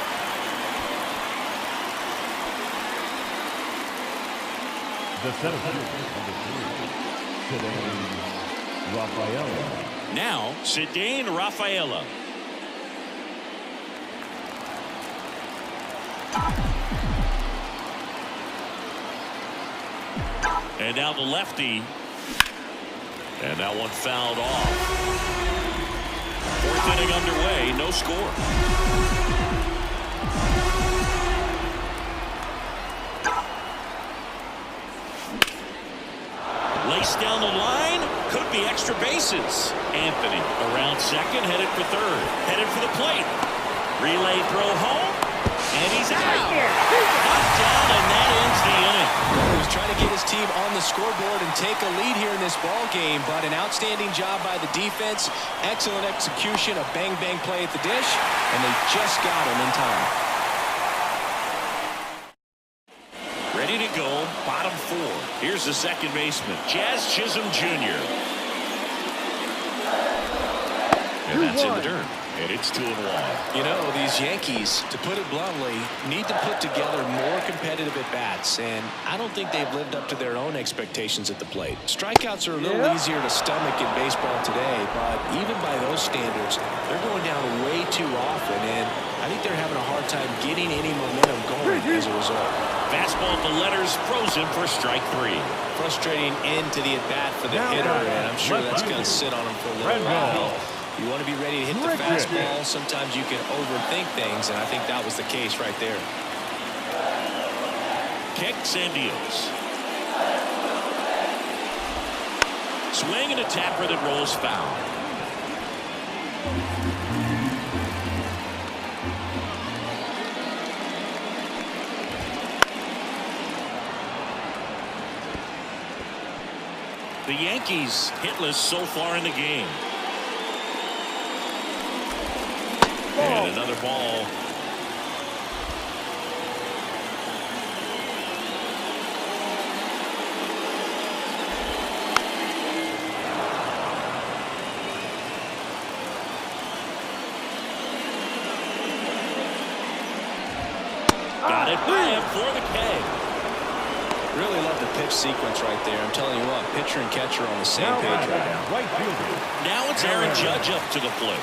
The center fielder of the series, Cedane Rafaela. Now, Cedane Rafaela. And now the lefty. And that one fouled off. Fourth inning underway, no score. Laced down the line, could be extra bases. Anthony around second, headed for third, headed for the plate. Relay throw home, and he's out. Knocked down, and that ends the inning. He was trying to get his team on the scoreboard and take a lead here in this ball game, but an outstanding job by the defense, excellent execution, a bang-bang play at the dish, and they just got him in time. Ready to go, bottom four. Here's the second baseman, Jazz Chisholm Jr. And that's in the dirt. And it's 2-1. You know, these Yankees, to put it bluntly, need to put together more competitive at-bats, and I don't think they've lived up to their own expectations at the plate. Strikeouts are a little easier to stomach in baseball today, but even by those standards, they're going down way too often, and I think they're having a hard time getting any momentum going as a result. Fastball at the letters, frozen for strike 3. Frustrating end to the at-bat for the hitter, and I'm sure that's going to sit on him for a little while. You want to be ready to hit the fastball. Sometimes you can overthink things, and I think that was the case right there. Kicks and deals. Swing and a tapper that rolls foul. The Yankees hitless so far in the game. And another ball. Got it by him for the K. Really love the pitch sequence right there. I'm telling you what, pitcher and catcher on the same page right now. Right fielder. Now it's Aaron Judge up to the plate.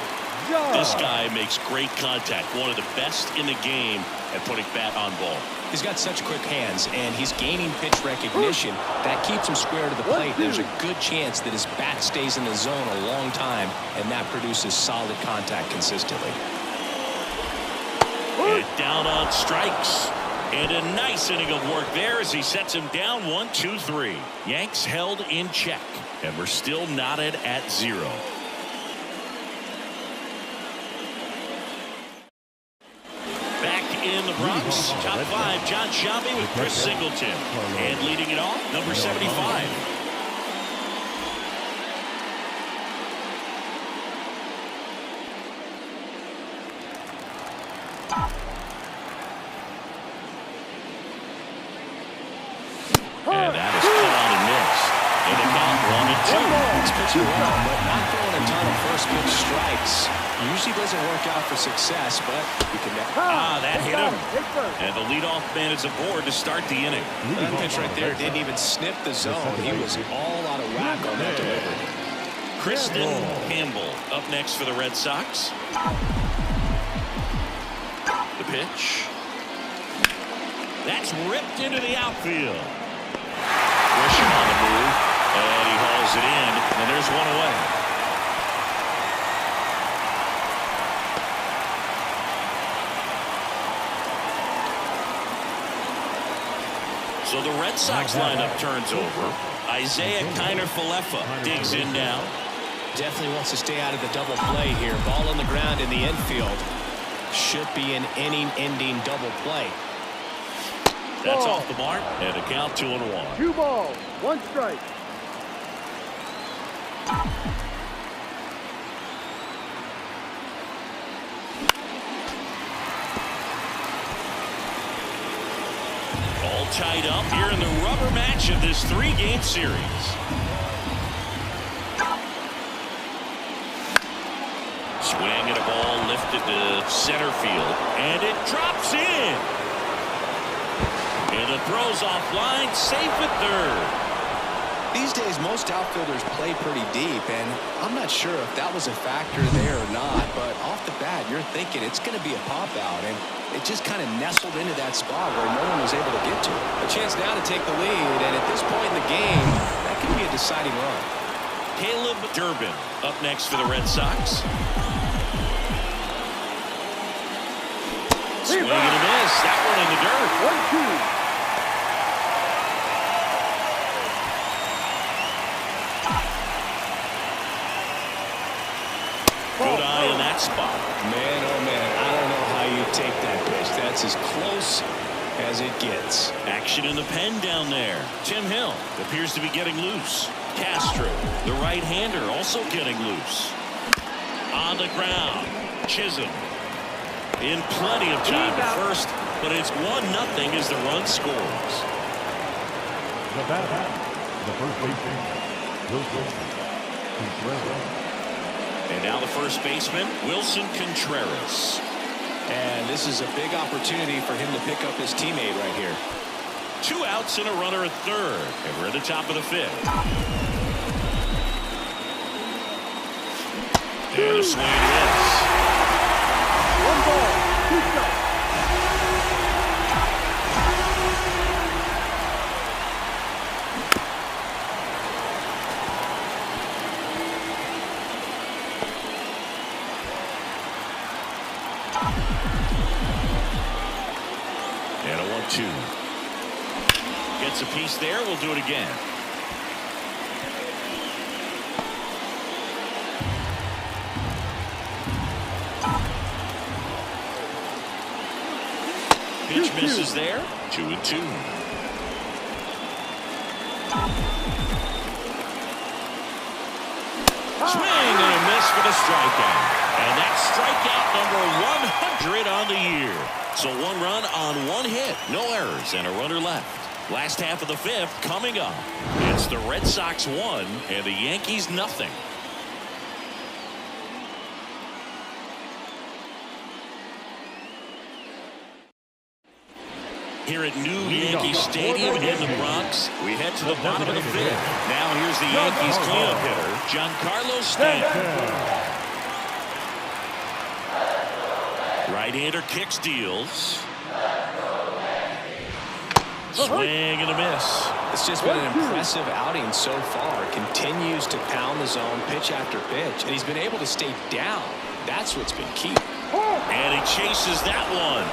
This guy makes great contact. One of the best in the game at putting bat on ball. He's got such quick hands, and he's gaining pitch recognition. That keeps him square to the plate. There's a good chance that his bat stays in the zone a long time, and that produces solid contact consistently. And down on strikes. And a nice inning of work there as he sets him down 1-2-3. Yanks held in check, and we're still knotted at 0. In the Bronx, top 5, John Shelby with Chris Singleton. And leading it off, number 75. And that is caught on and missed. And the count 1-2. He's pitching well, but not throwing a ton of first pitch strikes. Usually doesn't work out for success, but you can. That hit him. And the leadoff man is aboard to start the inning. That pitch right there didn't even snip the zone. He was all out of whack on that delivery. Kristen Campbell up next for the Red Sox. The pitch. That's ripped into the outfield. Grisham on the move, and he hauls it in, and there's one away. So the Red Sox lineup turns over. Isaiah Kiner-Falefa digs in now. Definitely wants to stay out of the double play here. Ball on the ground in the infield. Should be an inning-ending double play. That's off the mark, and a count 2-1. 2 balls, 1 strike. tied up here in the rubber match of this 3-game series. Swing and a ball lifted to center field, and it drops in. And the throw's offline, safe at third. These days, most outfielders play pretty deep, and I'm not sure if that was a factor there or not, but off the bat, you're thinking it's going to be a pop-out, and it just kind of nestled into that spot where no one was able to get to it. A chance now to take the lead, and at this point in the game, that could be a deciding run. Caleb Durbin up next for the Red Sox. Swing and a miss. That one in the dirt. 1-2. Good eye in that spot. Man, oh man, I don't know how you take that pitch. That's as close as it gets. Action in the pen down there. Tim Hill appears to be getting loose. Castro, the right-hander, also getting loose. On the ground, Chisholm in plenty of time at first, but it's 1-0 as the run scores. The batter, the first baseman, Wilson Contreras. And now the first baseman, Wilson Contreras. And this is a big opportunity for him to pick up his teammate right here. 2 outs and a runner at third. And we're at the top of the 5th. And a swing and a miss. 1 ball, 2 strikes. And a 1-2. Gets a piece there. We'll do it again. Pitch misses there. 2-2. Swing and a miss for the strikeout. And that's strikeout number 100 on the year. So 1 run on 1 hit. No errors and a runner left. Last half of the 5th coming up. It's the Red Sox 1 and the Yankees nothing. Here at New Yankee Stadium in the Bronx, we head to the bottom of the 5th. Now here's the Yankees cleanup hitter, Giancarlo Stanton. Right-hander kicks, deals. Swing and a miss. It's just been an impressive outing so far. Continues to pound the zone pitch after pitch, and he's been able to stay down. That's what's been key. And he chases that one.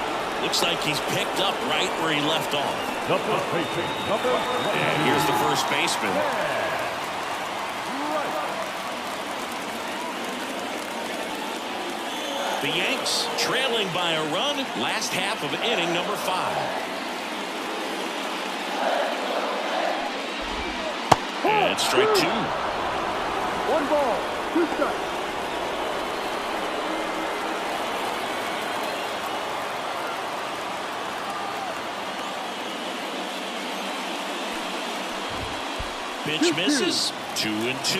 Looks like he's picked up right where he left off. And here's the first baseman. The Yanks trailing by a run. Last half of inning number 5. And strike 2. 1 ball, 2 strikes. Pitch misses. 2-2.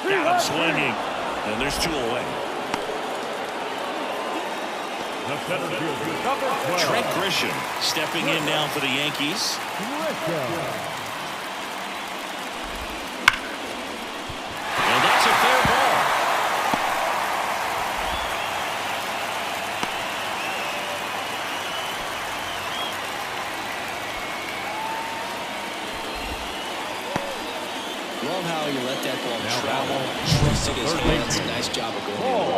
Got him swinging. And there's 2 away. Trent Grisham stepping in now for the Yankees. And that's a fair ball. Love how he let that ball travel, trusted his hands. Nice job of going in.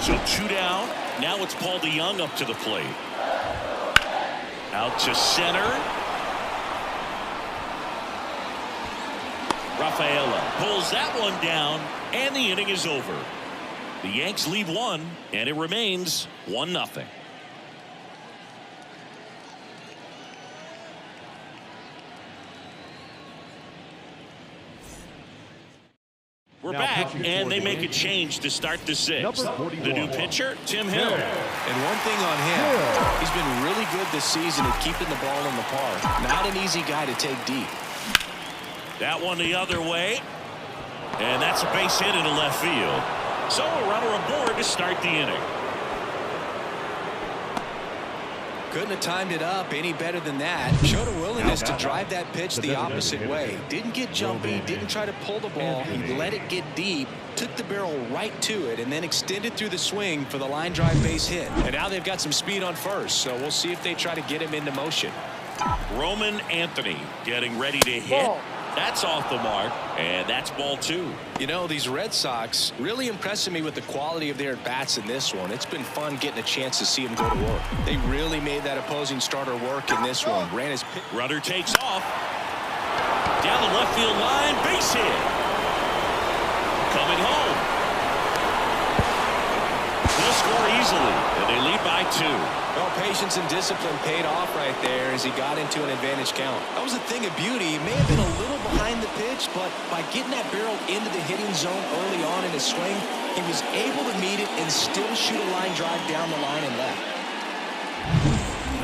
So 2 down. Now it's Paul DeYoung up to the plate. Out to center. Rafaela pulls that one down, and the inning is over. The Yanks leave 1, and it remains 1-0. We're back, and they make a change to start the sixth. The new pitcher, Tim Hill. And one thing on him, he's been really good this season at keeping the ball in the park. Not an easy guy to take deep. That one the other way. And that's a base hit into left field. So a runner aboard to start the inning. Couldn't have timed it up any better than that. Showed a willingness to drive that pitch the opposite way. Didn't get jumpy, didn't try to pull the ball. He let it get deep, took the barrel right to it, and then extended through the swing for the line drive base hit. And now they've got some speed on first, so we'll see if they try to get him into motion. Roman Anthony getting ready to hit. Ball. That's off the mark, and that's ball two. You know, these Red Sox really impressing me with the quality of their at-bats in this one. It's been fun getting a chance to see them go to work. They really made that opposing starter work in this one. Ran his pitch. Runner takes off. Down the left field line, base hit. Coming home. They'll score easily, and they lead by 2. Well, patience and discipline paid off right there as he got into an advantage count. That was a thing of beauty. He may have been a little behind the pitch, but by getting that barrel into the hitting zone early on in his swing, he was able to meet it and still shoot a line drive down the line and left.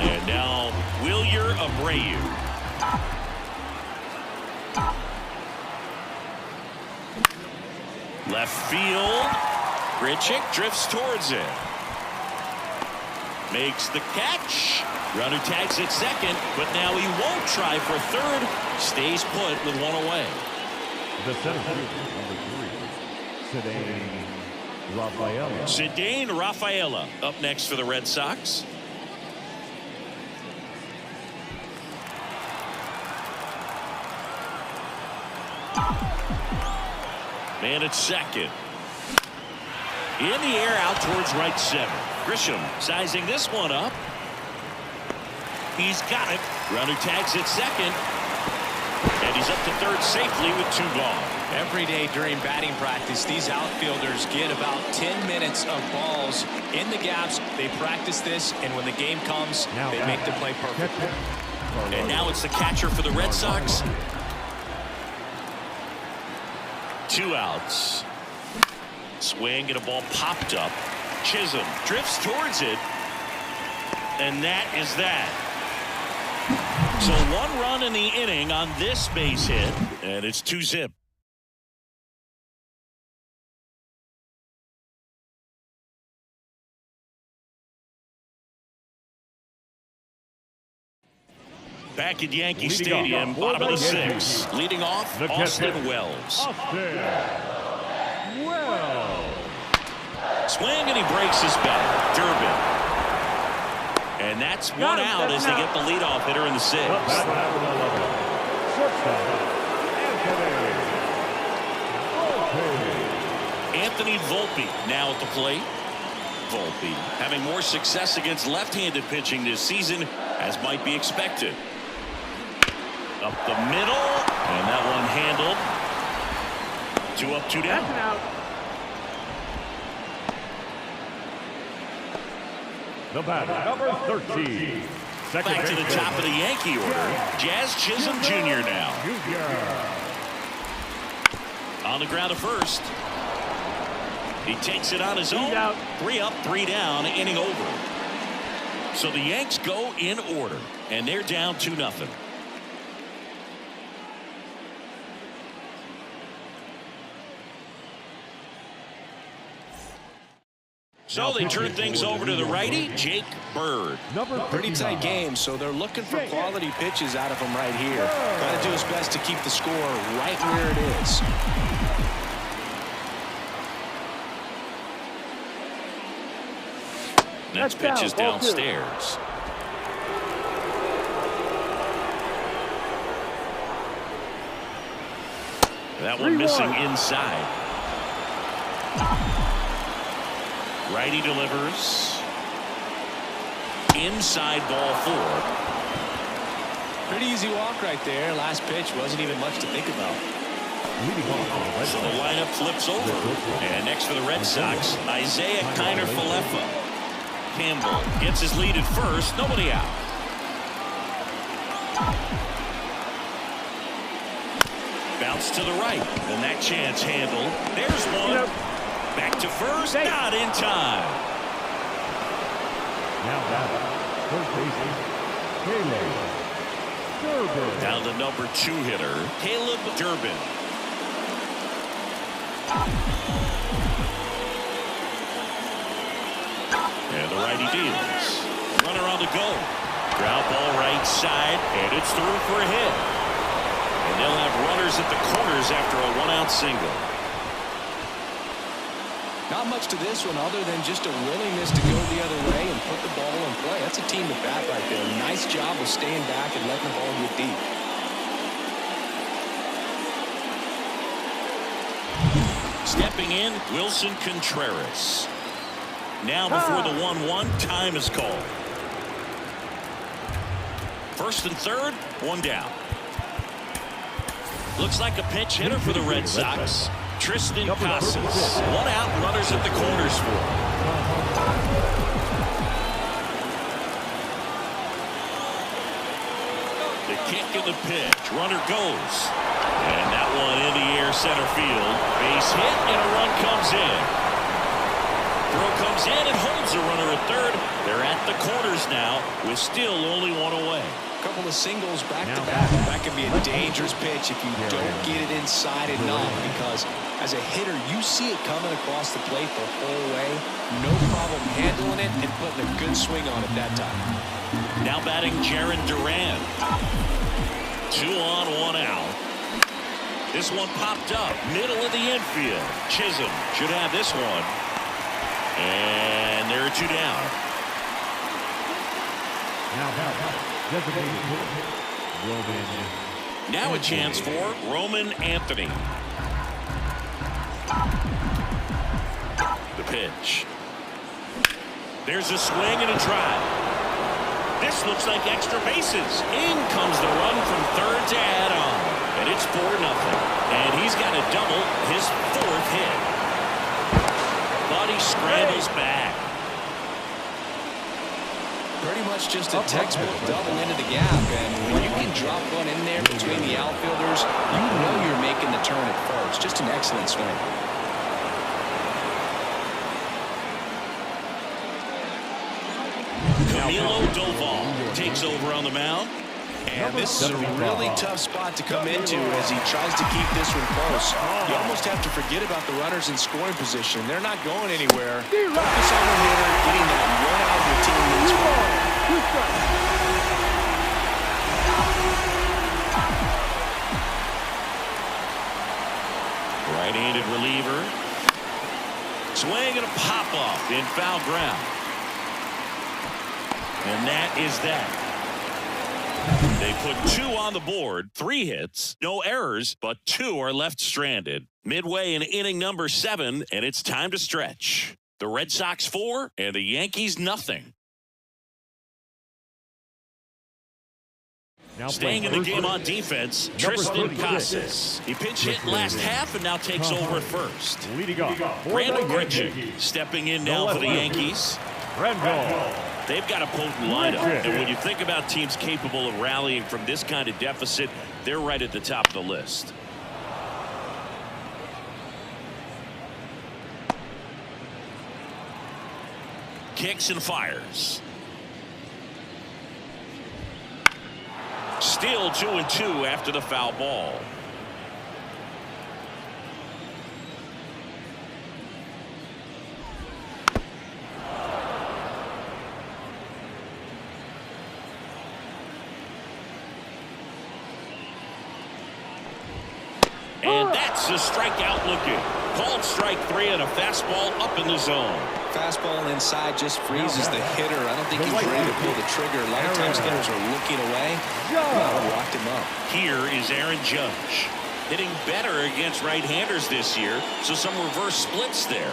And now, Wilyer Abreu. Left field. Grichuk drifts towards it. Makes the catch. Runner tags at second, but now he won't try for third. Stays put with one away. The center fielder, number 3, Cedane Rafaela. Cedane Rafaela up next for the Red Sox. Man at second. In the air out towards right center. Grisham sizing this one up. He's got it. Runner tags at second. And he's up to third safely with 2 gone. Every day during batting practice, these outfielders get about 10 minutes of balls in the gaps. They practice this, and when the game comes, they make the play perfect. And now it's the catcher for the Red Sox. 2 outs. Swing and a ball popped up. Chisholm drifts towards it. And that is that. So 1 run in the inning on this base hit. And it's 2-zip. Back at Yankee Stadium, bottom of the 6th. Leading off, Austin Wells. Swing and he breaks his bat. Durbin. And that's 1 out as they get the leadoff hitter in the 6th. Anthony Volpe now at the plate. Volpe having more success against left-handed pitching this season, as might be expected. Up the middle, and that one handled. 2 up, 2 down. That's an out. The batter, number 13. Back to the top of the Yankee order. Jazz Chisholm Jr. now. On the ground at first. He takes it on his own. 3 up, 3 down, inning over. So the Yanks go in order, and they're down 2-0. So they turn things over to the righty, Jake Bird. Pretty tight game, so they're looking for quality pitches out of him right here. Got to do his best to keep the score right where it is. Next pitch is downstairs. That one missing inside. Righty delivers. Inside ball 4. Pretty easy walk right there. Last pitch wasn't even much to think about. So the lineup flips over. And next for the Red Sox, Isaiah Kiner-Falefa. Campbell gets his lead at first. Nobody out. Bounce to the right. And that chance handled. There's one. Back to first. Not in time. Now batting, first baseman, Caleb Durbin. Down the number 2 hitter, Caleb Durbin. And the righty deals. Runner on the go. Ground ball right side, and it's through for a hit. And they'll have runners at the corners after a 1-out single. Not much to this one other than just a willingness to go the other way and put the ball in play. That's a team to bat right there. Nice job of staying back and letting the ball get deep. Stepping in, Wilson Contreras. Now before the 1-1, time is called. First and third, one down. Looks like a pinch hitter for the Red Sox. Tristan Casas. 1 out, runners at the corners for him. The kick and the pitch. Runner goes. And that one in the air center field. Base hit and a run comes in. Throw comes in and holds the runner at third. They're at the corners now with still only 1 away. Couple of singles back to back. That can be a dangerous pitch if you don't get it inside enough, because as a hitter you see it coming across the plate the whole way. No problem handling it and putting a good swing on it that time. Now batting Jarren Duran. 2 on, 1 out. This one popped up middle of the infield. Chisholm should have this one, and there are 2 down. Now a chance for Roman Anthony. The pitch. There's a swing and a drive. This looks like extra bases. In comes the run from third to add on. And it's 4-0. And he's got a double, his 4th hit. But he scrambles back. Pretty much just a textbook double into the gap, and when you can drop one in there between the outfielders, you know you're making the turn at first. Just an excellent swing. Camilo Doval takes over on the mound. And this is a really tough spot to come into as he tries to keep this one close. You almost have to forget about the runners in scoring position. They're not going anywhere. Focus on the hitter, getting that 1 out your team needs. Right-handed reliever. Swing and a pop-off in foul ground. And that is that. They put 2 on the board, 3 hits, no errors, but 2 are left stranded. Midway in inning number 7, and it's time to stretch. The Red Sox 4 and the Yankees nothing. Staying in the game on defense, Tristan Casas. He pinch hit last half and now takes over at first. Randall Grichuk stepping in now for the Yankees. They've got a potent lineup, and when you think about teams capable of rallying from this kind of deficit, they're right at the top of the list. Kicks and fires. Still 2-2 after the foul ball. And that's a strikeout looking. Called strike 3 and a fastball up in the zone. Fastball inside just freezes the hitter. I don't think he's ready to pull the trigger. A lot of times hitters are looking away. Locked him up. Here is Aaron Judge. Hitting better against right-handers this year, so some reverse splits there.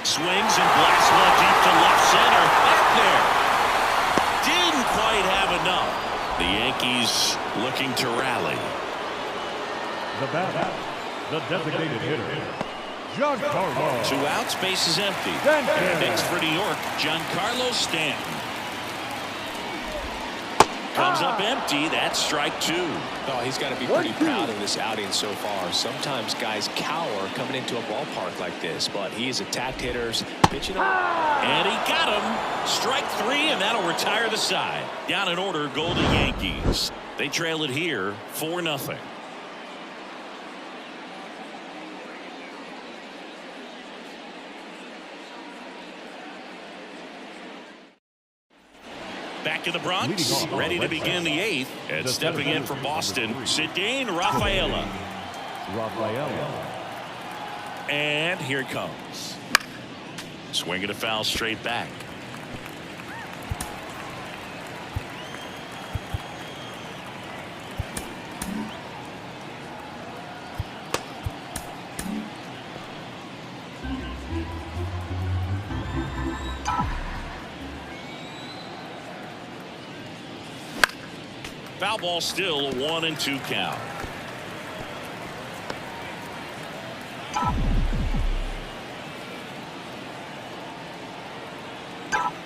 Swings and blasts one deep to left center. Back there. Didn't quite have enough. The Yankees looking to rally. The batter, the designated hitter, Giancarlo. 2 outs, base is empty. Next for New York, Giancarlo Stanton. Comes up empty. That's strike 2. Oh, he's got to be pretty proud of this outing so far. Sometimes guys cower coming into a ballpark like this, but he's attacked hitters, pitching up. And he got him. Strike 3, and that'll retire the side. Down in order, go the Yankees. They trail it here 4-0. Back in the Bronx, ready to begin the 8th, and stepping in for Boston, Cedane Rafaela. And here it comes. Swinging a foul straight back. Foul ball, still a 1-2 count.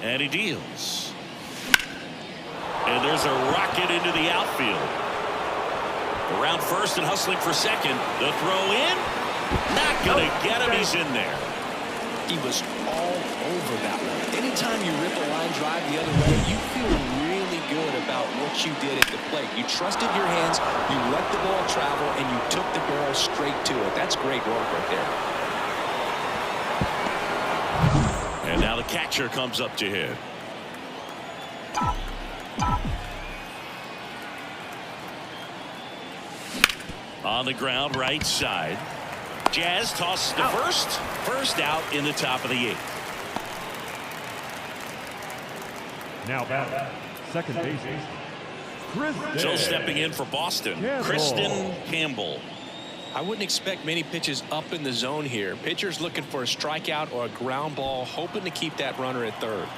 And he deals. And there's a rocket into the outfield. Around first and hustling for second. The throw in. Not going to get him. He's in there. He was all over that one. Anytime you rip a line drive the other way, you feel really good about what you did at the plate. You trusted your hands, you let the ball travel, and you took the barrel straight to it. That's great work right there. And now the catcher comes up to hit. On the ground, right side. Jazz tosses to first. First out in the top of the 8th. Now back, second baseman, Kristen. So stepping in for Boston, Kristen Campbell. I wouldn't expect many pitches up in the zone here. Pitcher's looking for a strikeout or a ground ball, hoping to keep that runner at third.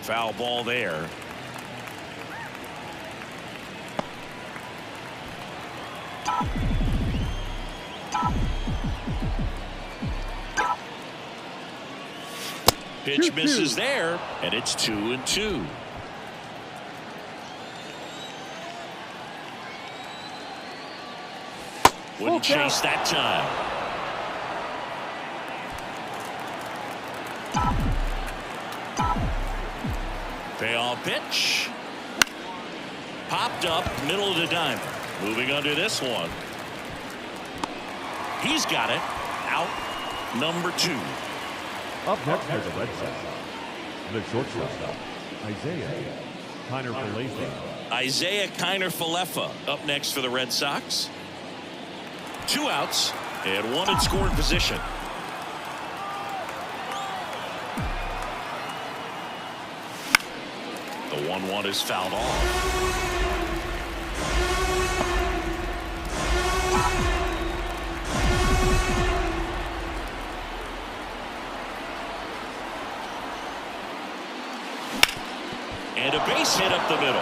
Foul ball there. Pitch misses there, and it's 2-2. Wouldn't chase that time. Payoff pitch. Popped up, middle of the diamond. Moving under this one. He's got it. Out number 2. Up next for the Red Sox, the shortstop, Isaiah Kiner-Falefa. Isaiah Kiner-Falefa up next for the Red Sox. 2 outs and 1 in scoring position. The 1-1 is fouled off. And a base hit up the middle.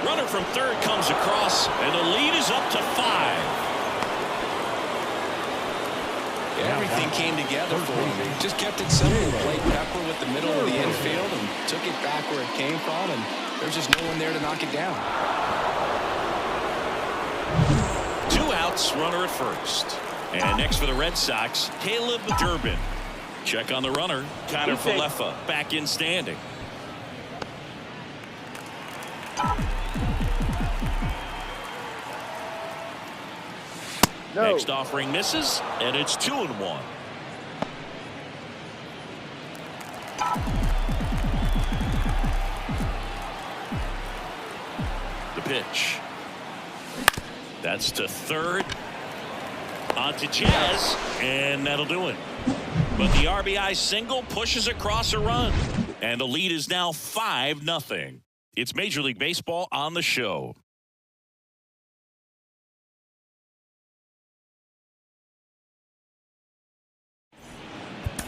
Runner from third comes across, and the lead is up to 5. Everything came together for him. Just kept it simple. Played pepper with the middle of the infield and took it back where it came from, and there's just no one there to knock it down. 2 outs, runner at first. And next for the Red Sox, Caleb Durbin. Check on the runner, Kiner-Falefa back in standing. No. Next offering misses, and it's 2-1. The pitch. That's to third. On to Jazz, and that'll do it. But the RBI single pushes across a run, and the lead is now 5-0. It's Major League Baseball on the show.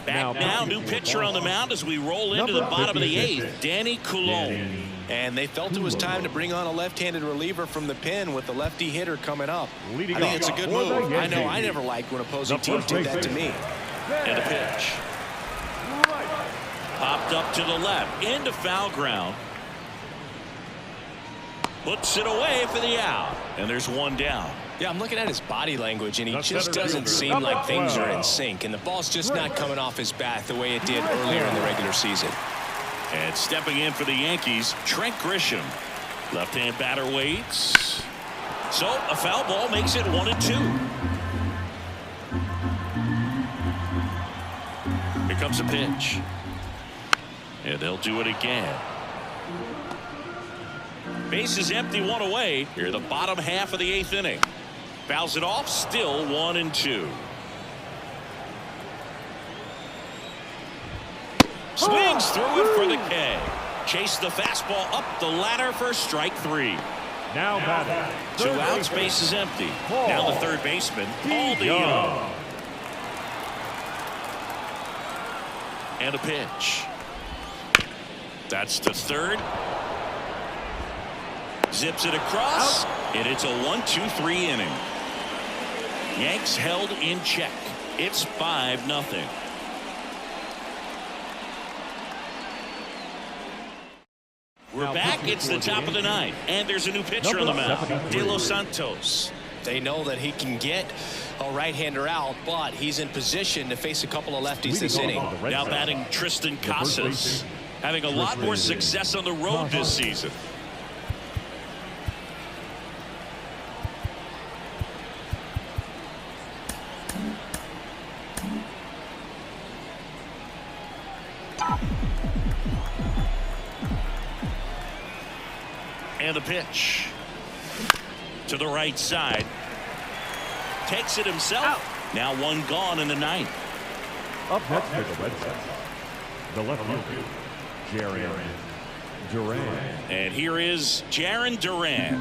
Back now, new pitcher on the mound as we roll into the bottom of the 8th, Danny Coulombe. And they felt it was time to bring on a left-handed reliever from the pen with the lefty hitter coming up. I think it's a good move. I know I never liked when opposing teams did that to me. And a pitch. Popped Popped up to the left into foul ground. Puts it away for the out. And there's one down. Yeah, I'm looking at his body language, and he just doesn't seem like things are in sync. And the ball's just not coming off his bat the way it did earlier in the regular season. And stepping in for the Yankees, Trent Grisham. Left-hand batter waits. So a foul ball makes it 1-2. Here comes a pitch. And they'll do it again. Base is empty, one away. Here the bottom half of the 8th inning. Fouls it off, still 1-2. Swings through it for the K. Chase the fastball up the ladder for strike 3. Now batting. 2 outs, base is empty. Now the third baseman, Paul DeYoung. And a pitch. That's the third. Zips it across, and it's a 1-2-3 inning. Yanks held in check. It's 5-0. We're back. It's the top of the 9th, and there's a new pitcher on the mound, De Los Santos. They know that he can get a right-hander out, but he's in position to face a couple of lefties this inning. Now batting Tristan Casas, having a lot more success on the road this season. And the pitch to the right side. Takes it himself. Out. Now one gone in the 9th. Up next for the Red Sox, the left fielder, Jarren Duran. And here is Jarren Duran.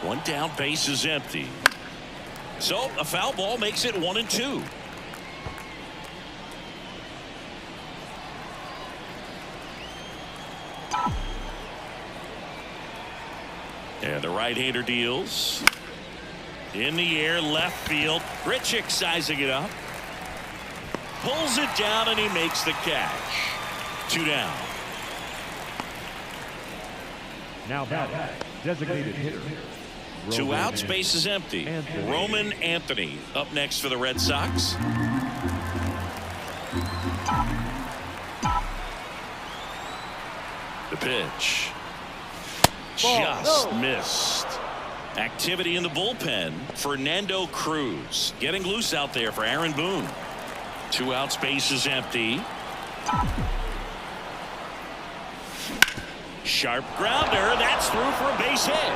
One down, base is empty. So a foul ball makes it 1-2. And the right-hander deals. In the air, left field. Grichuk sizing it up. Pulls it down, and he makes the catch. 2 down. Now batting, designated hitter. 2 outs, base is empty. Roman Anthony up next for the Red Sox. The pitch. Just missed. Activity in the bullpen. Fernando Cruz getting loose out there for Aaron Boone. 2 outs, base is empty. Sharp grounder. That's through for a base hit.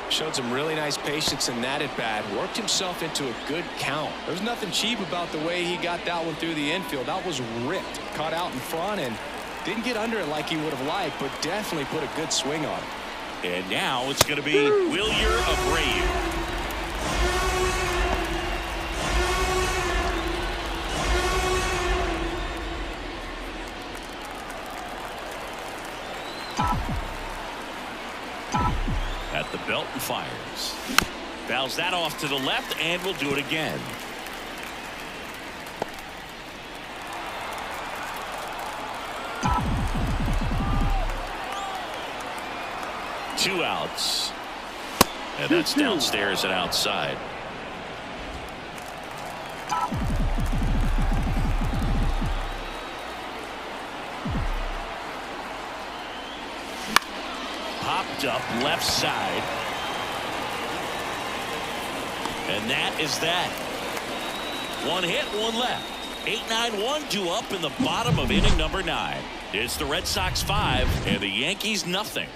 Showed some really nice patience in that at bat. Worked himself into a good count. There's nothing cheap about the way he got that one through the infield. That was ripped. Caught out in front and didn't get under it like he would have liked, but definitely put a good swing on it. And now it's going to be Wilyer Abreu. At the belt and fires. Fouls that off to the left, and will do it again. Two outs. And that's downstairs and outside. Popped up left side. And that is that. One hit, one left. 8-9-1 due up in the bottom of inning number 9. It's the Red Sox 5 and the Yankees nothing.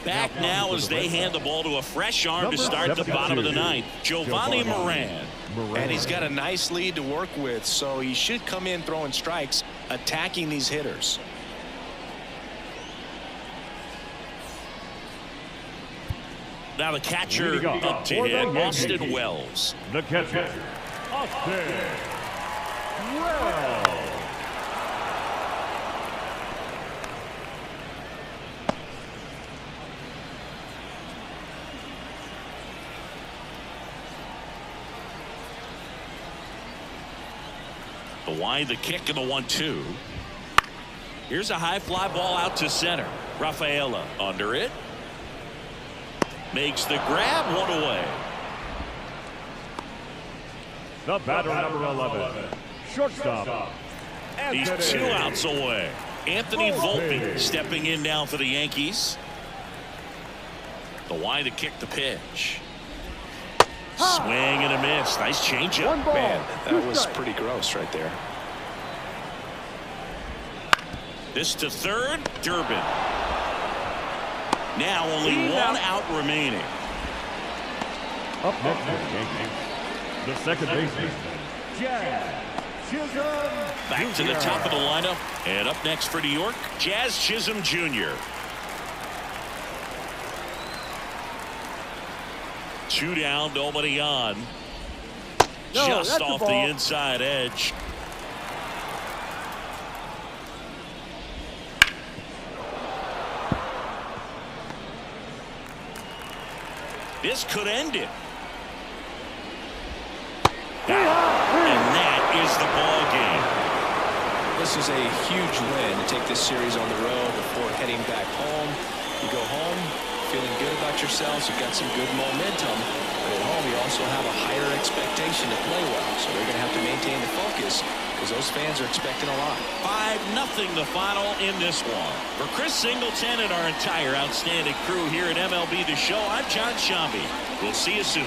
Back now as they hand the ball to a fresh arm to start the bottom of the 9th. Giovanni Moran. And he's got a nice lead to work with, so he should come in throwing strikes, attacking these hitters. Now the catcher up to hit, Austin Wells. The catcher, Austin Well. The wide, the kick, and the 1-2. Here's a high fly ball out to center. Rafaela under it. Makes the grab, one away. The batter, number 11, shortstop. He's 2 outs away. Anthony Volpe stepping in now for the Yankees. The wide, the kick, the pitch. Swing and a miss. Nice changeup. Man, that was pretty gross right there. This to third, Durbin. Now only 1 out remaining. Up next for the Yankees, the second baseman, Jazz Chisholm. Back to the top of the lineup. And up next for New York, Jazz Chisholm Jr. 2 down, nobody on. Just off the inside edge. This could end it. And that is the ball game. This is a huge win to take this series on the road before heading back home. You go home feeling good about yourselves. You've got some good momentum. But at home, you also have a higher expectation to play well. So they're going to have to maintain the focus because those fans are expecting a lot. 5-0 the final in this one. For Chris Singleton and our entire outstanding crew here at MLB The Show, I'm John Shambi. We'll see you soon.